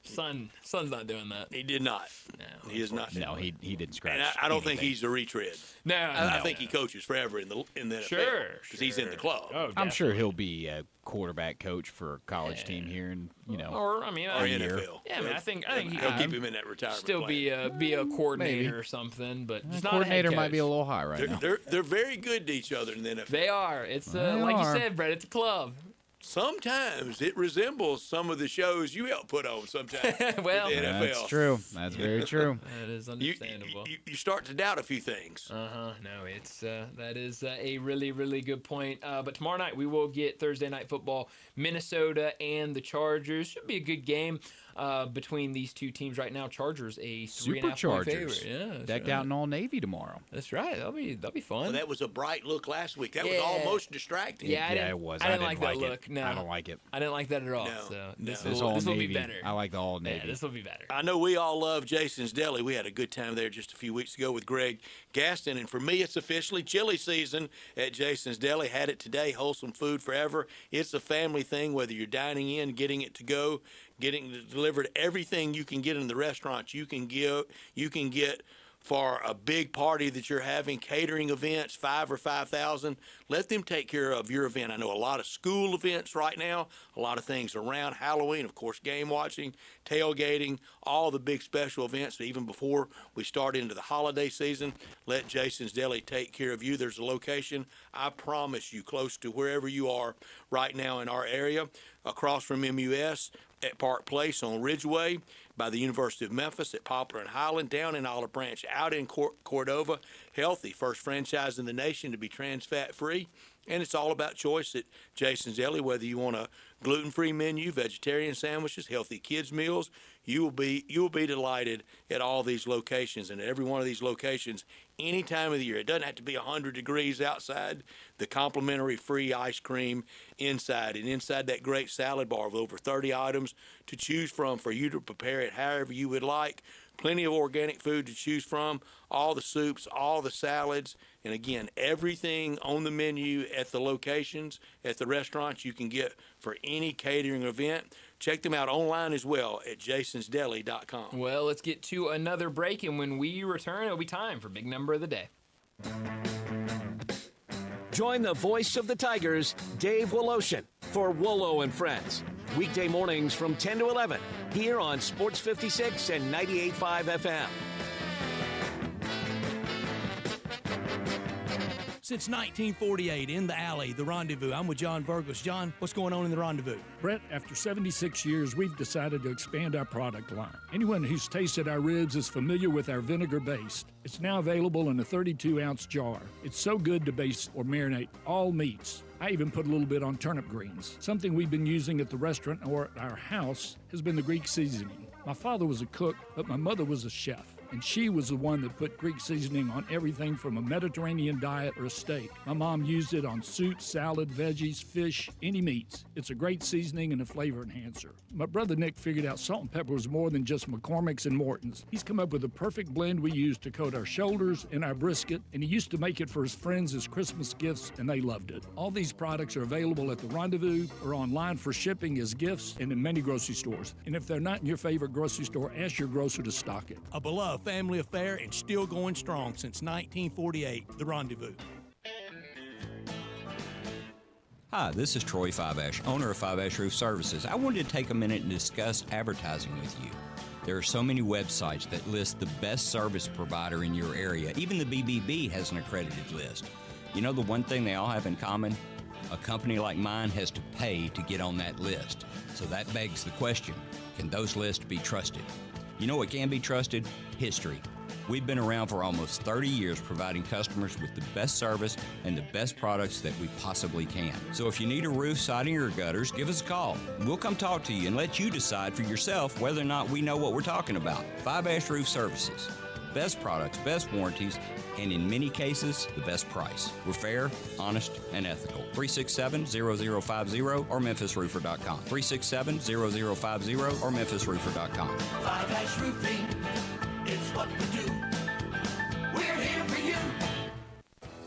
Speaker 2: Son's not doing that.
Speaker 3: He did not.
Speaker 2: No,
Speaker 3: he is not.
Speaker 23: No, he didn't scratch.
Speaker 3: And I don't
Speaker 23: anything.
Speaker 3: think he's a retread.
Speaker 2: No,
Speaker 3: I think he coaches forever in the NFL.
Speaker 2: Sure,
Speaker 3: because he's in the club.
Speaker 2: Oh,
Speaker 23: I'm sure he'll be a quarterback coach for a college team here, and
Speaker 2: or I mean,
Speaker 3: or NFL.
Speaker 2: Yeah, I mean, I think
Speaker 3: he'll keep him in that retirement.
Speaker 2: Still
Speaker 3: plan.
Speaker 2: be a coordinator
Speaker 23: Maybe.
Speaker 2: or something, but just not
Speaker 23: coordinator
Speaker 2: a head
Speaker 23: might be a
Speaker 2: coach.
Speaker 23: little high right now.
Speaker 3: They're very good to each other in the NFL.
Speaker 2: They are. It's
Speaker 23: They
Speaker 2: like
Speaker 23: are.
Speaker 2: you said, Brett. It's a club.
Speaker 3: Sometimes it resembles some of the shows you help put on. Sometimes
Speaker 2: Well,
Speaker 3: with the NFL.
Speaker 23: That's true. That's very true.
Speaker 2: That is understandable.
Speaker 3: You start to doubt a few things.
Speaker 2: No, it's that is a really, really good point. But tomorrow night we will get Thursday night football, Minnesota and the Chargers. Should be a good game between these two teams right now. Chargers a 3.5 point favorite. Yeah,
Speaker 23: decked out in all navy tomorrow.
Speaker 2: That's right. That'll be fun.
Speaker 3: Well, that was a bright look last week. That was almost distracting.
Speaker 2: Yeah,
Speaker 23: it was.
Speaker 2: I didn't like that
Speaker 23: it.
Speaker 2: look. No,
Speaker 23: I don't like it.
Speaker 2: I didn't like that at all.
Speaker 3: No,
Speaker 2: So
Speaker 3: no.
Speaker 2: this
Speaker 23: all
Speaker 2: will be
Speaker 23: navy.
Speaker 2: better.
Speaker 23: I like the all navy.
Speaker 2: Yeah, this will be better.
Speaker 3: I know we all love Jason's Deli. We had a good time there just a few weeks ago with Greg Gaston. And for me, it's officially chili season at Jason's Deli. Had it today, wholesome food forever. It's a family thing, whether you're dining in, getting it to go, getting it delivered. Everything you can get in the restaurants, you can get for a big party that you're having, catering events, 5 or 5,000. Let them take care of your event. I know a lot of school events right now, a lot of things around Halloween, of course, game watching, tailgating, all the big special events. Even before we start into the holiday season, let Jason's Deli take care of you. There's a location, I promise you, close to wherever you are right now in our area, across from MUS at Park Place on Ridgeway, by the University of Memphis at Poplar and Highland, down in Olive Branch, out in Cordova. Healthy, first franchise in the nation to be trans fat free. And it's all about choice at Jason's Deli, whether you want a gluten-free menu, vegetarian sandwiches, healthy kids meals. You will be delighted at all these locations, and at every one of these locations any time of the year. It doesn't have to be 100 degrees outside. The complimentary free ice cream inside, and inside that great salad bar with over 30 items to choose from for you to prepare it however you would like. Plenty of organic food to choose from, all the soups, all the salads, and again, everything on the menu at the locations, at the restaurants you can get for any catering event. Check them out online as well at jasonsdeli.com.
Speaker 2: Well, let's get to another break, and when we return, it'll be time for Big Number of the Day.
Speaker 7: Join the voice of the Tigers, Dave Woloshin, for Wolo and Friends. Weekday mornings from 10 to 11, here on Sports 56 and 98.5 FM.
Speaker 9: Since 1948, in the alley, the Rendezvous. I'm with John Burgos. John, what's going on in the Rendezvous?
Speaker 10: Brett, after 76 years, we've decided to expand our product line. Anyone who's tasted our ribs is familiar with our vinegar base. It's now available in a 32-ounce jar. It's so good to baste or marinate all meats. I even put a little bit on turnip greens. Something we've been using at the restaurant or at our house has been the Greek seasoning. My father was a cook, but my mother was a chef. And she was the one that put Greek seasoning on everything from a Mediterranean diet or a steak. My mom used it on soup, salad, veggies, fish, any meats. It's a great seasoning and a flavor enhancer. My brother Nick figured out salt and pepper was more than just McCormick's and Morton's. He's come up with the perfect blend we use to coat our shoulders and our brisket, and he used to make it for his friends as Christmas gifts, and they loved it. All these products are available at the Rendezvous or online for shipping as gifts and in many grocery stores. And if they're not in your favorite grocery store, ask your grocer to stock it.
Speaker 9: A beloved family affair and still going strong since 1948, the Rendezvous.
Speaker 24: Hi, this is Troy Fiveash, owner of Fiveash Roof Services. I wanted to take a minute and discuss advertising with you. There are so many websites that list the best service provider in your area. Even the BBB has an accredited list. You know the one thing they all have in common? A company like mine has to pay to get on that list. So that begs the question, can those lists be trusted? You know what can be trusted? History. We've been around for almost 30 years providing customers with the best service and the best products that we possibly can. So if you need a roof, siding, or gutters, give us a call. We'll come talk to you and let you decide for yourself whether or not we know what we're talking about. Fiveash Roof Services. Best products, best warranties, and in many cases, the best price. We're fair, honest, and ethical. 367-0050 or memphisroofer.com. 367-0050 or memphisroofer.com.
Speaker 8: Fiveash Roofing, it's what we do. We're here for you.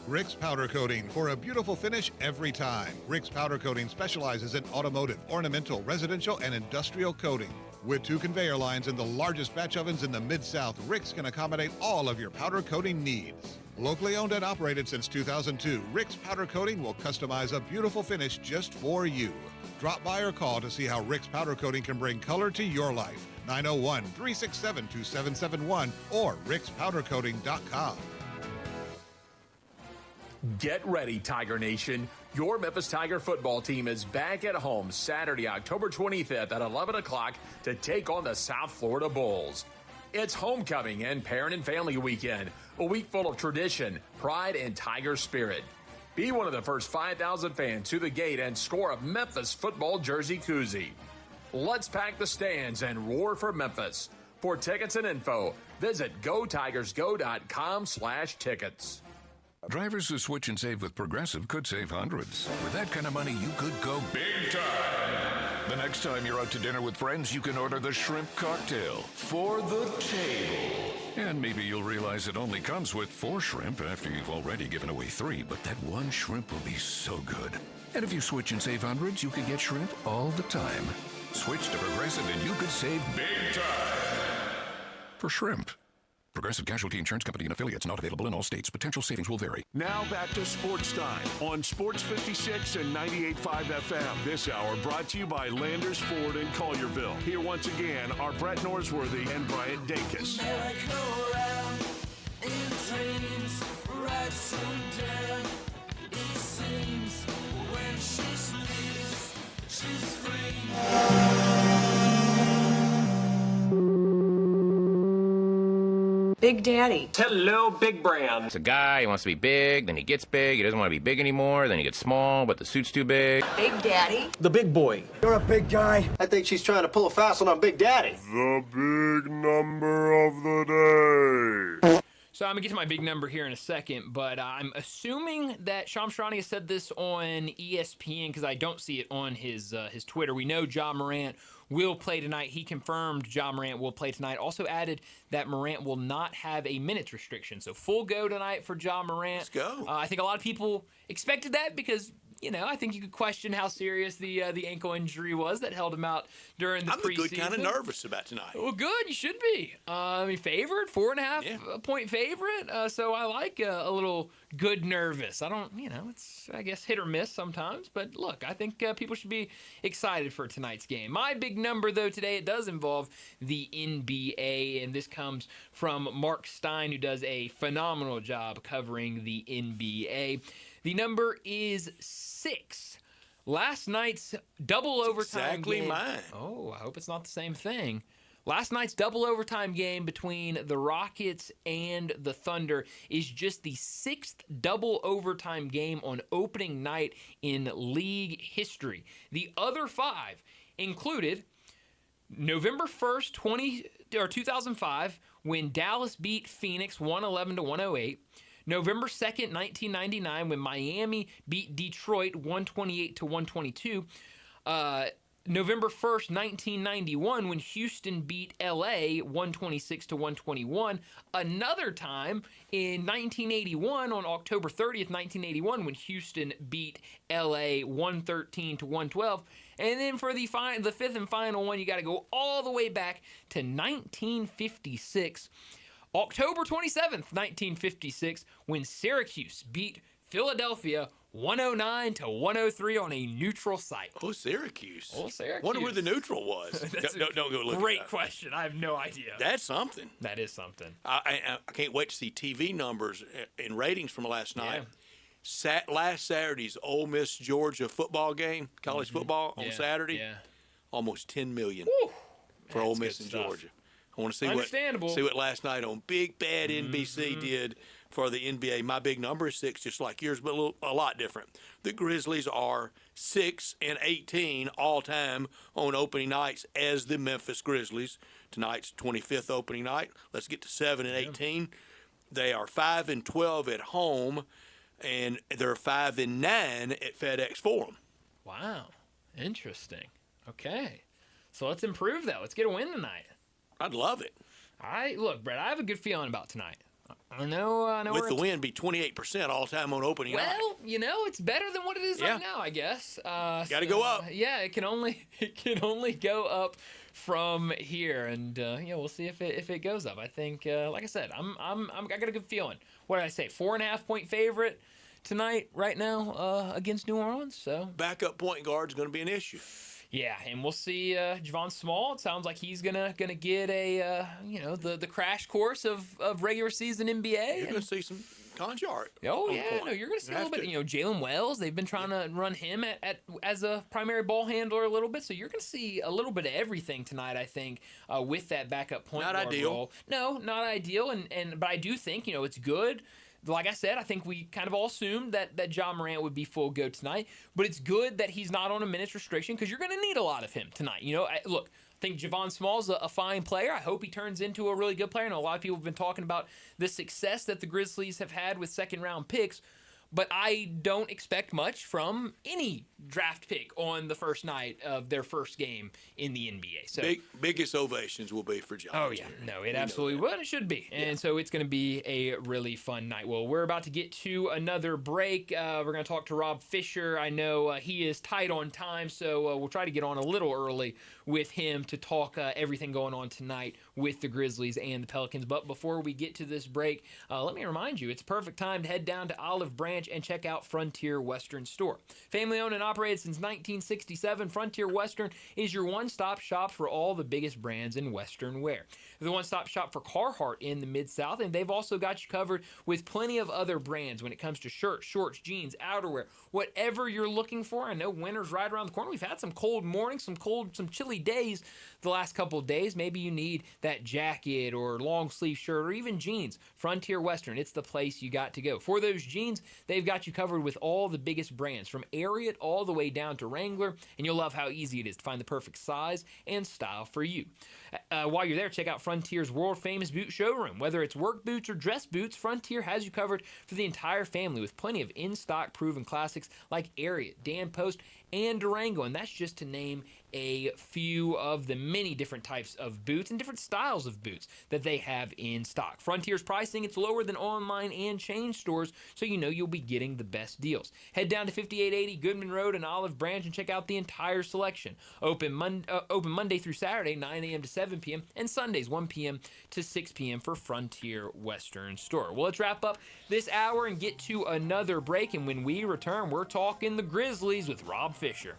Speaker 17: Rick's Powder Coating for a beautiful finish every time. Rick's Powder Coating specializes in automotive, ornamental, residential, and industrial coating. With 2 conveyor lines and the largest batch ovens in the Mid-South, Rick's can accommodate all of your powder coating needs. Locally owned and operated since 2002, Rick's Powder Coating will customize a beautiful finish just for you. Drop by or call to see how Rick's Powder Coating can bring color to your life. 901-367-2771 or rickspowdercoating.com.
Speaker 12: Get ready, Tiger Nation. Your Memphis Tiger football team is back at home Saturday, October 25th at 11 o'clock to take on the South Florida Bulls. It's homecoming and parent and family weekend, a week full of tradition, pride, and Tiger spirit. Be one of the first 5,000 fans to the gate and score a Memphis football jersey koozie. Let's pack the stands and roar for Memphis. For tickets and info, visit gotigersgo.com/tickets.
Speaker 14: Drivers who switch and save with Progressive could save hundreds. With that kind of money, you could go big time. The next time you're out to dinner with friends, you can order the shrimp cocktail for the table. And maybe you'll realize it only comes with 4 shrimp after you've already given away 3, but that one shrimp will be so good. And if you switch and save hundreds, you can get shrimp all the time. Switch to Progressive and you could save big time for shrimp. Progressive Casualty Insurance Company and affiliates, not available in all states. Potential savings will vary.
Speaker 1: Now back to Sports Time on Sports 56 and 98.5 FM. This hour brought to you by Landers Ford in Collierville. Here once again are Brett Norsworthy and Bryant Dacus.
Speaker 15: Big Daddy.
Speaker 16: Hello, Big Brand. It's a guy, he wants to be big, then he gets big, he doesn't want to be big anymore, then he gets small, but the suit's too big.
Speaker 15: Big Daddy.
Speaker 16: The big boy.
Speaker 25: You're a big guy. I think she's trying to pull a fast one on Big Daddy.
Speaker 1: The big number of the day.
Speaker 2: So I'm going to get to my big number here in a second, but I'm assuming that Shams Charania has said this on ESPN because I don't see it on his Twitter. We know Ja Morant will play tonight. He confirmed Ja Morant will play tonight. Also added that Morant will not have a minutes restriction. So full go tonight for Ja Morant.
Speaker 3: Let's go.
Speaker 2: I think a lot of people expected that because, you know, I think you could question how serious the ankle injury was that held him out during the preseason.
Speaker 3: I'm a good kind of nervous about tonight.
Speaker 2: Well, good. You should be. I mean, favorite, 4.5 point favorite. So I like a little good nervous. I don't, you know, it's, I guess, hit or miss sometimes. But look, I think people should be excited for tonight's game. My big number, though, today, it does involve the NBA. And this comes from Mark Stein, who does a phenomenal job covering the NBA. The number is 6. Last night's double overtime game.
Speaker 3: Exactly mine.
Speaker 2: Oh, I hope it's not the same thing. Last night's double overtime game between the Rockets and the Thunder is just the 6th double overtime game on opening night in league history. The other 5 included November 1st, 2005, when Dallas beat Phoenix 111-108. November 2nd, 1999, when Miami beat Detroit 128-122. November 1st, 1991, when Houston beat LA 126-121. Another time in 1981, on October 30th, 1981, when Houston beat LA 113-112. And then for the 5th and final one, you got to go all the way back to 1956. October 27th, 1956, when Syracuse beat Philadelphia 109-103 on a neutral site.
Speaker 3: Oh, Syracuse.
Speaker 2: Oh, Syracuse.
Speaker 3: Wonder where the neutral was. don't go look.
Speaker 2: Great question. I have no idea.
Speaker 3: That's something.
Speaker 2: That is something.
Speaker 3: I can't wait to see TV numbers and ratings from last night. Last Saturday's Ole Miss Georgia football game, college football on Saturday. Yeah. Almost 10 million for Ole Miss and Georgia. I want to see what last night on Big Bad NBC did for the NBA. My big number is 6, just like yours, but a lot different. The Grizzlies are 6-18 all time on opening nights as the Memphis Grizzlies. Tonight's 25th opening night. Let's get to 7-18. They are 5-12 at home, and they're 5-9 at FedEx Forum.
Speaker 2: Wow, interesting. Okay, so let's improve that. Let's get a win tonight.
Speaker 3: I'd love it.
Speaker 2: Look, Brett, I have a good feeling about tonight. I know.
Speaker 3: With the win, be 28% all time on opening night.
Speaker 2: Well, you know, it's better than what it is right now, I guess.
Speaker 3: Got to go up.
Speaker 2: Yeah, it can only go up from here, and we'll see if it goes up. I think, like I said, I got a good feeling. What did I say? 4.5-point favorite tonight, right now, against New Orleans. So
Speaker 3: backup point guard is going to be an issue.
Speaker 2: Yeah, and we'll see Javon Small. It sounds like he's gonna get a the crash course of regular season NBA.
Speaker 3: You're going to see some Conjart.
Speaker 2: Oh yeah, no, you're going to see a little bit. Jalen Wells. They've been trying to run him as a primary ball handler a little bit. So you're going to see a little bit of everything tonight. I think with that backup point guard role. No, not ideal. But I do think it's good. Like I said, I think we kind of all assumed that Ja Morant would be full go tonight, but it's good that he's not on a minutes restriction because you're going to need a lot of him tonight. Look, I think Javon Small's a fine player. I hope he turns into a really good player. I know a lot of people have been talking about the success that the Grizzlies have had with second-round picks, but I don't expect much from any draft pick on the first night of their first game in the NBA. So
Speaker 3: biggest ovations will be for John.
Speaker 2: Oh, yeah. No, it absolutely will. It should be. And so it's going to be a really fun night. Well, we're about to get to another break. We're going to talk to Rob Fisher. I know he is tight on time, so we'll try to get on a little early with him to talk everything going on tonight with the Grizzlies and the Pelicans. But before we get to this break, let me remind you, it's a perfect time to head down to Olive Branch and check out Frontier Western Store. Family owned and operated since 1967, Frontier Western is your one-stop shop for all the biggest brands in Western wear. They're the one-stop shop for Carhartt in the Mid-South, and they've also got you covered with plenty of other brands when it comes to shirts, shorts, jeans, outerwear, whatever you're looking for. I know winter's right around the corner. We've had some cold mornings, some chilly days the last couple of days. Maybe you need that jacket or long sleeve shirt or even jeans. Frontier Western, it's the place you got to go. For those jeans, they've got you covered with all the biggest brands, from Ariat all the way down to Wrangler, and you'll love how easy it is to find the perfect size and style for you. While you're there, check out Frontier's world-famous boot showroom. Whether it's work boots or dress boots, Frontier has you covered for the entire family with plenty of in-stock proven classics like Ariat, Dan Post, and Durango, and that's just to name a few of the many different types of boots and different styles of boots that they have in stock. Frontier's pricing, it's lower than online and chain stores, so you know you'll be getting the best deals. Head down to 5880 Goodman Road in Olive Branch and check out the entire selection. Open Monday through Saturday, 9 a.m. to 7 p.m., and Sundays, 1 p.m. to 6 p.m. for Frontier Western Store. Well, let's wrap up this hour and get to another break, and when we return, we're talking the Grizzlies with Rob Fisher.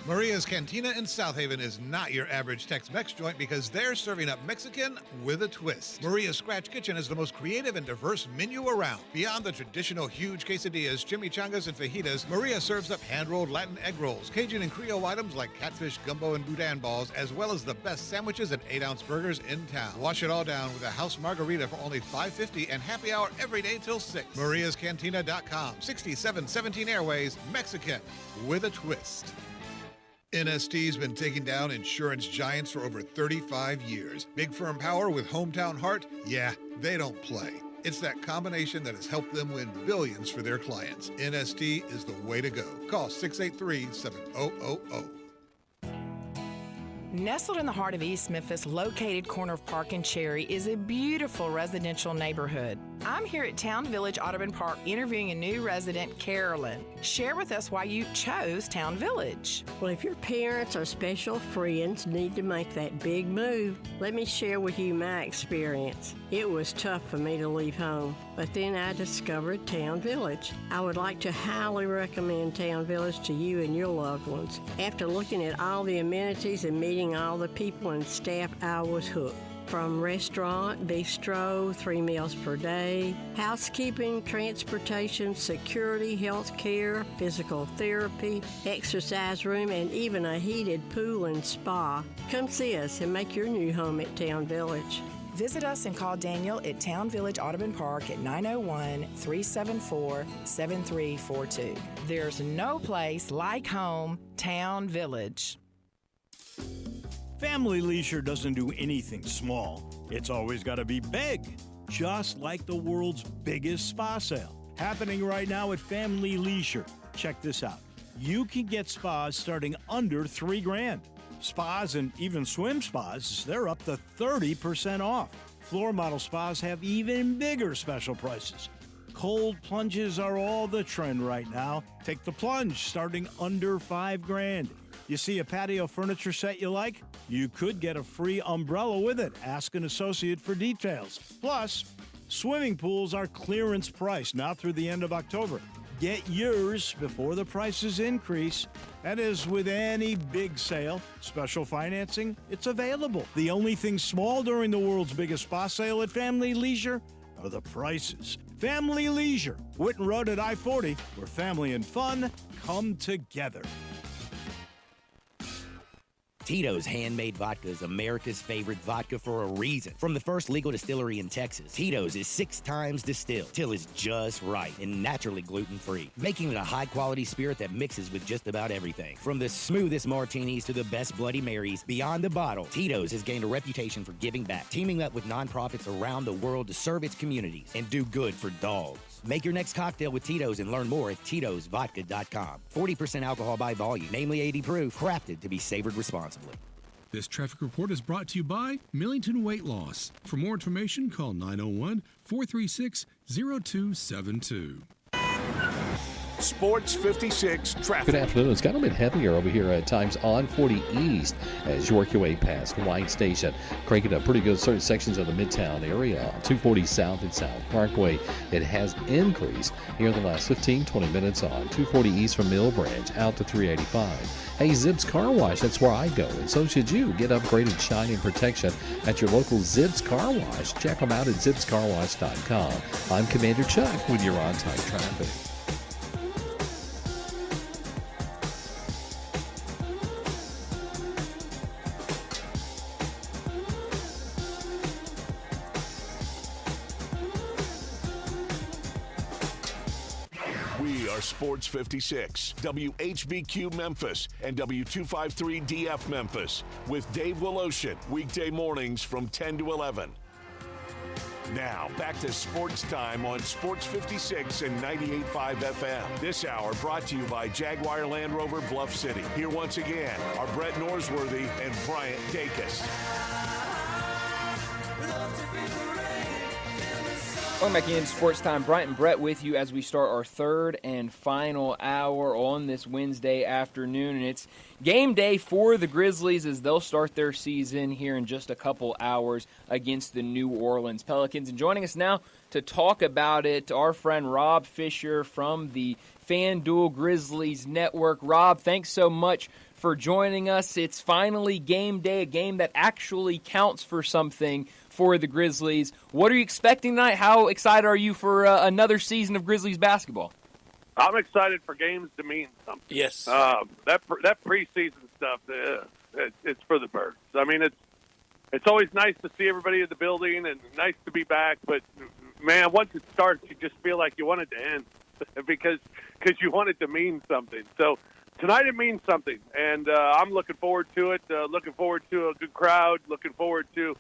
Speaker 17: Maria's Cantina in South Haven is not your average Tex-Mex joint because they're serving up Mexican with a twist. Maria's Scratch Kitchen is the most creative and diverse menu around. Beyond the traditional huge quesadillas, chimichangas, and fajitas, Maria serves up hand-rolled Latin egg rolls, Cajun and Creole items like catfish, gumbo, and boudin balls, as well as the best sandwiches and 8-ounce burgers in town. Wash it all down with a house margarita for only $5.50 and happy hour every day till 6. MariasCantina.com, 6717 Airways, Mexican with a twist. NST's been taking down insurance giants for over 35 years. Big firm power with hometown heart? Yeah, they don't play. It's that combination that has helped them win billions for their clients. NST is the way to go. Call 683-7000.
Speaker 13: Nestled in the heart of East Memphis, located corner of Park and Cherry, is a beautiful residential neighborhood. I'm here at Town Village Audubon Park interviewing a new resident, Carolyn. Share with us why you chose Town Village.
Speaker 15: Well, if your parents or special friends need to make that big move, let me share with you my experience. It was tough for me to leave home, but then I discovered Town Village. I would like to highly recommend Town Village to you and your loved ones. After looking at all the amenities and meeting all the people and staff, I was hooked. From restaurant, bistro, 3 meals per day, housekeeping, transportation, security, health care, physical therapy, exercise room, and even a heated pool and spa. Come see us and make your new home at Town Village.
Speaker 13: Visit us and call Daniel at Town Village Audubon Park at 901-374-7342. There's no place like home, Town Village.
Speaker 4: Family Leisure doesn't do anything small. It's always got to be big, just like the world's biggest spa sale. Happening right now at Family Leisure. Check this out. You can get spas starting under $3,000. Spas and even swim spas, they're up to 30% off. Floor model spas have even bigger special prices. Cold plunges are all the trend right now. Take the plunge starting under $5,000. You see a patio furniture set you like? You could get a free umbrella with it. Ask an associate for details. Plus, swimming pools are clearance price now through the end of October. Get yours before the prices increase. That is with any big sale. Special financing, it's available. The only thing small during the world's biggest spa sale at Family Leisure are the prices. Family Leisure, Whitten Road at I-40, where family and fun come together.
Speaker 18: Tito's Handmade Vodka is America's favorite vodka for a reason. From the first legal distillery in Texas, Tito's is 6 times distilled till it's just right and naturally gluten-free, making it a high-quality spirit that mixes with just about everything. From the smoothest martinis to the best Bloody Marys, beyond the bottle, Tito's has gained a reputation for giving back, teaming up with nonprofits around the world to serve its communities and do good for dogs. Make your next cocktail with Tito's and learn more at Tito'sVodka.com. 40% alcohol by volume, namely 80 proof, crafted to be savored responsibly.
Speaker 19: This traffic report is brought to you by Millington Weight Loss. For more information, call 901-436-0272.
Speaker 1: Sports 56 traffic.
Speaker 11: Good afternoon. It's got a bit heavier over here at times on 40 East as you work your way past White Station. Cranking up pretty good certain sections of the Midtown area. On 240 South and South Parkway, it has increased here in the last 15-20 minutes on 240 East from Mill Branch out to 385. Hey, Zips Car Wash, that's where I go, and so should you. Get upgraded shine and protection at your local Zips Car Wash. Check them out at zipscarwash.com. I'm Commander Chuck with your on-time traffic.
Speaker 1: Sports 56, WHBQ Memphis, and W253DF Memphis with Dave Woloshin, weekday mornings from 10 to 11. Now, back to Sports Time on Sports 56 and 98.5 FM. This hour brought to you by Jaguar Land Rover Bluff City. Here once again are Brett Norsworthy and Bryant Dacus.
Speaker 2: Welcome back in Sports Time. Bryant and Brett with you as we start our third and final hour on this Wednesday afternoon. And it's game day for the Grizzlies as they'll start their season here in just a couple hours against the New Orleans Pelicans. And joining us now to talk about it, our friend Rob Fisher from the FanDuel Grizzlies Network. Rob, thanks so much for joining us. It's finally game day, a game that actually counts for something for the Grizzlies. What are you expecting tonight? How excited are you for another season of Grizzlies basketball?
Speaker 20: I'm excited for games to mean something.
Speaker 3: Yes.
Speaker 20: That preseason stuff, it's for the birds. I mean, it's always nice to see everybody in the building and nice to be back. But man, once it starts, you just feel like you want it to end because you want it to mean something. So tonight it means something, and I'm looking forward to it. Looking forward to a good crowd. Looking forward to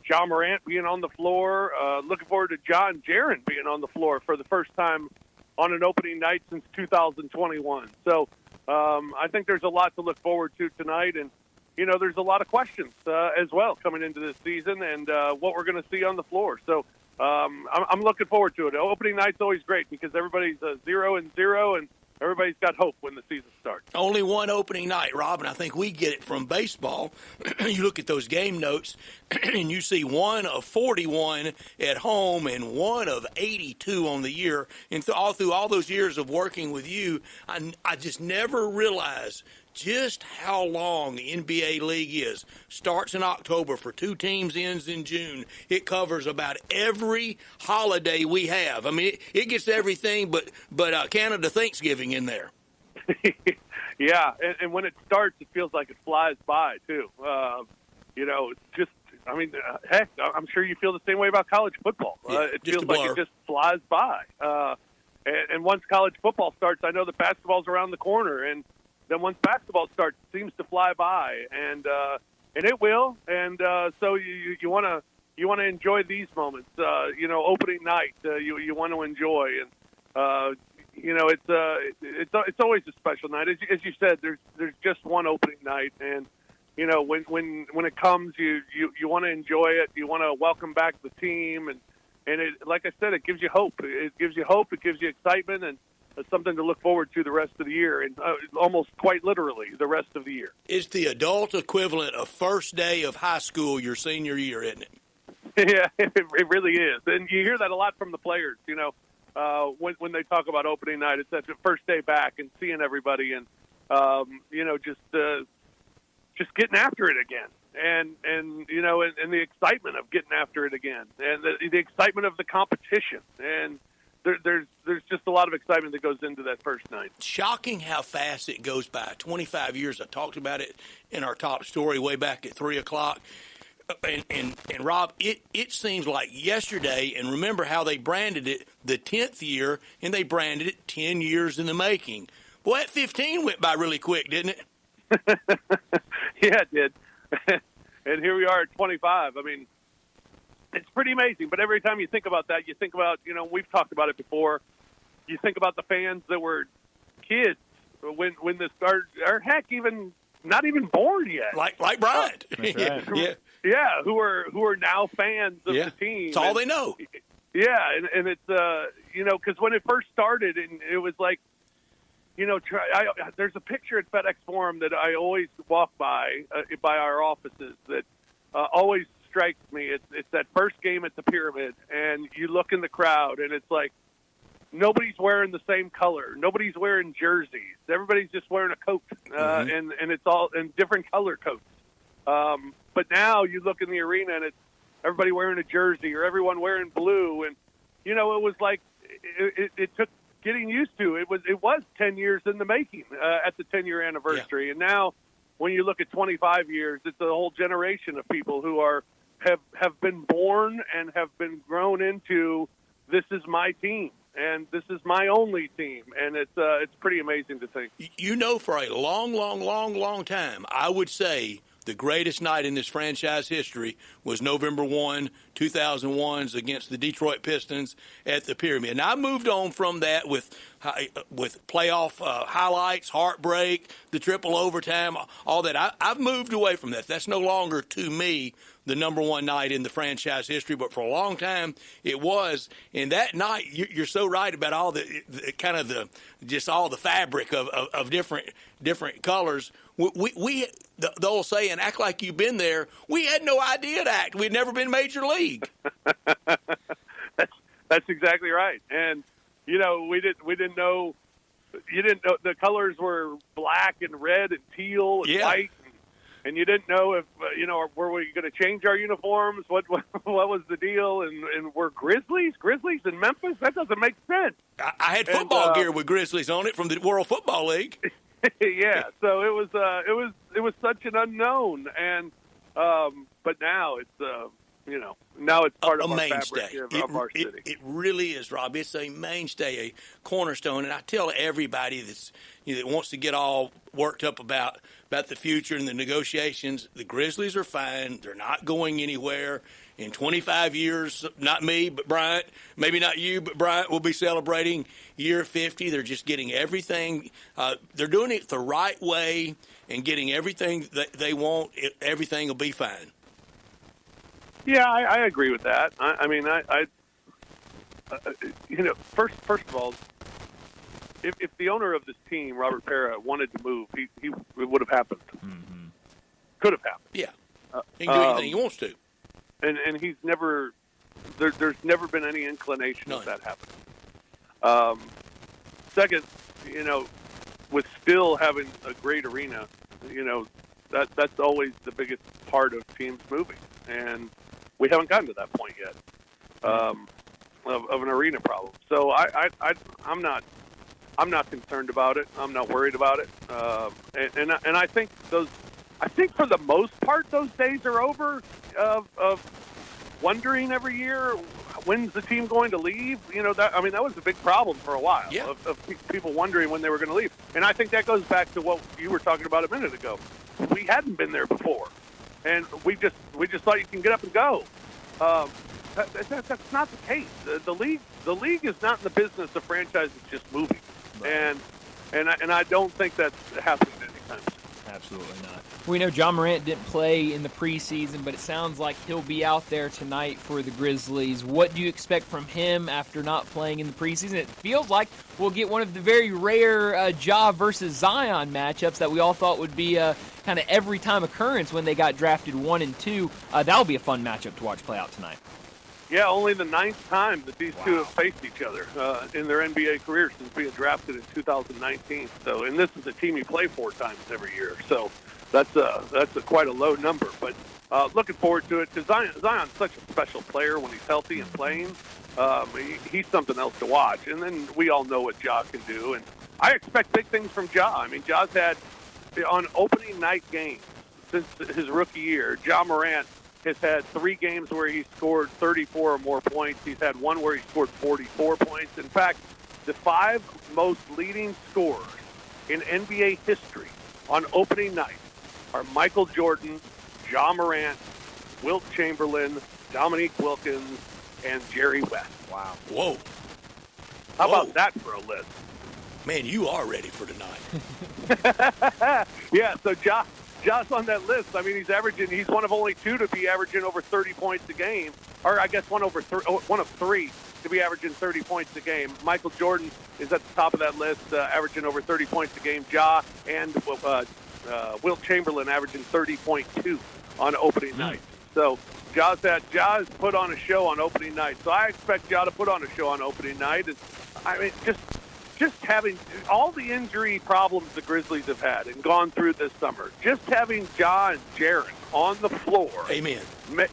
Speaker 20: John Morant being on the floor. Looking forward to John Jaren being on the floor for the first time on an opening night since 2021. So I think there's a lot to look forward to tonight. And, you know, there's a lot of questions as well coming into this season and what we're going to see on the floor. So I'm looking forward to it. Opening night's always great because everybody's 0-0 and everybody's got hope when the season starts.
Speaker 3: Only one opening night, Rob, and I think we get it from baseball. You look at those game notes, and you see 1 of 41 at home and 1 of 82 on the year. And through all those years of working with you, I just never realized just how long the NBA league is. Starts in October for 2 teams, ends in June. It covers about every holiday we have. I mean, it gets everything but Canada Thanksgiving in there.
Speaker 20: Yeah, and when it starts, it feels like it flies by, too. You know, it's just heck, I'm sure you feel the same way about college football. It feels like it just flies by. And once college football starts, I know that basketball's around the corner, and then once basketball starts, it seems to fly by, and it will. And so you want to enjoy these moments. Opening night, you want to enjoy, and it's always a special night. As you said, there's just one opening night, and when it comes, you want to enjoy it. You want to welcome back the team, and it, like I said, it gives you hope. It gives you hope. It gives you excitement, and it's something to look forward to the rest of the year, and almost quite literally the rest of the year.
Speaker 3: It's the adult equivalent of first day of high school your senior year, isn't it?
Speaker 20: Yeah, it really is, and you hear that a lot from the players. When they talk about opening night, it's that first day back and seeing everybody, and just getting after it again, and the excitement of getting after it again, and the excitement of the competition, and there's just a lot of excitement that goes into that first night.
Speaker 3: Shocking how fast it goes by. 25 years. I talked about it in our top story way back at 3:00. And Rob, it seems like yesterday, and remember how they branded it the 10th year, and they branded it 10 years in the making. Boy, that 15 went by really quick, didn't it?
Speaker 20: Yeah, it did. And here we are at 25. I mean, it's pretty amazing. But every time you think about that, you think about, we've talked about it before. You think about the fans that were kids when this started, or heck, even not even born yet.
Speaker 3: Like Bryant.
Speaker 20: That's right. Yeah, who are now fans of the team.
Speaker 3: It's all they know.
Speaker 20: Yeah, and it's, because when it first started, and it was like, there's a picture at FedEx Forum that I always walk by our offices that always strikes me. It's that first game at the Pyramid, and you look in the crowd, and it's like nobody's wearing the same color. Nobody's wearing jerseys. Everybody's just wearing a coat, and it's all in different color coats. But now you look in the arena, and it's everybody wearing a jersey or everyone wearing blue, and it was like it took getting used to. It was 10 years in the making at the 10-year anniversary, and now when you look at 25 years, it's a whole generation of people who have been born and have been grown into this is my team and this is my only team, and it's pretty amazing to think.
Speaker 3: For a long time, I would say the greatest night in this franchise history was November 1, 2001's against the Detroit Pistons at the Pyramid. And I moved on from that with playoff highlights, heartbreak, the triple overtime, all that. I've moved away from that. That's no longer, to me, the number one night in the franchise history, but for a long time it was. And that night, you're so right about all the kind of just all the fabric of different colors. We the old saying, act like you've been there. We had no idea to act. We'd never been Major League.
Speaker 20: That's exactly right. And we didn't know. You didn't know the colors were black and red and teal and white. And you didn't know if, were we going to change our uniforms? What was the deal? And were Grizzlies in Memphis? That doesn't make sense.
Speaker 3: I had football gear with Grizzlies on it from the World Football League.
Speaker 20: Yeah, so it was such an unknown, and but now it's now it's part of our fabric of our city.
Speaker 3: It really is, Rob. It's a mainstay, a cornerstone, and I tell everybody that wants to get all worked up about the future and the negotiations, the Grizzlies are fine. They're not going anywhere. In 25 years, not me, but Bryant, maybe not you, but Bryant will be celebrating year 50. They're just getting everything. They're doing it the right way and getting everything that they want. Everything will be fine.
Speaker 20: Yeah, I agree with that. First of all, if the owner of this team, Robert Parra, wanted to move, it would have happened. Mm-hmm. Could have happened.
Speaker 3: Yeah, he can do anything he wants to.
Speaker 20: And he's never there's never been any inclination of that happening. Second, with still having a great arena, that's always the biggest part of teams moving, and we haven't gotten to that point yet of an arena problem. So I'm not concerned about it. I'm not worried about it. And I think those I think for the most part, those days are over of wondering every year, when's the team going to leave? That was a big problem for a while of people wondering when they were going to leave. And I think that goes back to what you were talking about a minute ago. We hadn't been there before, and we just thought you can get up and go. That's not the case. The league is not in the business of franchises just moving, right. and I don't think that's happening anytime soon.
Speaker 2: Absolutely not. We know John Morant didn't play in the preseason, but it sounds like he'll be out there tonight for the Grizzlies. What do you expect from him after not playing in the preseason? It feels like we'll get one of the very rare Ja versus Zion matchups that we all thought would be kind of every time occurrence when they got drafted 1 and 2. That'll be a fun matchup to watch play out tonight.
Speaker 20: Yeah, only the 9th time that these two have faced each other in their NBA career since being drafted in 2019. So, and this is a team you play 4 times every year. So that's quite a low number. But looking forward to it because Zion's such a special player when he's healthy and playing. He's something else to watch. And then we all know what Ja can do. And I expect big things from Ja. I mean, Ja's had, on opening night games since his rookie year, Ja Morant has had 3 games where he scored 34 or more points. He's had 1 where he scored 44 points. In fact, the 5 most leading scorers in NBA history on opening night are Michael Jordan, Ja Morant, Wilt Chamberlain, Dominique Wilkins, and Jerry West.
Speaker 2: Wow.
Speaker 3: Whoa.
Speaker 20: How about that for a list?
Speaker 3: Man, you are ready for tonight.
Speaker 20: Yeah, so Ja's on that list. I mean, he's one of only 2 to be averaging over 30 points a game, or I guess one of 3 to be averaging 30 points a game. Michael Jordan is at the top of that list, averaging over 30 points a game. Ja and Wilt Chamberlain averaging 30.2 on opening night. So Ja's put on a show on opening night. So I expect Ja to put on a show on opening night. Just having all the injury problems the Grizzlies have had and gone through this summer, just having Ja and Jaren on the floor,
Speaker 3: amen,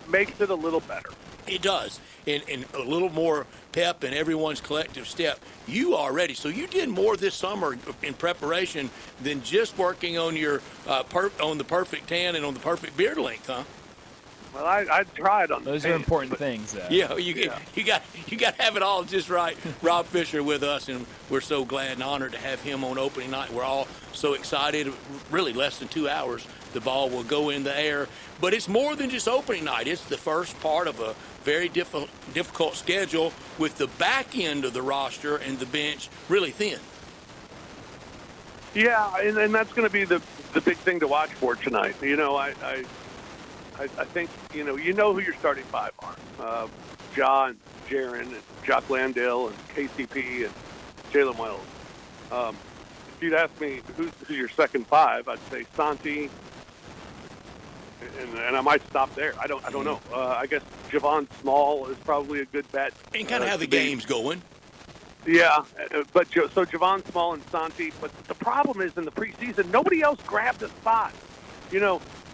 Speaker 20: makes it a little better.
Speaker 3: It does, and a little more pep in everyone's collective step. You are ready. So you did more this summer in preparation than just working on your on the perfect tan and on the perfect beard length, huh?
Speaker 20: Well, I tried on
Speaker 2: those are important things.
Speaker 3: Yeah, you got to have it all just right. Rob Fisher with us, and we're so glad and honored to have him on opening night. We're all so excited. Really, less than 2 hours, the ball will go in the air. But it's more than just opening night. It's the first part of a very difficult schedule with the back end of the roster and the bench really thin.
Speaker 20: Yeah, and that's going to be the big thing to watch for tonight. I think, you know who your starting 5 are. Ja and Jaren and Jock Landale and KCP and Jalen Wells. If you'd ask me who's your second 5, I'd say Santi, and I might stop there. I don't know. I guess Javon Small is probably a good bet.
Speaker 3: And kind of how the game's going.
Speaker 20: Yeah, but so Javon Small and Santi. But the problem is in the preseason, nobody else grabbed a spot.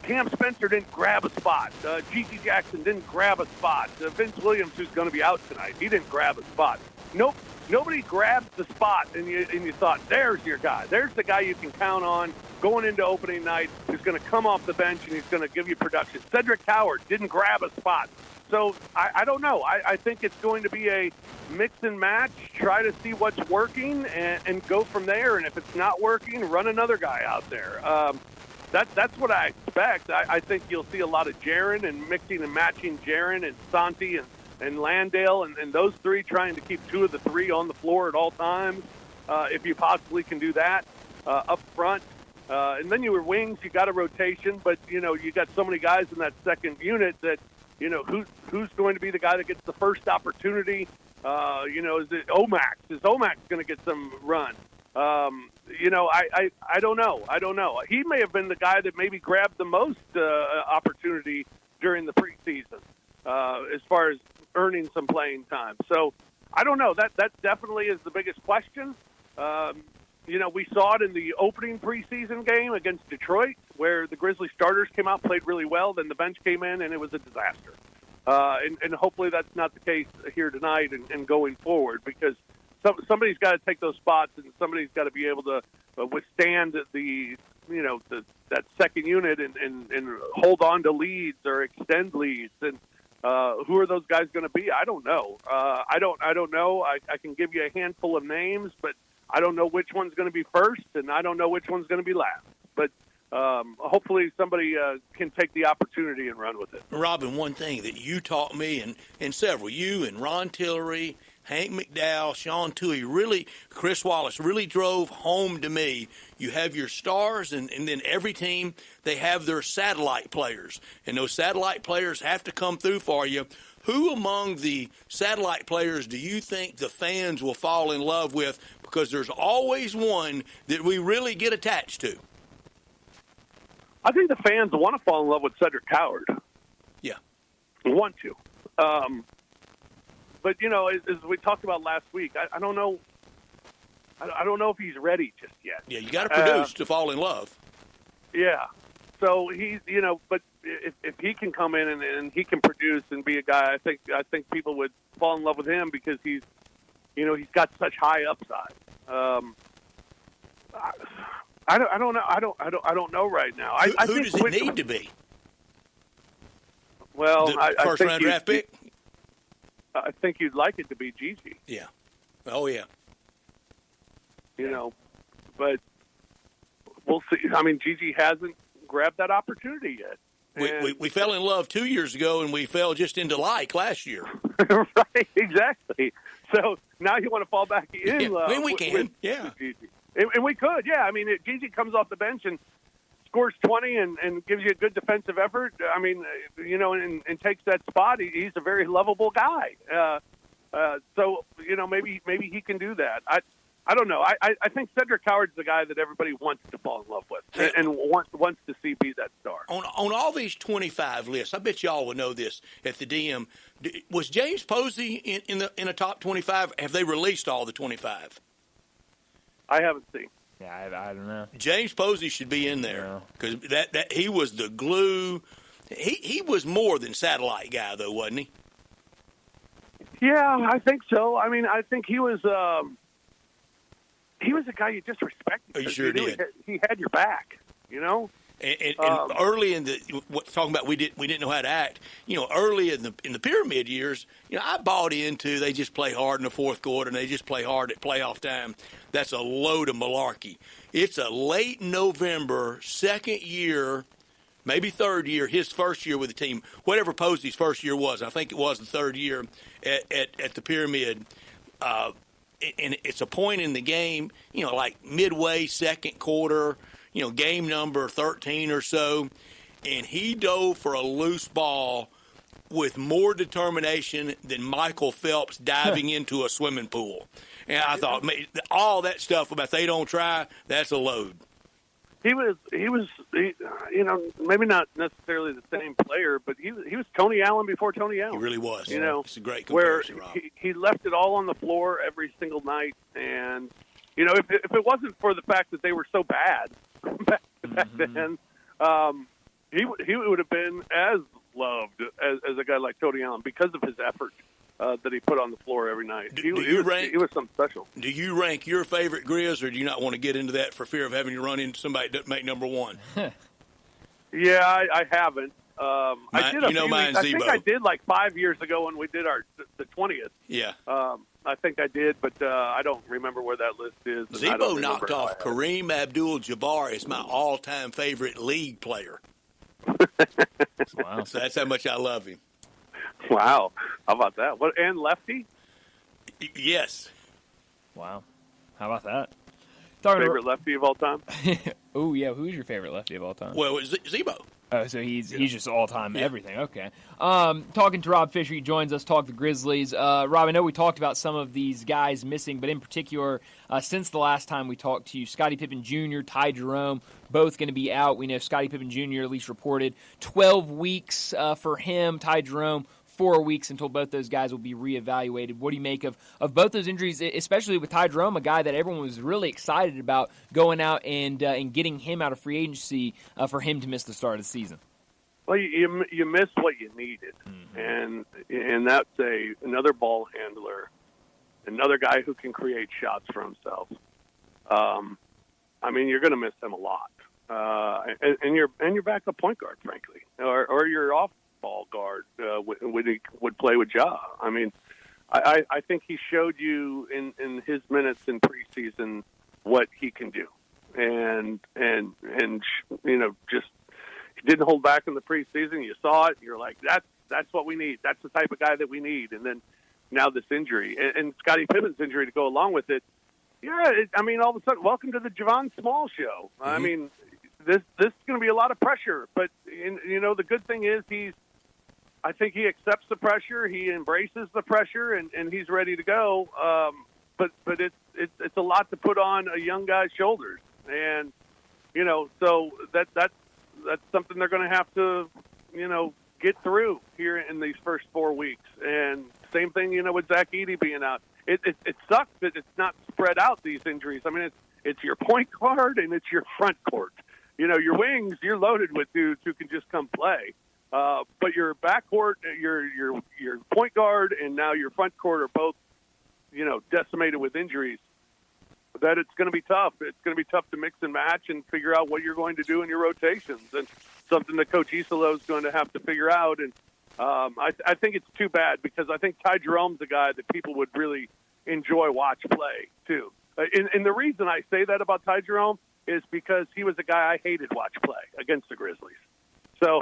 Speaker 20: Cam Spencer didn't grab a spot. G.G. Jackson didn't grab a spot. Vince Williams, who's going to be out tonight, he didn't grab a spot. Nobody grabbed the spot, and you thought, there's your guy. There's the guy you can count on going into opening night who's going to come off the bench and he's going to give you production. Cedric Howard didn't grab a spot. So I don't know. I think it's going to be a mix and match, try to see what's working and go from there. And if it's not working, run another guy out there. That's what I expect. I think you'll see a lot of Jaren and mixing and matching Jaren and Santi and Landale and those 3 trying to keep 2 of the 3 on the floor at all times. If you possibly can do that up front. And then your wings, you got a rotation, but, you got so many guys in that second unit that, who's going to be the guy that gets the first opportunity? Is it Omax? Is Omax going to get some run? I don't know. He may have been the guy that maybe grabbed the most opportunity during the preseason as far as earning some playing time. So I don't know. That definitely is the biggest question. We saw it in the opening preseason game against Detroit where the Grizzlies starters came out, played really well, then the bench came in, and it was a disaster. And hopefully that's not the case here tonight and going forward because somebody's got to take those spots and somebody's got to be able to withstand that second unit and hold on to leads or extend leads. And who are those guys going to be? I don't know. I don't know. I can give you a handful of names, but I don't know which one's going to be first, and I don't know which one's going to be last. But hopefully somebody can take the opportunity and run with it.
Speaker 3: Robin, one thing that you taught me, and several, you and Ron Tillery, Hank McDowell, Sean Toohey, Chris Wallace really drove home to me. You have your stars, and then every team, they have their satellite players. And those satellite players have to come through for you. Who among the satellite players do you think the fans will fall in love with? Because there's always one that we really get attached to.
Speaker 20: I think the fans want to fall in love with Cedric Coward.
Speaker 3: Yeah.
Speaker 20: Want to. But, as we talked about last week, I don't know. I don't know if he's ready just yet.
Speaker 3: Yeah, you got to produce to fall in love.
Speaker 20: Yeah. So he's, but if he can come in and he can produce and be a guy, I think people would fall in love with him because he's got such high upside. I don't know. I don't know right now.
Speaker 3: Who does it need to be?
Speaker 20: Well, I
Speaker 3: first
Speaker 20: think
Speaker 3: round draft pick.
Speaker 20: I think you'd like it to be Gigi.
Speaker 3: Yeah. Oh yeah.
Speaker 20: But we'll see. I mean, Gigi hasn't grabbed that opportunity yet.
Speaker 3: We fell in love 2 years ago, and we fell just into like last year.
Speaker 20: Right, exactly. So now you want to fall back in love.
Speaker 3: We can,
Speaker 20: with Gigi. And we could, yeah. I mean, if Gigi comes off the bench and scores 20 and gives you a good defensive effort, I mean, and takes that spot, he's a very lovable guy. So, maybe he can do that. I don't know. I think Cedric Coward's the guy that everybody wants to fall in love with and wants to see be that star.
Speaker 3: On all these 25 lists, I bet y'all will know this at the DM. Was James Posey in a top 25? Have they released all the 25?
Speaker 20: I haven't seen.
Speaker 2: Yeah, I don't know.
Speaker 3: James Posey should be in there because that he was the glue. He was more than satellite guy though, wasn't he?
Speaker 20: Yeah, I think so. I mean, I think he was a guy you just respected.
Speaker 3: Oh, you sure did.
Speaker 20: He had your back,
Speaker 3: And early in talking about we didn't know how to act. Early in the pyramid years, I bought into they just play hard in the fourth quarter and they just play hard at playoff time. That's a load of malarkey. It's a late November, second year, maybe third year, his first year with the team, whatever Posey's first year was. I think it was the third year at the pyramid. And it's a point in the game, like midway, second quarter. Game number 13 or so, and he dove for a loose ball with more determination than Michael Phelps diving into a swimming pool. And I thought, all that stuff about they don't try, that's a load.
Speaker 20: He was, maybe not necessarily the same player, but he was Tony Allen before Tony Allen.
Speaker 3: He really was. It's a great
Speaker 20: where
Speaker 3: comparison, Rob.
Speaker 20: He left it all on the floor every single night, and if it wasn't for the fact that they were so bad back then, he would have been as loved as a guy like Tony Allen because of his effort that he put on the floor every night. He was something special.
Speaker 3: Do you rank your favorite Grizz, or do you not want to get into that for fear of having to run into somebody that doesn't make number one?
Speaker 20: Yeah, I haven't. I did
Speaker 3: mine's
Speaker 20: I
Speaker 3: Zebo.
Speaker 20: think I did like 5 years ago when we did the 20th.
Speaker 3: Yeah.
Speaker 20: I think I did, but I don't remember where that list is.
Speaker 3: Zebo knocked off Kareem Abdul-Jabbar as my all-time favorite league player.
Speaker 2: Wow.
Speaker 3: So that's how much I love him.
Speaker 20: Wow. How about that? And lefty?
Speaker 3: Yes.
Speaker 2: Wow. How about that?
Speaker 20: Favorite lefty of all time?
Speaker 2: Oh, yeah. Who's your favorite lefty of all time?
Speaker 3: Well, it's Zebo.
Speaker 2: Oh, so he's just all-time everything. Okay. Talking to Rob Fisher, he joins us, talk the Grizzlies. Rob, I know we talked about some of these guys missing, but in particular, since the last time we talked to you, Scottie Pippen Jr., Ty Jerome, both going to be out. We know Scottie Pippen Jr. at least reported 12 weeks for him, Ty Jerome 4 weeks until both those guys will be reevaluated. What do you make of both those injuries, especially with Ty Jerome, a guy that everyone was really excited about going out and getting him out of free agency for him to miss the start of the season?
Speaker 20: Well, you missed what you needed, and that's another ball handler, another guy who can create shots for himself. I mean, you're going to miss him a lot. And your backup point guard, frankly, or your off-ball guard when he would play with Ja. I mean, I think he showed you in his minutes in preseason what he can do, and just he didn't hold back in the preseason. You saw it. You're like, that's what we need. That's the type of guy that we need. And then now this injury and Scottie Pippen's injury to go along with it. Yeah, I mean, all of a sudden, welcome to the Javon Small show. Mm-hmm. I mean, this is going to be a lot of pressure, but the good thing is I think he accepts the pressure, he embraces the pressure, and he's ready to go. But it's a lot to put on a young guy's shoulders, and so that's something they're going to have to get through here in these first 4 weeks. And same thing, with Zach Edey being out. It sucks that it's not spread out, these injuries. I mean, it's your point guard and it's your front court. Your wings, you're loaded with dudes who can just come play. But your backcourt, your point guard, and now your front court are both, decimated with injuries. That it's going to be tough. It's going to be tough to mix and match and figure out what you're going to do in your rotations, and something that Coach Isolo is going to have to figure out. And I think it's too bad because I think Ty Jerome's a guy that people would really enjoy watch play too. And the reason I say that about Ty Jerome is because he was a guy I hated watch play against the Grizzlies. So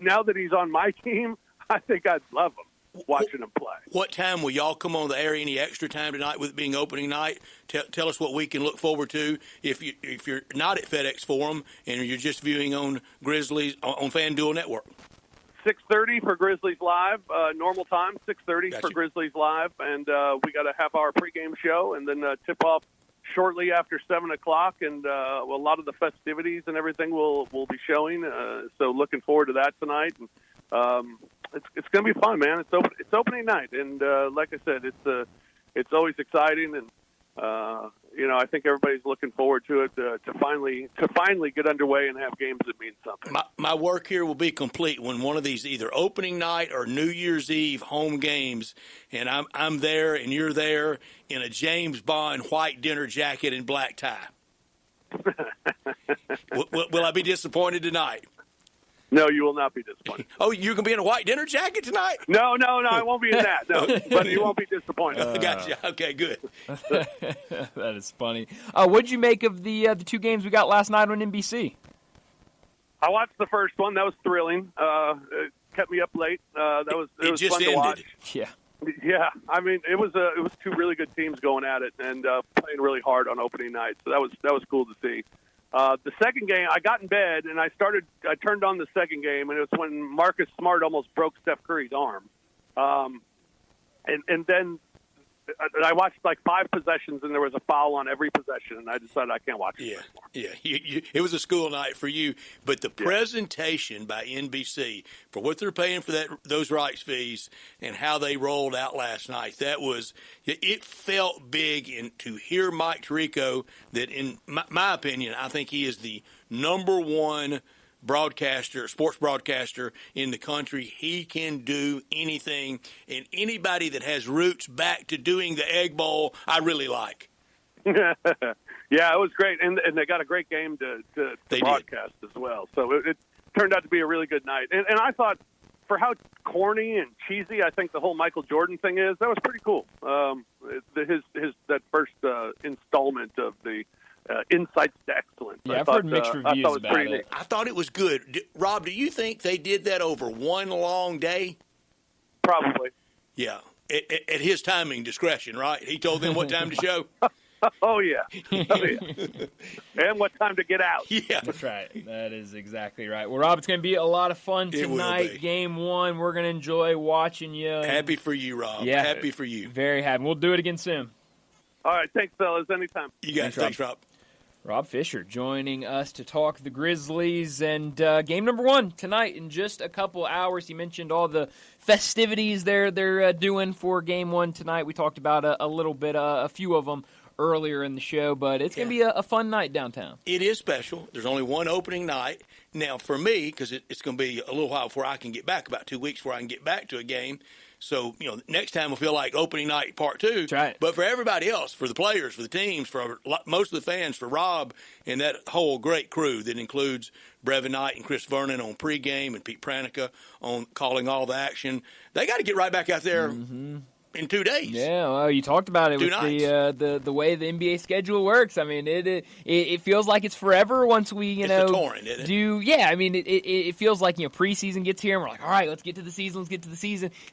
Speaker 20: now that he's on my team, I think I'd love him watching him play.
Speaker 3: What time will y'all come on the air? Any extra time tonight with it being opening night? Tell us what we can look forward to if you're not at FedEx Forum and you're just viewing on Grizzlies on FanDuel Network.
Speaker 20: 6:30 for Grizzlies Live, normal time, 6:30 for Grizzlies Live. And we got to have our pregame show and then tip off shortly after 7 o'clock. And a lot of the festivities and everything will be showing. So looking forward to that tonight. And it's going to be fun, man. It's opening night. And like I said, it's always exciting. And, I think everybody's looking forward to it to finally get underway and have games that mean something.
Speaker 3: My work here will be complete when one of these either opening night or New Year's Eve home games, and I'm there and you're there in a James Bond white dinner jacket and black tie. Will I be disappointed tonight?
Speaker 20: No, you will not be disappointed.
Speaker 3: Oh, you're going to be in a white dinner jacket tonight?
Speaker 20: No, I won't be in that. No, but you won't be disappointed.
Speaker 3: Gotcha. Okay, good.
Speaker 2: That is funny. What'd you make of the 2 games we got last night on NBC?
Speaker 20: I watched the first one. That was thrilling. It kept me up late. It was
Speaker 3: just
Speaker 20: fun
Speaker 3: ended.
Speaker 20: to watch.
Speaker 2: Yeah.
Speaker 20: I mean, it was 2 really good teams going at it and playing really hard on opening night. So that was cool to see. The second game, I got in bed and I turned on the second game, and it was when Marcus Smart almost broke Steph Curry's arm. And then I watched like 5 possessions, and there was a foul on every possession, and I decided I can't watch it anymore.
Speaker 3: Yeah. It was a school night for you, but the presentation by NBC for what they're paying for those rights fees and how they rolled out last night, it felt big. And to hear Mike Tirico, that in my opinion, I think he is the number one sports broadcaster in the country. He can do anything, and anybody that has roots back to doing the Egg Bowl, I really like.
Speaker 20: Yeah, it was great, and they got a great game to broadcast as well. So it turned out to be a really good night. And I thought, for how corny and cheesy I think the whole Michael Jordan thing is, that was pretty cool. That first installment of the Insights to Excellence.
Speaker 2: Yeah, I've heard mixed reviews about it.
Speaker 20: Neat.
Speaker 3: I thought it was good. Rob, do you think they did that over one long day?
Speaker 20: Probably.
Speaker 3: Yeah, at his timing discretion, right? He told them what time to show.
Speaker 20: Oh, yeah. And what time to get out.
Speaker 3: Yeah.
Speaker 2: That's right. That is exactly right. Well, Rob, it's going to be a lot of fun tonight. Game 1. We're going to enjoy watching you.
Speaker 3: Happy for you, Rob.
Speaker 2: Yeah.
Speaker 3: Happy for you.
Speaker 2: Very happy. We'll do it again soon.
Speaker 20: All right. Thanks, fellas. Anytime.
Speaker 3: You guys. Thanks, Rob.
Speaker 2: Rob Fisher joining us to talk the Grizzlies and game number 1 tonight in just a couple hours. He mentioned all the festivities they're doing for game 1 tonight. We talked about a little bit, a few of them earlier in the show, but it's going to be a fun night downtown.
Speaker 3: It is special. There's only one opening night. Now, for me, because it's going to be a little while before I can get back, about 2 weeks before I can get back to a game, So, next time will feel like opening night part 2.
Speaker 2: That's right.
Speaker 3: But for everybody else, for the players, for the teams, for most of the fans, for Rob and that whole great crew that includes Brevin Knight and Chris Vernon on pregame and Pete Pranica on calling all the action, they got to get right back out there in 2 days.
Speaker 2: Yeah, well, you talked about it with the way the NBA schedule works. I mean, it feels like it's forever once we
Speaker 3: it's a torrent, isn't it?
Speaker 2: it feels like preseason gets here and we're like, all right, let's get to the season.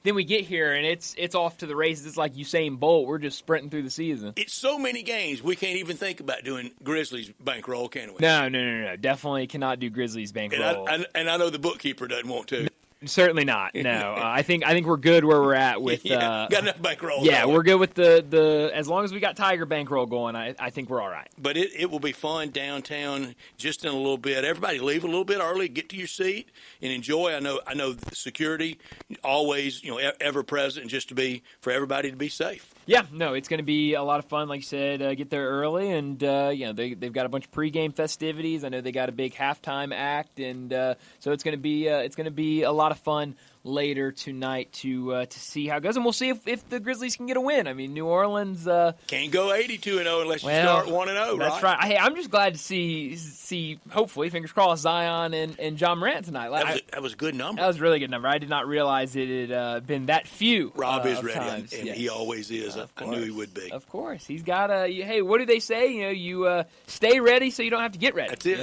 Speaker 2: Then we get here and it's off to the races. It's like Usain Bolt. We're just sprinting through the season.
Speaker 3: It's so many games we can't even think about doing Grizzlies bankroll, can we?
Speaker 2: No. Definitely cannot do Grizzlies bankroll.
Speaker 3: And I know the bookkeeper doesn't want to.
Speaker 2: Certainly not. No, I think we're good where we're at with.
Speaker 3: Got enough bankroll.
Speaker 2: Yeah, we're good with the as long as we got Tiger bankroll going. I think we're all right.
Speaker 3: But it will be fun downtown just in a little bit. Everybody leave a little bit early, get to your seat, and enjoy. I know the security always ever present, just for everybody to be safe.
Speaker 2: Yeah, no, it's going to be a lot of fun. Like you said, get there early, and they've got a bunch of pregame festivities. I know they got a big halftime act, and so it's going to be a lot of fun later tonight to see how it goes, and we'll see if the Grizzlies can get a win. I mean, New Orleans
Speaker 3: can't go 82-0 unless you start 1-0.
Speaker 2: That's right. Hey, I'm just glad to see hopefully, fingers crossed, Zion and John Morant tonight.
Speaker 3: That was a good number.
Speaker 2: That was a really good number. I did not realize it had been that few.
Speaker 3: Rob is ready,
Speaker 2: times.
Speaker 3: and he always is. I knew he would be.
Speaker 2: Of course, he's got a. Hey, what do they say? You stay ready so you don't have to get ready.
Speaker 3: That's it.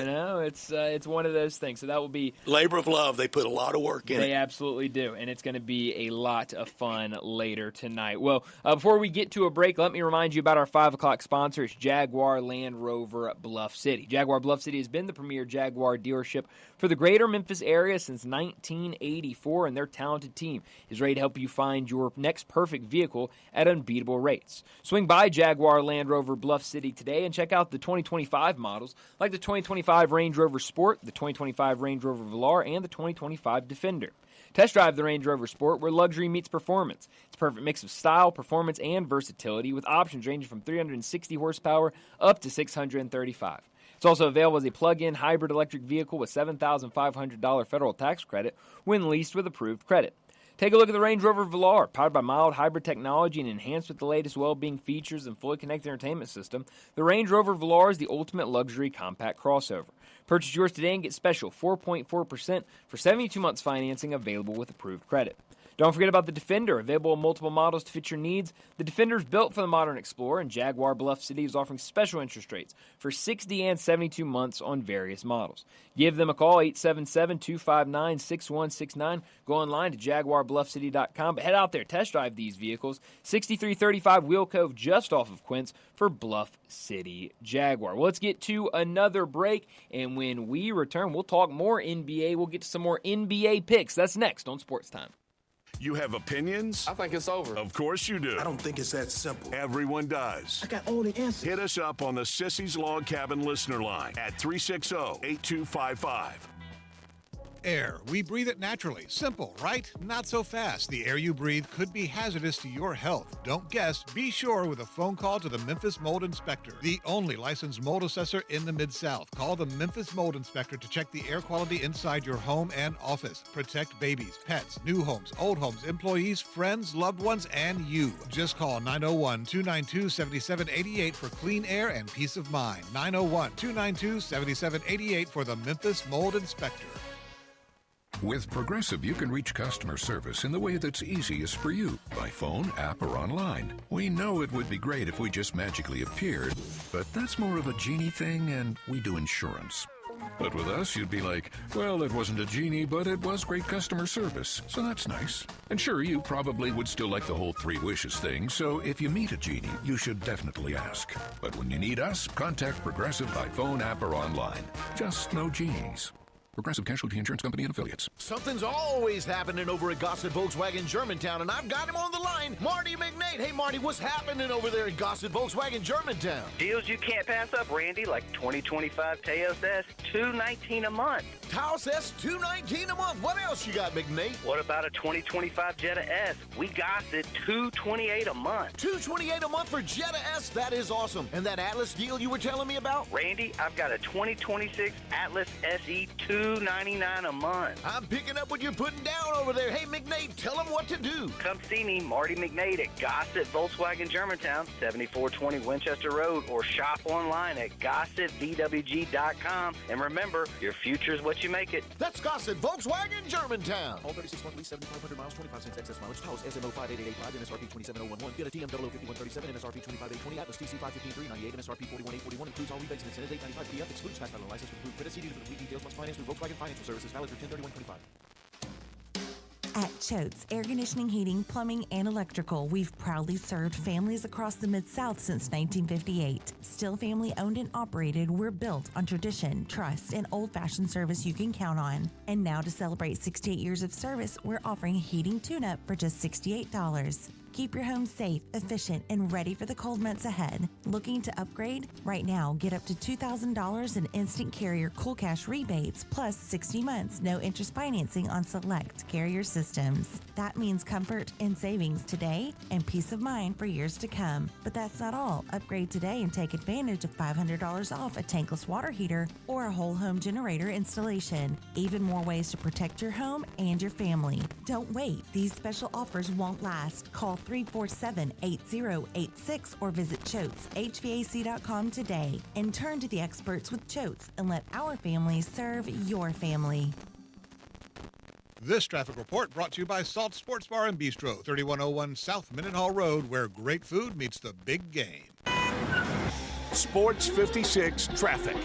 Speaker 2: It's one of those things. So that will be
Speaker 3: labor of love. They put a lot of work in it.
Speaker 2: They absolutely do, and it's going to be a lot of fun later tonight. Well, before we get to a break, let me remind you about our 5 o'clock sponsor. It's Jaguar Land Rover Bluff City. Jaguar Bluff City has been the premier Jaguar dealership for the greater Memphis area since 1984, and their talented team is ready to help you find your next perfect vehicle at unbeatable rates. Swing by Jaguar Land Rover Bluff City today and check out the 2025 models like the 2025 Range Rover Sport, the 2025 Range Rover Velar, and the 2025 Defender. Test drive the Range Rover Sport, where luxury meets performance. It's a perfect mix of style, performance, and versatility, with options ranging from 360 horsepower up to 635. It's also available as a plug-in hybrid electric vehicle with $7,500 federal tax credit when leased with approved credit. Take a look at the Range Rover Velar, powered by mild hybrid technology and enhanced with the latest well-being features and fully connected entertainment system. The Range Rover Velar is the ultimate luxury compact crossover. Purchase yours today and get special 4.4% for 72 months financing available with approved credit. Don't forget about the Defender, available in multiple models to fit your needs. The Defender is built for the modern explorer, and Jaguar Bluff City is offering special interest rates for 60 and 72 months on various models. Give them a call, 877-259-6169. Go online to JaguarBluffCity.com. But head out there, test drive these vehicles. 6335 Wheel Cove, just off of Quince, for Bluff City Jaguar. Well, let's get to another break, and when we return, we'll talk more NBA. We'll get to some more NBA picks. That's next on Sports Time.
Speaker 1: You have opinions?
Speaker 5: I think it's over.
Speaker 1: Of course you do.
Speaker 5: I don't think it's that simple.
Speaker 1: Everyone does.
Speaker 5: I got all the answers.
Speaker 1: Hit us up on the Sissy's Log Cabin listener line at 360-8255.
Speaker 17: Air. We breathe it naturally. Simple, right? Not so fast. The air you breathe could be hazardous to your health. Don't guess. Be sure with a phone call to the Memphis Mold Inspector, the only licensed mold assessor in the Mid-South. Call the Memphis Mold Inspector to check the air quality inside your home and office. Protect babies, pets, new homes, old homes, employees, friends, loved ones, and you. Just call 901-292-7788 for clean air and peace of mind. 901-292-7788 for the Memphis Mold Inspector.
Speaker 14: With Progressive, you can reach customer service in the way that's easiest for you, by phone, app, or online. We know it would be great if we just magically appeared, but that's more of a genie thing, and we do insurance. But with us, you'd be like, well, it wasn't a genie, but it was great customer service, so that's nice. And sure, you probably would still like the whole 3 wishes thing, so if you meet a genie, you should definitely ask. But when you need us, contact Progressive by phone, app, or online. Just no genies. Progressive Casualty Insurance Company and Affiliates.
Speaker 6: Something's always happening over at Gossett Volkswagen Germantown, and I've got him on the line, Marty McNate. Hey, Marty, what's happening over there at Gossett Volkswagen Germantown?
Speaker 21: Deals you can't pass up, Randy, like 2025 Taos S, $219 a month.
Speaker 6: Taos S, $219 a month. What else you got, McNate?
Speaker 21: What about a 2025 Jetta S? We got it, $228 a month.
Speaker 6: $228 a month for Jetta S? That is awesome. And that Atlas deal you were telling me about?
Speaker 21: Randy, I've got a 2026 Atlas SE 2 $2.99 a month.
Speaker 6: I'm picking up what you're putting down over there. Hey, McNate, tell them what to do.
Speaker 21: Come see me, Marty McNate, at Gossett Volkswagen Germantown, 7420 Winchester Road, or shop online at GossettVWG.com. And remember, your future is what you make it.
Speaker 6: That's Gossett Volkswagen Germantown.
Speaker 7: All 36 monthly, 7,500 miles, 25 cents excess mileage. House SMO 58885, MSRP 27011. Get a TM 005137, MSRP 25820. Atlas TC 515398, MSRP 41841. Includes all rebates and incentives. 895 PF. Excludes fast value license for approved credit. CD for complete details. Plus finance through Volkswagen Financial Services. Valid through 10/31/25.
Speaker 9: At Choate's Air Conditioning, Heating, Plumbing, and Electrical, we've proudly served families across the Mid-South since 1958. Still family owned and operated, we're built on tradition, trust, and old-fashioned service you can count on. And now to celebrate 68 years of service, we're offering a heating tune-up for just $68. Keep your home safe, efficient, and ready for the cold months ahead. Looking to upgrade? Right now, get up to $2,000 in instant carrier cool cash rebates, plus 60 months no interest financing on select carrier systems. That means comfort and savings today and peace of mind for years to come. But that's not all. Upgrade today and take advantage of $500 off a tankless water heater or a whole home generator installation. Even more ways to protect your home and your family. Don't wait. These special offers won't last. Call 347-8086 or visit ChoatesHVAC.com today and turn to the experts with Choates and let our family serve your family.
Speaker 17: This traffic report brought to you by Salt Sports Bar and Bistro, 3101 South Mendenhall Road, where great food meets the big game.
Speaker 1: Sports 56 traffic.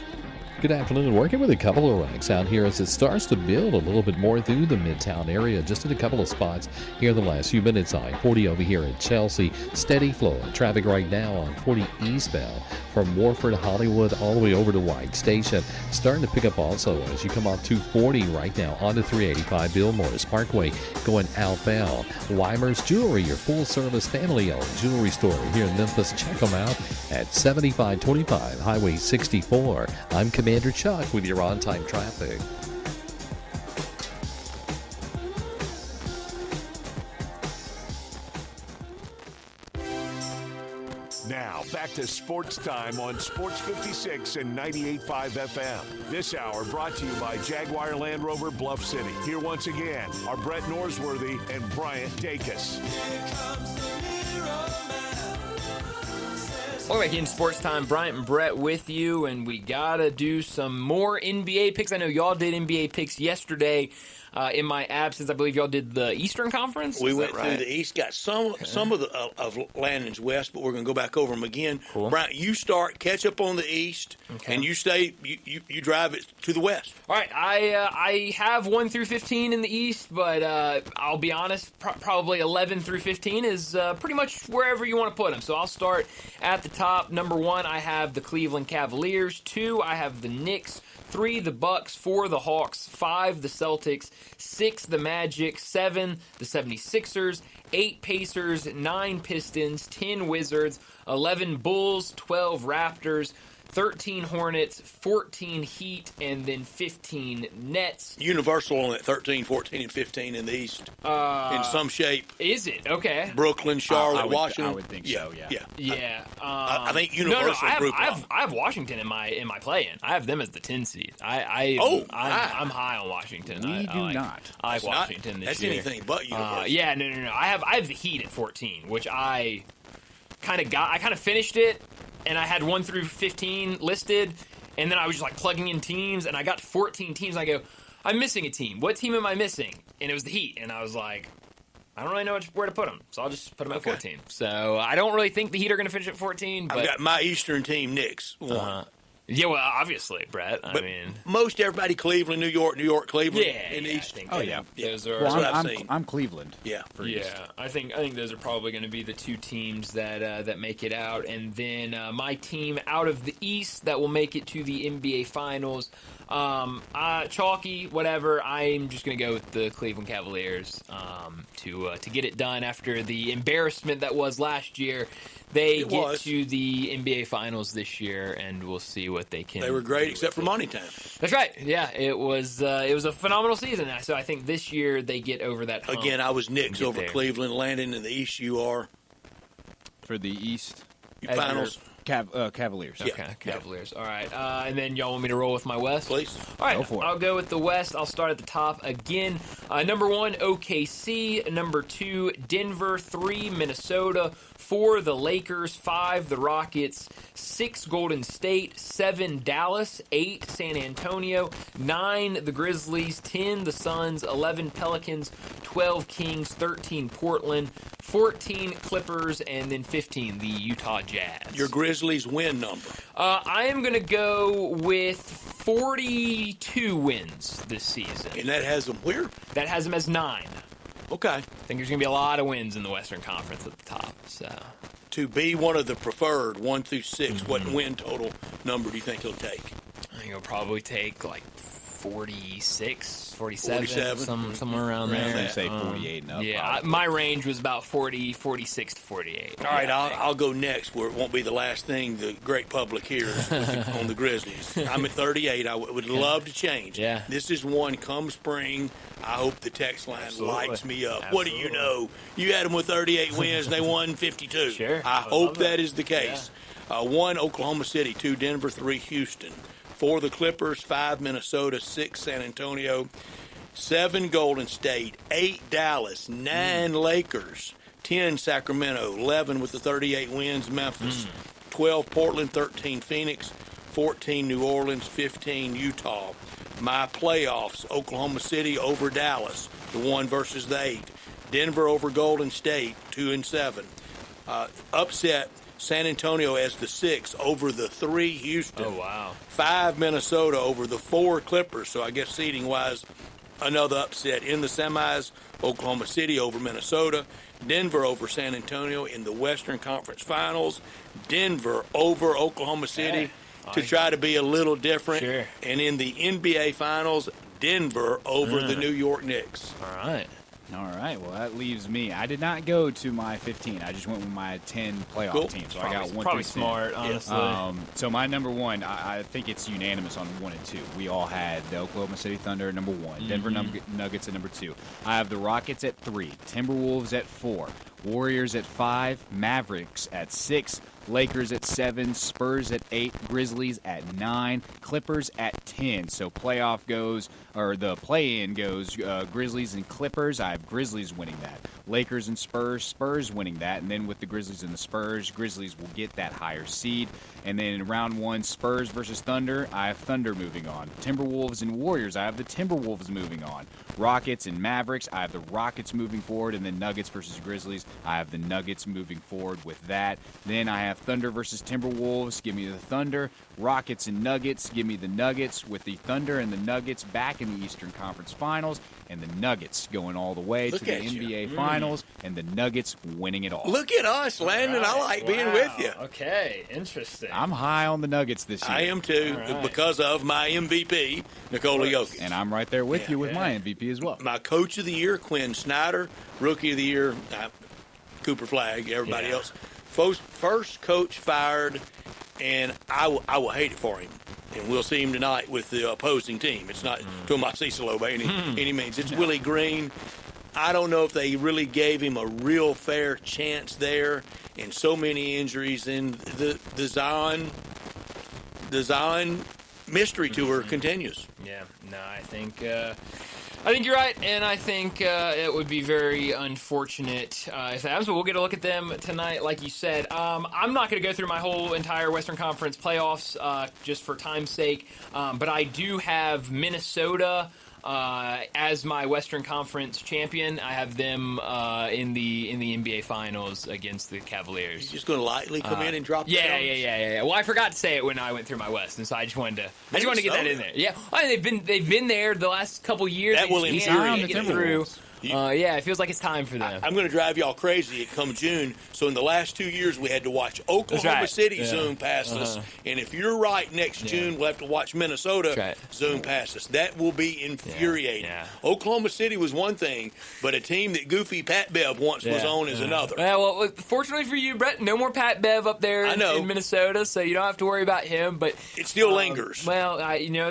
Speaker 11: Good afternoon. Working with a couple of wrecks out here as it starts to build a little bit more through the Midtown area. Just in a couple of spots here in the last few minutes. I-40 over here at Chelsea. Steady flow of traffic right now on 40 eastbound from Warford, Hollywood, all the way over to White Station. Starting to pick up also as you come off 240 right now onto 385 Bill Morris Parkway going outbound. Weimer's Jewelry, your full-service family-owned jewelry store here in Memphis. Check them out at 7525 Highway 64. I'm Commander Chuck with your on-time traffic.
Speaker 1: Now, back to Sports Time on Sports 56 and 98.5 FM. This hour brought to you by Jaguar Land Rover Bluff City. Here once again are Brett Norsworthy and Bryant Dacus.
Speaker 2: Welcome back in Sports Time. Bryant and Brett with you, and we got to do some more NBA picks. I know y'all did NBA picks yesterday. In my absence, I believe y'all did the Eastern Conference.
Speaker 3: We went through the East, got some of Landon's West, but we're going to go back over them again.
Speaker 2: Cool.
Speaker 3: Brian, you start, catch up on the East, and you stay. You drive it to the West.
Speaker 2: All right, I have 1 through 15 in the East, but I'll be honest, probably 11 through 15 is pretty much wherever you want to put them. So I'll start at the top. Number 1, I have the Cleveland Cavaliers. 2, I have the Knicks. 3, the Bucks. 4, the Hawks. 5, the Celtics. 6, the Magic. 7, the 76ers. 8, Pacers. 9, Pistons. 10, Wizards. 11, Bulls. 12, Raptors. 13, Hornets. 14, Heat. And then 15, Nets.
Speaker 3: Universal on that 13, 14, and 15 in the East. In some shape.
Speaker 2: Is it? Okay.
Speaker 3: Brooklyn, Charlotte,
Speaker 10: I
Speaker 3: Washington.
Speaker 10: would think so, yeah.
Speaker 2: Yeah.
Speaker 3: I think Universal group.
Speaker 2: I have Washington in my play-in. I have them as the 10 seed. I'm high on Washington.
Speaker 10: We do not.
Speaker 2: I like Washington this year.
Speaker 3: That's anything but Universal.
Speaker 2: Yeah, no. I have the Heat at 14, which I kind of finished it, and I had 1 through 15 listed, and then I was just like plugging in teams, and I got to 14 teams. And I go, I'm missing a team. What team am I missing? And it was the Heat, and I was like, I don't really know where to put them, so I'll just put them at 14. So I don't really think the Heat are going to finish at 14. But
Speaker 3: I've got my Eastern team, Knicks, 1.
Speaker 2: Yeah, well, obviously, Brett. I mean,
Speaker 3: most everybody, Cleveland, New York, Cleveland.
Speaker 2: Yeah,
Speaker 3: in the East.
Speaker 2: Those are.
Speaker 10: Well,
Speaker 3: I've seen.
Speaker 10: I'm Cleveland.
Speaker 3: Yeah,
Speaker 2: I think those are probably going to be the 2 teams that make it out, and then my team out of the East that will make it to the NBA Finals. Chalky, whatever. I'm just going to go with the Cleveland Cavaliers to get it done after the embarrassment that was last year. They get to the NBA Finals this year, and we'll see what they can.
Speaker 3: They were great, except for money time.
Speaker 2: That's right. Yeah, it was a phenomenal season. So I think this year they get over that hump.
Speaker 3: Again, I was Knicks over Cleveland. Landon in the East. You are
Speaker 10: for the East
Speaker 3: Finals.
Speaker 8: Cavaliers.
Speaker 2: Okay, Cavaliers. All right. And then y'all want me to roll with my West?
Speaker 3: Please.
Speaker 2: All right.
Speaker 8: Go for it.
Speaker 2: I'll go with the West. I'll start at the top again. Number 1, OKC. Number 2, Denver. 3, Minnesota. 4, the Lakers. 5, the Rockets. 6, Golden State. 7, Dallas. 8, San Antonio. 9, the Grizzlies. 10, the Suns. 11, Pelicans. 12, Kings. 13, Portland. 14, Clippers. And then 15, the Utah Jazz.
Speaker 3: Your Grizzlies win number.
Speaker 2: I am going to go with 42 wins this season.
Speaker 3: And that has them where?
Speaker 2: That has them as 9.
Speaker 3: Okay.
Speaker 2: I think there's going to be a lot of wins in the Western Conference at the top. So
Speaker 3: to be one of the preferred 1 through 6, what win total number do you think he'll take?
Speaker 2: I think he'll probably take like 46, 47, somewhere around there.
Speaker 8: I'm going to say 48 and up.
Speaker 2: Yeah, my range was about 46 to 48.
Speaker 3: All right, I'll go next where it won't be the last thing the great public hears on the Grizzlies. I'm at 38. I would love to change.
Speaker 2: Yeah.
Speaker 3: This is one come spring. I hope the text line lights me up.
Speaker 2: Absolutely.
Speaker 3: What do you know? You had them with 38 wins and they won 52.
Speaker 2: Sure.
Speaker 3: I hope that is the case. 1, Oklahoma City. 2, Denver. 3, Houston. 4, the Clippers. 5, Minnesota. 6, San Antonio. 7, Golden State. 8, Dallas. 9, Lakers. 10, Sacramento. 11 with the 38 wins, Memphis. 12, Portland. 13, Phoenix. 14, New Orleans. 15, Utah. My playoffs, Oklahoma City over Dallas, the 1 versus the 8. Denver over Golden State, 2 and 7. Upset San Antonio as the 6 over the 3 Houston.
Speaker 2: Oh, wow.
Speaker 3: 5 Minnesota over the 4 Clippers. So I guess seeding-wise, another upset. In the semis, Oklahoma City over Minnesota. Denver over San Antonio in the Western Conference Finals. Denver over Oklahoma City. To try to be a little different.
Speaker 2: Sure.
Speaker 3: And in the NBA Finals, Denver over the New York Knicks.
Speaker 2: All right.
Speaker 8: All right. Well, that leaves me. I did not go to my 15. I just went with my 10 playoff team. So I got 1
Speaker 2: probably
Speaker 8: through 10.
Speaker 2: smart, honestly.
Speaker 8: So my number 1, I think it's unanimous on 1 and 2. We all had the Oklahoma City Thunder at number 1, Denver Nuggets at number 2. I have the Rockets at 3, Timberwolves at 4, Warriors at 5, Mavericks at 6, Lakers at 7, Spurs at 8, Grizzlies at 9, Clippers at 10. So playoff goes, or the play-in goes, Grizzlies and Clippers. I have Grizzlies winning that. Lakers and Spurs winning that. And then with the Grizzlies and the Spurs, Grizzlies will get that higher seed. And then in round 1, Spurs versus Thunder, I have Thunder moving on. Timberwolves and Warriors, I have the Timberwolves moving on. Rockets and Mavericks, I have the Rockets moving forward. And then Nuggets versus Grizzlies, I have the Nuggets moving forward with that. Then I have Thunder versus Timberwolves, give me the Thunder. Rockets and Nuggets, give me the Nuggets, with the Thunder and the Nuggets back in the Eastern Conference Finals, and the Nuggets going all the way to the NBA Finals, and the Nuggets winning it all.
Speaker 3: Look at us, Landon. I like being with you.
Speaker 2: Okay, interesting.
Speaker 8: I'm high on the Nuggets this year.
Speaker 3: I am too, because of my MVP, Nikola Jokic.
Speaker 8: And I'm right there with you with my MVP as well.
Speaker 3: My Coach of the Year, Quinn Snyder. Rookie of the Year, Cooper Flagg, everybody else. First coach fired, and I will hate it for him. And we'll see him tonight with the opposing team. It's not Tomas Cicelo by any means. It's Willie Green. I don't know if they really gave him a real fair chance there, and so many injuries. And the Zion mystery tour continues.
Speaker 2: Yeah, no, I think you're right, and I think it would be very unfortunate if that happens, but we'll get a look at them tonight, like you said. I'm not going to go through my whole entire Western Conference playoffs just for time's sake, but I do have Minnesota as my Western Conference champion. I have them in the NBA Finals against the Cavaliers.
Speaker 3: You're just going to lightly come in and drop that on us?
Speaker 2: Yeah. Well, I forgot to say it when I went through my West, and so I just wanted to get that in there. Yeah, I mean, they've been there the last couple years.
Speaker 3: That will infuriate
Speaker 2: get through. Yeah, it feels like it's time for them.
Speaker 3: I'm going to drive y'all crazy come June. So in the last 2 years, we had to watch Oklahoma City zoom past us. And if you're right, next June, we'll have to watch Minnesota zoom past us. That will be infuriating. Oklahoma City was one thing, but a team that Goofy Pat Bev once was on is another.
Speaker 2: Well, fortunately for you, Brett, no more Pat Bev up there in Minnesota, so you don't have to worry about him. But
Speaker 3: it still lingers.
Speaker 2: Well,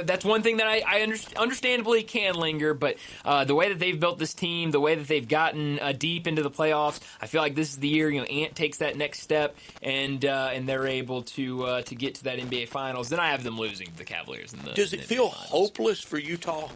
Speaker 2: that's one thing that I understandably can linger, but the way that they've built this team, team, the way that they've gotten deep into the playoffs, I feel like this is the year Ant takes that next step and they're able to get to that NBA Finals. Then I have them losing to the Cavaliers.
Speaker 3: Does it feel hopeless for Utah?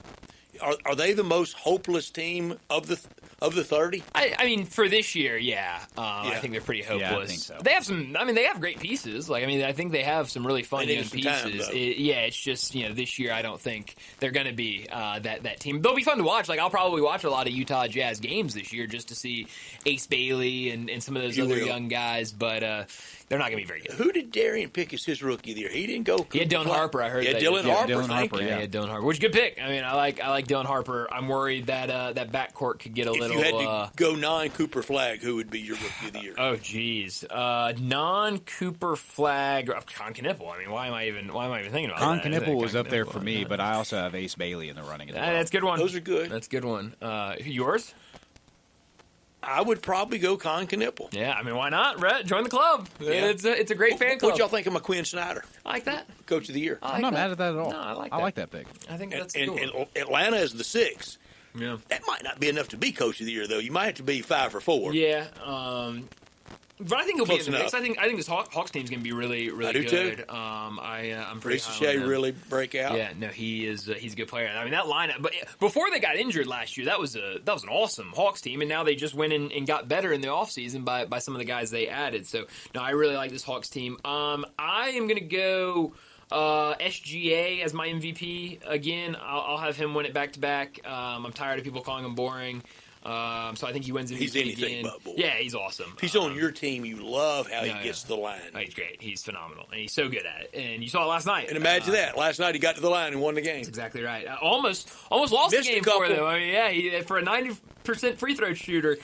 Speaker 3: Are they the most hopeless team of the 30?
Speaker 2: I mean, for this year, yeah. I think they're pretty hopeless.
Speaker 8: Yeah, I think so.
Speaker 2: They have some. I mean, they have great pieces. I think they have some really fun young pieces. It's just this year I don't think they're going to be that team. They'll be fun to watch. I'll probably watch a lot of Utah Jazz games this year just to see Ace Bailey and some of those other young guys. But they're not going to be very good.
Speaker 3: Who did Darian pick as his rookie of the year? He didn't go.
Speaker 2: He had Dylan Harper. I heard.
Speaker 3: Yeah,
Speaker 2: that.
Speaker 3: Dylan Harper.
Speaker 2: Dylan Harper. Yeah, Dylan Harper. Which is a good pick. I mean, I like Dylan Harper. I'm worried that that backcourt could get a little.
Speaker 3: If you had to go non-Cooper Flag, who would be your rookie of the year?
Speaker 2: Oh, geez, non-Cooper Flag. Con Knippel. I mean, why am I even thinking about
Speaker 8: Con
Speaker 2: that?
Speaker 8: Knippel was up there for me, but I also have Ace Bailey in the running as well.
Speaker 2: That's a good one.
Speaker 3: Those are good.
Speaker 2: That's a good one. Yours?
Speaker 3: I would probably go Con Knippel.
Speaker 2: Yeah, I mean, why not? Rhett, join the club. Yeah. It's a great fan club.
Speaker 3: What y'all think of McQuinn Snyder?
Speaker 2: I like that.
Speaker 3: Coach of the year.
Speaker 8: I'm not mad at that at all.
Speaker 2: No, I like that.
Speaker 8: I like that pick.
Speaker 2: I think that's
Speaker 3: and,
Speaker 2: cool.
Speaker 3: and Atlanta is the 6.
Speaker 2: Yeah.
Speaker 3: That might not be enough to be Coach of the Year, though. You might have to be 5 or 4.
Speaker 2: Yeah. But I think he'll be in the mix.
Speaker 3: Close
Speaker 2: I think this Hawks team's going to be really, really
Speaker 3: I do
Speaker 2: good.
Speaker 3: too.
Speaker 2: I'm pretty
Speaker 3: Reese
Speaker 2: high on
Speaker 3: Shea
Speaker 2: him.
Speaker 3: really break out.
Speaker 2: Yeah, no, he's a good player. I mean, that lineup. But before they got injured last year, that was an awesome Hawks team, and now they just went in and got better in the offseason by some of the guys they added. So, no, I really like this Hawks team. I am going to go SGA as my MVP again. I'll have him win it back to back. I'm tired of people calling him boring. So I think he wins MVP
Speaker 3: He's anything
Speaker 2: again.
Speaker 3: but boring.
Speaker 2: Yeah, he's awesome.
Speaker 3: If he's on your team, you love how he
Speaker 2: yeah,
Speaker 3: gets to the line.
Speaker 2: Oh, he's great. He's phenomenal, and he's so good at it. And you saw it last night.
Speaker 3: And imagine that. Last night he got to the line and won the game.
Speaker 2: That's exactly right. Almost lost the
Speaker 3: Missed a
Speaker 2: game
Speaker 3: couple.
Speaker 2: for them. I mean, yeah, for a 90% free throw shooter,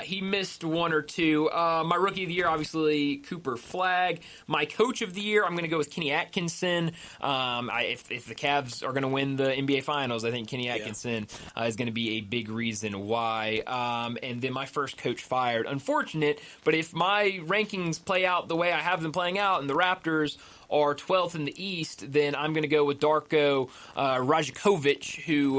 Speaker 2: he missed one or two. My rookie of the year, obviously, Cooper Flag. My coach of the year, I'm going to go with Kenny Atkinson. If the Cavs are going to win the NBA Finals, I think Kenny Atkinson is going to be a big reason why. And then my first coach fired. Unfortunate, but if my rankings play out the way I have them playing out, and the Raptors are 12th in the East, then I'm going to go with Darko Rajakovic, who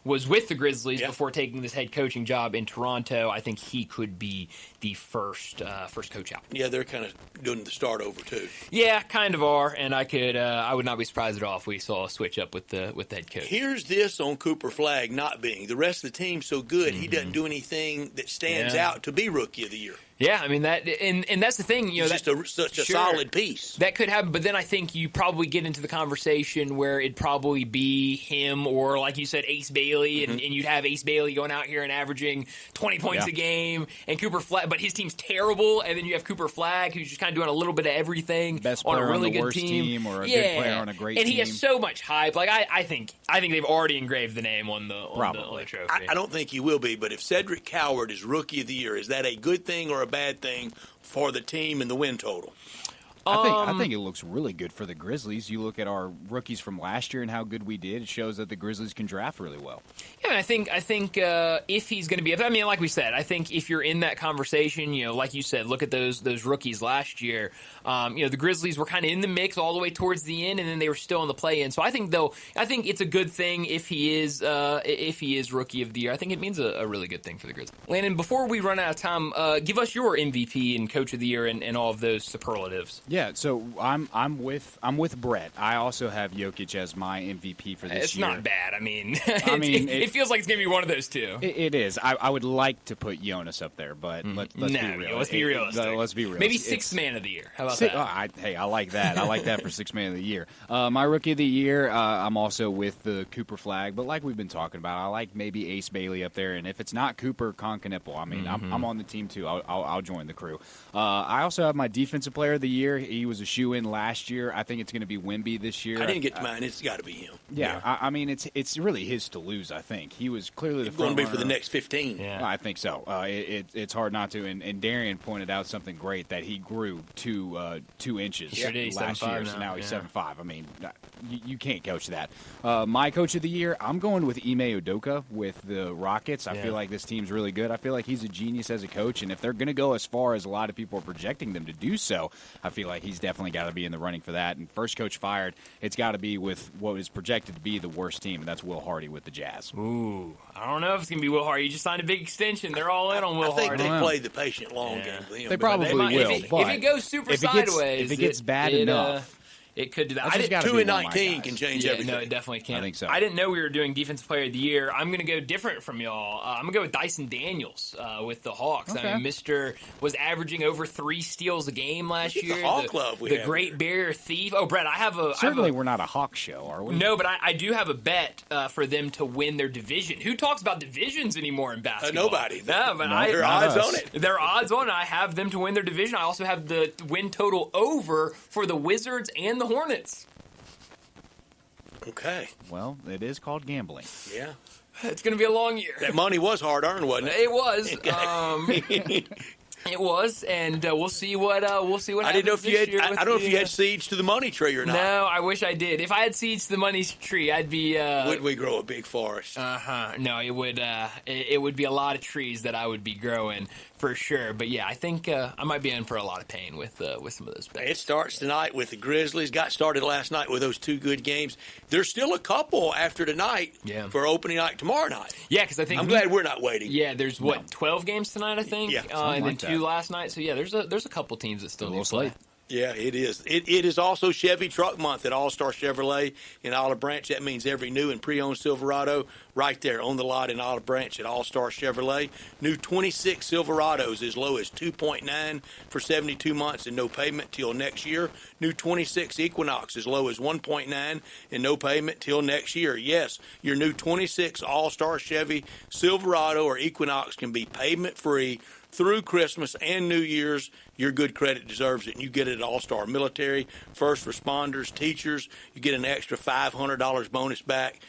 Speaker 2: was with the Grizzlies before taking this head coaching job in Toronto. I think he could be the first coach out.
Speaker 3: Yeah, they're kind of doing the start over too.
Speaker 2: Yeah, kind of are, and I would not be surprised at all if we saw a switch up with the head coach.
Speaker 3: Here's this on Cooper Flag not being. The rest of the team's so good, he doesn't do anything that stands out to be Rookie of the Year.
Speaker 2: Yeah, I mean that, and that's the thing.
Speaker 3: He's just such a solid piece.
Speaker 2: That could happen, but then I think you probably get into the conversation where it'd probably be him or, like you said, Ace Bailey, and you'd have Ace Bailey going out here and averaging 20 points a game, and Cooper Flag, but his team's terrible, and then you have Cooper Flag who's just kind of doing a little bit of everything
Speaker 8: Best
Speaker 2: on
Speaker 8: player
Speaker 2: a really
Speaker 8: on the
Speaker 2: good
Speaker 8: worst team or a good player on a great
Speaker 2: and
Speaker 8: team.
Speaker 2: he has so much hype. Like I think they've already engraved the name on the trophy.
Speaker 3: I don't think he will be, but if Cedric Coward is Rookie of the Year, is that a good thing or a bad thing for the team and the win total?
Speaker 8: I think it looks really good for the Grizzlies. You look at our rookies from last year and how good we did. It shows that the Grizzlies can draft really well.
Speaker 2: Yeah, I think if he's going to be, I mean, like we said, I think if you're in that conversation, like you said, look at those rookies last year. The Grizzlies were kind of in the mix all the way towards the end, and then they were still in the play-in. So I think it's a good thing if he is Rookie of the Year. I think it means a really good thing for the Grizzlies. Landon, before we run out of time, give us your MVP and Coach of the Year and all of those superlatives.
Speaker 8: Yeah, so I'm with Brett. I also have Jokic as my MVP for this year.
Speaker 2: It's not bad. I mean, it feels like it's going to be one of those two.
Speaker 8: It is. I would like to put Jonas up there, but let's be real.
Speaker 2: Let's be realistic.
Speaker 8: Let's be real.
Speaker 2: Maybe sixth man of the year. How about that?
Speaker 8: I like that. I like that for sixth man of the year. My rookie of the year, I'm also with the Cooper Flag, but like we've been talking about, I like maybe Ace Bailey up there, and if it's not Cooper, Con Knippel. I mean, I'm on the team too. I'll join the crew. I also have my defensive player of the year. He was a shoe-in last year. I think it's going to be Wemby this year.
Speaker 3: I didn't get to mine. It's got to be him.
Speaker 8: Yeah. I mean, it's really his to lose, I think. He was clearly the front
Speaker 3: going to be
Speaker 8: runner.
Speaker 3: for the next 15.
Speaker 8: Yeah. I think so. It's hard not to. And Darian pointed out something great, that he grew 2 inches last year, so now he's 7'5". I mean, you can't coach that. My coach of the year, I'm going with Ime Udoka with the Rockets. I feel like this team's really good. I feel like he's a genius as a coach, and if they're going to go as far as a lot of people are projecting them to do so, I feel like he's definitely got to be in the running for that. And first coach fired, it's got to be with what is projected to be the worst team, and that's Will Hardy with the Jazz.
Speaker 2: Ooh, I don't know if it's going to be Will Hardy. He just signed a big extension. They're all in on Will Hardy.
Speaker 3: I think they played the patient long game with him.
Speaker 8: They probably will.
Speaker 2: If it goes super sideways,
Speaker 8: if it gets bad enough.
Speaker 2: It could do that.
Speaker 3: 2-19 can change everything.
Speaker 2: No, it definitely can.
Speaker 8: I think so.
Speaker 2: I didn't know we were doing Defensive Player of the Year. I'm going to go different from y'all. I'm going to go with Dyson Daniels with the Hawks.
Speaker 8: Okay.
Speaker 2: I mean, Mr. was averaging over 3 steals a game last year.
Speaker 3: The Hawk Club
Speaker 2: the Great Barrier Thief. Oh, Brett, I have a...
Speaker 8: Certainly we're not a Hawk show, are we?
Speaker 2: No, but I do have a bet for them to win their division. Who talks about divisions anymore in basketball?
Speaker 3: Nobody.
Speaker 2: No, but
Speaker 3: they're odds on it.
Speaker 2: They're odds on it. I have them to win their division. I also have the win total over for the Wizards and the Hornets.
Speaker 3: Okay.
Speaker 8: Well, it is called gambling.
Speaker 3: Yeah.
Speaker 2: It's going to be a long year.
Speaker 3: That money was hard earned, wasn't it?
Speaker 2: It was. It was, and we'll see what happens.
Speaker 3: I didn't know if you had. I don't know if you had
Speaker 2: seeds
Speaker 3: seeds to the money tree or not.
Speaker 2: No, I wish I did. If I had seeds to the money tree, I'd be.
Speaker 3: Would we grow a big forest?
Speaker 2: No, it would. It would be a lot of trees that I would be growing for sure. But yeah, I think I might be in for a lot of pain with some of those bets.
Speaker 3: It starts tonight with the Grizzlies. Got started last night with those 2 good games. There's still a couple after tonight for opening night tomorrow night.
Speaker 2: Yeah, because I think
Speaker 3: I'm glad we're not waiting.
Speaker 2: Yeah, there's 12 games tonight, I think.
Speaker 3: Yeah,
Speaker 2: and then
Speaker 8: like
Speaker 2: 2 last night. So yeah, there's a couple teams that still need to play.
Speaker 3: Yeah, it is. It is also Chevy Truck Month at All-Star Chevrolet in Olive Branch. That means every new and pre-owned Silverado right there on the lot in Olive Branch at All-Star Chevrolet. New 26 Silverados as low as 2.9 for 72 months and no payment till next year. New 26 Equinox as low as 1.9 and no payment till next year. Yes, your new 26 All-Star Chevy Silverado or Equinox can be payment-free through Christmas and New Year's. Your good credit deserves it, and you get it at All-Star Military, first responders, teachers. You get an extra $500 bonus back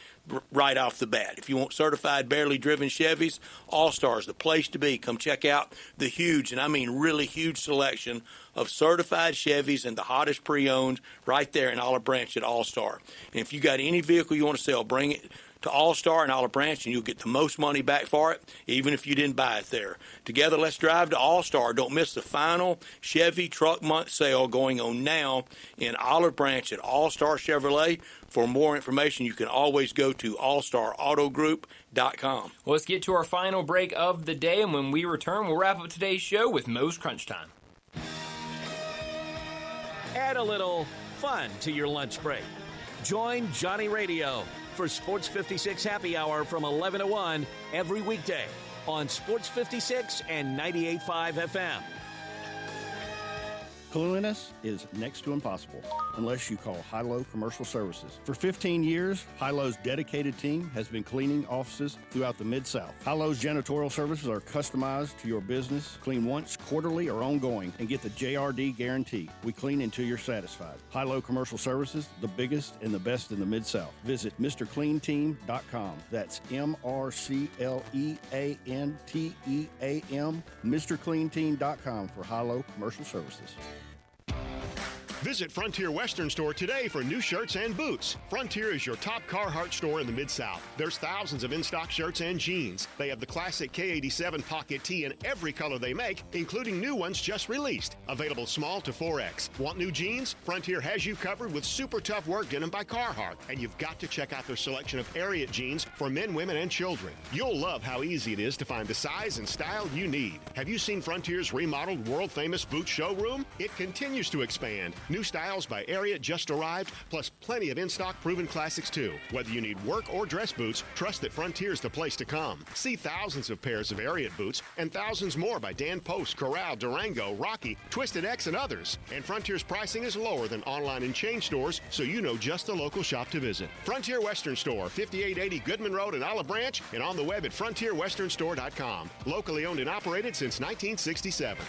Speaker 3: right off the bat. If you want certified, barely driven Chevys, All-Star is the place to be. Come check out the huge, and I mean really huge selection of certified Chevys and the hottest pre-owned right there in Olive Branch at All-Star. And if you got any vehicle you want to sell, bring it to All-Star and Olive Branch, and you'll get the most money back for it, even if you didn't buy it there. Together, let's drive to All-Star. Don't miss the final Chevy Truck Month sale going on now in Olive Branch at All-Star Chevrolet. For more information, you can always go to allstarautogroup.com.
Speaker 2: Well, let's get to our final break of the day, and when we return, we'll wrap up today's show with Moe's Crunch Time.
Speaker 10: Add a little fun to your lunch break. Join Johnny Radio for Sports 56 Happy Hour from 11 to 1 every weekday on Sports 56 and 98.5 FM.
Speaker 12: Cleanliness is next to impossible unless you call High-Low Commercial Services. For 15 years, High-Low's dedicated team has been cleaning offices throughout the Mid-South. High-Low's janitorial services are customized to your business. Clean once, quarterly, or ongoing, and get the JRD guarantee. We clean until you're satisfied. High-Low Commercial Services, the biggest and the best in the Mid-South. Visit MrCleanTeam.com. That's MrCleanTeam, MrCleanTeam.com for High-Low Commercial Services.
Speaker 22: Visit Frontier Western Store today for new shirts and boots. Frontier is your top Carhartt store in the Mid-South. There's thousands of in-stock shirts and jeans. They have the classic K87 pocket tee in every color they make, including new ones just released. Available small to 4X. Want new jeans? Frontier has you covered with super tough work denim by Carhartt. And you've got to check out their selection of Ariat jeans for men, women, and children. You'll love how easy it is to find the size and style you need. Have you seen Frontier's remodeled world-famous boot showroom? It continues to expand. New styles by Ariat just arrived, plus plenty of in-stock proven classics too. Whether you need work or dress boots, trust that Frontier's the place to come. See thousands of pairs of Ariat boots and thousands more by Dan Post, Corral, Durango, Rocky, Twisted X, and others. And Frontier's pricing is lower than online and chain stores, so you know just the local shop to visit. Frontier Western Store, 5880 Goodman Road in Olive Branch, and on the web at frontierwesternstore.com. Locally owned and operated since 1967.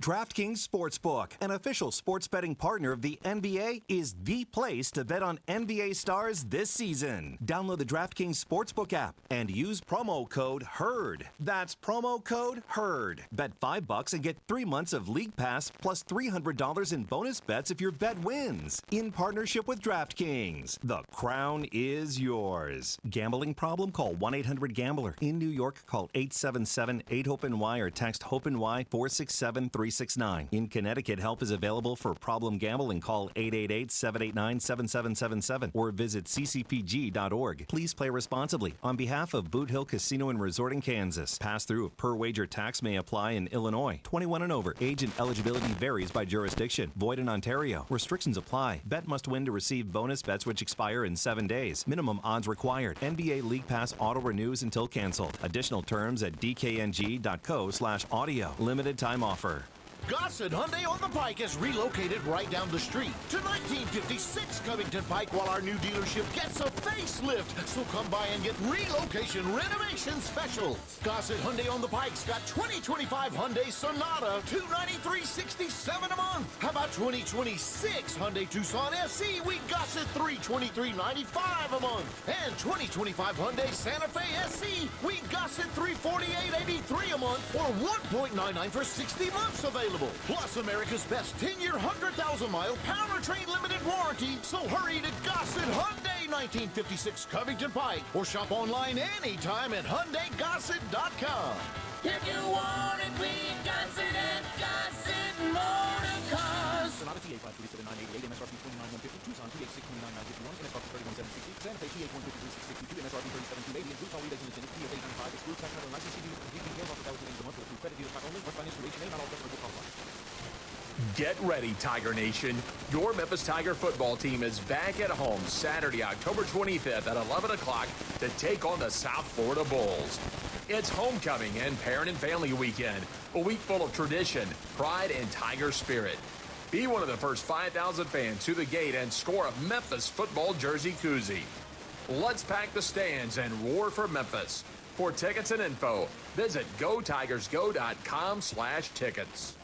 Speaker 23: DraftKings Sportsbook, an official sports betting partner of the NBA, is the place to bet on NBA stars this season. Download the DraftKings Sportsbook app and use promo code HERD. That's promo code HERD. Bet $5 and get 3 months of League Pass plus $300 in bonus bets if your bet wins. In partnership with DraftKings, the crown is yours. Gambling problem? Call 1-800-GAMBLER. In New York, call 877-8-HOPE-NY or text HOPE-NY 467-369. 369. In Connecticut, help is available for problem gambling. Call 888-789-7777 or visit ccpg.org. Please play responsibly. On behalf of Boot Hill Casino and Resort in Kansas, pass-through per wager tax may apply in Illinois. 21 and over. Age and eligibility varies by jurisdiction. Void in Ontario. Restrictions apply. Bet must win to receive bonus bets which expire in 7 days. Minimum odds required. NBA League Pass auto renews until canceled. Additional terms at dkng.co/audio. Limited time offer.
Speaker 6: Gossett Hyundai on the Pike is relocated right down the street to 1956 Covington Pike while our new dealership gets a facelift. So come by and get relocation renovation specials. Gossett Hyundai on the Pike's got 2025 Hyundai Sonata, $293.67 a month. How about 2026 Hyundai Tucson SE? We Gossett $323.95 a month. And 2025 Hyundai Santa Fe SE? We Gossett $348.83 a month or 1.99 for 60 months available. Plus America's best 10-year, 100,000-mile powertrain limited warranty. So hurry to Gossett Hyundai, 1956 Covington Pike, or shop online anytime at HyundaiGossett.com.
Speaker 13: If you want it, we Gossett at Gossett Motor Cars.
Speaker 7: Sonata TA 537,988, MSRP 29,150, Tucson TA 629,951, MSRP 31,760, Santa Fe TA 153,662, MSRP 37,280, and Boots all rebates and incentives, PF 895, excludes tax title and license CD, details offer valid a month with approved credit dealers not only, must finance through HMA, not all customers will qualify.
Speaker 15: Get ready, Tiger Nation. Your Memphis Tiger football team is back at home Saturday, October 25th at 11 o'clock to take on the South Florida Bulls. It's homecoming and parent and family weekend, a week full of tradition, pride, and Tiger spirit. Be one of the first 5,000 fans to the gate and score a Memphis football jersey koozie. Let's pack the stands and roar for Memphis. For tickets and info, visit gotigersgo.com/tickets.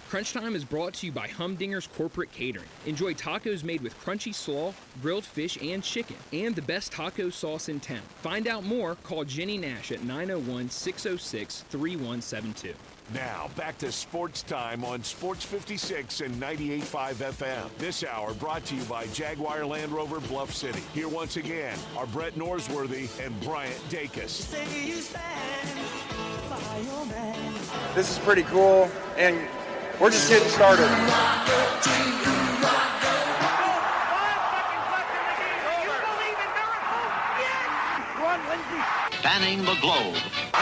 Speaker 2: Crunch Time is brought to you by Humdinger's Corporate Catering. Enjoy tacos made with crunchy slaw, grilled fish, and chicken, and the best taco sauce in town. Find out more, call Jenny Nash at 901-606-3172.
Speaker 1: Now, back to Sports Time on Sports 56 and 98.5 FM. This hour brought to you by Jaguar Land Rover Bluff City. Here once again are Brett Norsworthy and Bryant Dacus.
Speaker 16: This is pretty cool, and we're just getting started.
Speaker 24: Fanning the globe.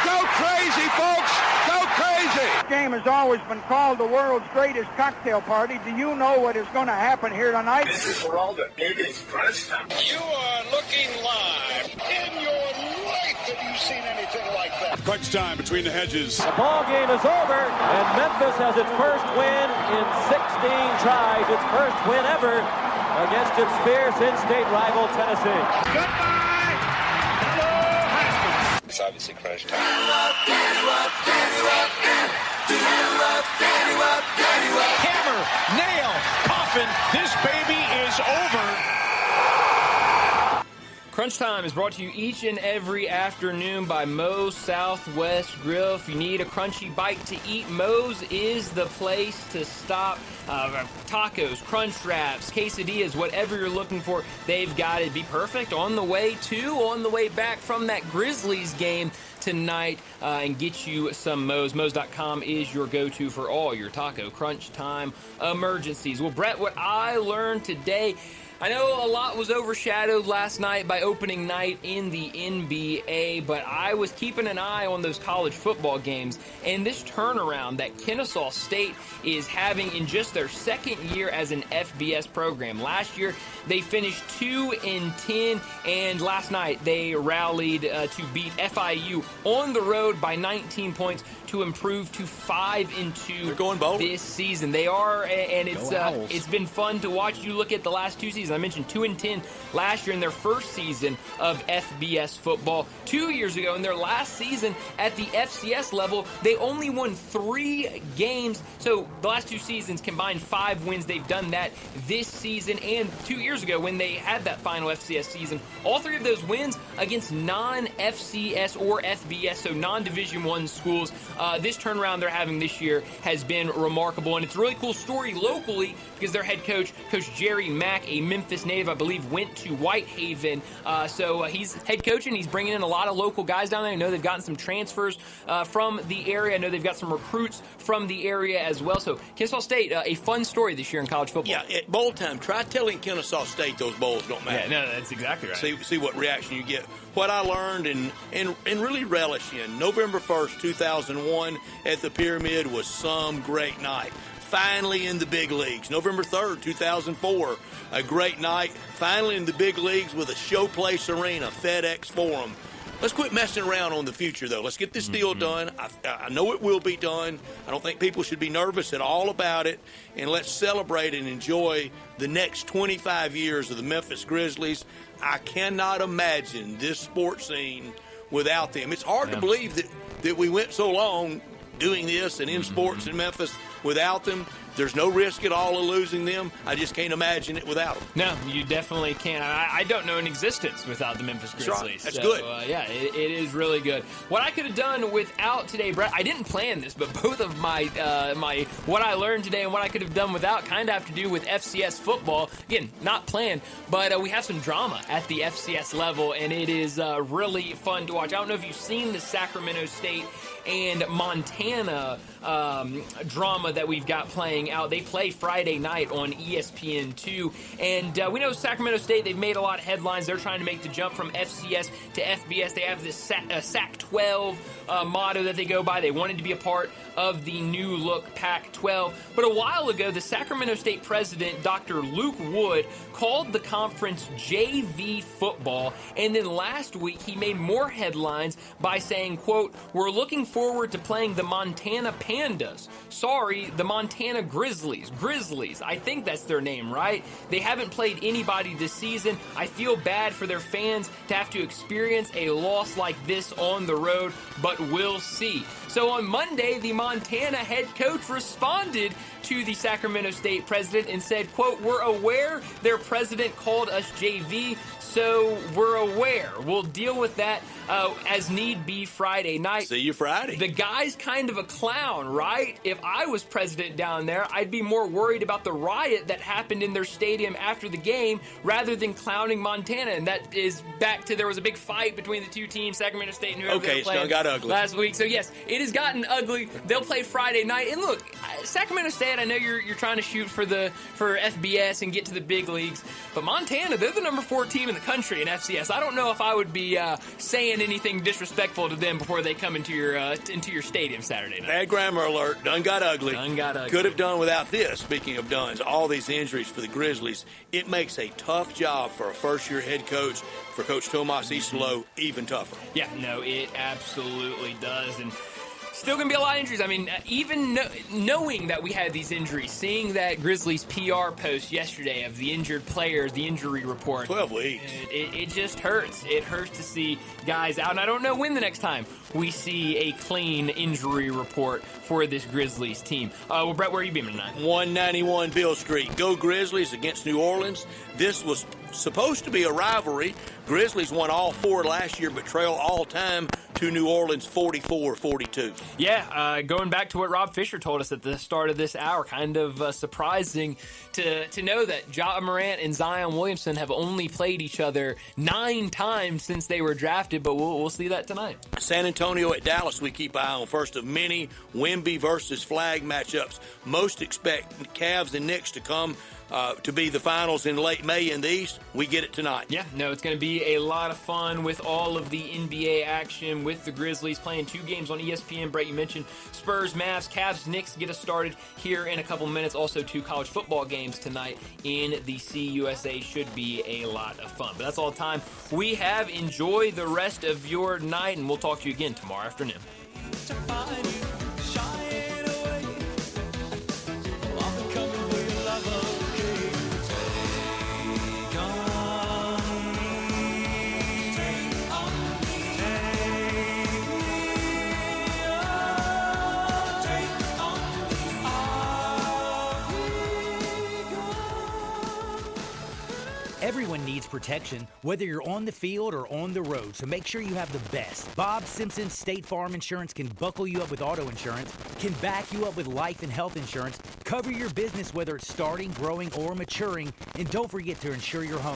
Speaker 25: Go crazy, folks! Go crazy!
Speaker 26: This game has always been called the world's greatest cocktail party. Do you know what is going to happen here tonight?
Speaker 25: This is for all the biggest Crunch Time. You are looking live. In your life have you seen anything like that? Crunch Time between the hedges.
Speaker 27: The ball game is over, and Memphis has its first win in 16 tries. Its first win ever against its fierce in-state rival Tennessee.
Speaker 25: Goodbye! It's obviously Crunch Time.
Speaker 27: Hammer, nail, coffin, this baby is over.
Speaker 2: Crunch Time is brought to you each and every afternoon by Moe's Southwest Grill. If you need a crunchy bite to eat, Moe's is the place to stop. Tacos, crunch wraps, quesadillas, whatever you're looking for, they've got it. Be perfect on the way back from that Grizzlies game tonight, and get you some Moe's. Moe's.com is your go-to for all your taco crunch time emergencies. Well, Brett, what I learned today, I know a lot was overshadowed last night by opening night in the NBA, but I was keeping an eye on those college football games, and this turnaround that Kennesaw State is having in just their second year as an FBS program. Last year, they finished 2-10, and last night they rallied to beat FIU on the road by 19 points to improve to 5-2 this season. They are, and it's been fun to watch. You look at the last two seasons. I mentioned 2-10 last year in their first season of FBS football. 2 years ago, in their last season at the FCS level, they only won 3 games. So the last 2 seasons combined 5 wins. They've done that this season and 2 years ago when they had that final FCS season. All 3 of those wins against non-FCS or FBS, so non-Division I schools. This turnaround they're having this year has been remarkable, and it's a really cool story locally because their head coach, Coach Jerry Mack, a Memphis native, I believe, went to Whitehaven. So he's head coaching. He's bringing in a lot of local guys down there. I know they've gotten some transfers from the area. I know they've got some recruits from the area as well. So Kennesaw State, a fun story this year in college football.
Speaker 3: Yeah, at bowl time, try telling Kennesaw State those bowls don't matter.
Speaker 2: Yeah, no, that's exactly right.
Speaker 3: See what reaction you get. What I learned and really relish in November 1st, 2001 at the Pyramid was some great night. Finally in the big leagues. November 3rd, 2004, a great night. Finally in the big leagues with a Showplace Arena, FedEx Forum. Let's quit messing around on the future, though. Let's get this deal done. I know it will be done. I don't think people should be nervous at all about it. And let's celebrate and enjoy the next 25 years of the Memphis Grizzlies. I cannot imagine this sports scene without them. It's hard to believe that we went so long doing this and in sports in Memphis without them. There's no risk at all of losing them. I just can't imagine it without them.
Speaker 2: No, you definitely can't. I don't know an existence without the Memphis Grizzlies.
Speaker 3: That's good.
Speaker 2: Yeah, it is really good. What I could have done without today, Brett, I didn't plan this, but both of my what I learned today and what I could have done without kind of have to do with FCS football. Again, not planned, but we have some drama at the FCS level, and it is really fun to watch. I don't know if you've seen the Sacramento State and Montana drama that we've got playing out. They play Friday night on ESPN2, and we know Sacramento State, they've made a lot of headlines. They're trying to make the jump from FCS to FBS. They have this Sac-12 motto that they go by. They wanted to be a part of the new look Pac-12. But a while ago, the Sacramento State president, Dr. Luke Wood, called the conference JV football, and then last week he made more headlines by saying, quote, "We're looking forward to playing the Montana Pandas. Sorry, the Montana Grizzlies. Grizzlies, I think that's their name, right? They haven't played anybody this season. I feel bad for their fans to have to experience a loss like this on the road, but we'll see." So on Monday, the Montana head coach responded to the Sacramento State president and said, quote, "We're aware their president called us JV, so we're aware. We'll deal with that as need be Friday night."
Speaker 3: See you Friday.
Speaker 2: The guy's kind of a clown, right? If I was president down there, I'd be more worried about the riot that happened in their stadium after the game rather than clowning Montana. And that is back to there was a big fight between the two teams, Sacramento State and whoever they were playing
Speaker 3: got ugly
Speaker 2: last week. So yes, it has gotten ugly. They'll play Friday night. And look, Sacramento State, I know you're trying to shoot for FBS and get to the big leagues, but Montana, they're the number 4 team in the country in FCS. I don't know if I would be saying anything disrespectful to them before they come into your stadium Saturday night.
Speaker 3: Bad grammar alert. Done got ugly.
Speaker 2: Done got ugly.
Speaker 3: Could have done without this. Speaking of dones, all these injuries for the Grizzlies, it makes a tough job for a first-year head coach, for Coach Tomas Isolo, even tougher.
Speaker 2: Yeah, no, it absolutely does. And still going to be a lot of injuries. I mean, even knowing that we had these injuries, seeing that Grizzlies PR post yesterday of the injured players, the injury report.
Speaker 3: 12 weeks.
Speaker 2: It just hurts. It hurts to see guys out. And I don't know when the next time we see a clean injury report for this Grizzlies team. Well, Brett, where are you beaming tonight?
Speaker 3: 191 Bill Street. Go Grizzlies against New Orleans. This was supposed to be a rivalry. Grizzlies won all 4 last year, but trail all time to New Orleans 44-42.
Speaker 2: Yeah, going back to what Rob Fisher told us at the start of this hour, kind of surprising to know that Ja Morant and Zion Williamson have only played each other 9 times since they were drafted, but we'll see that tonight.
Speaker 3: San Antonio at Dallas, we keep eye on. First of many Wemby versus Flag matchups. Most expect Cavs and Knicks to come to be the finals in late May in the East. We get it tonight.
Speaker 2: Yeah, no, it's going to be a lot of fun with all of the NBA action with the Grizzlies playing 2 games on ESPN. Brett, you mentioned Spurs, Mavs, Cavs, Knicks get us started here in a couple minutes. Also 2 college football games tonight in the CUSA. Should be a lot of fun. But that's all the time we have. Enjoy the rest of your night, and we'll talk to you again tomorrow afternoon.
Speaker 4: Everyone needs protection, whether you're on the field or on the road, so make sure you have the best. Bob Simpson State Farm Insurance can buckle you up with auto insurance, can back you up with life and health insurance, cover your business whether it's starting, growing, or maturing, and don't forget to insure your home.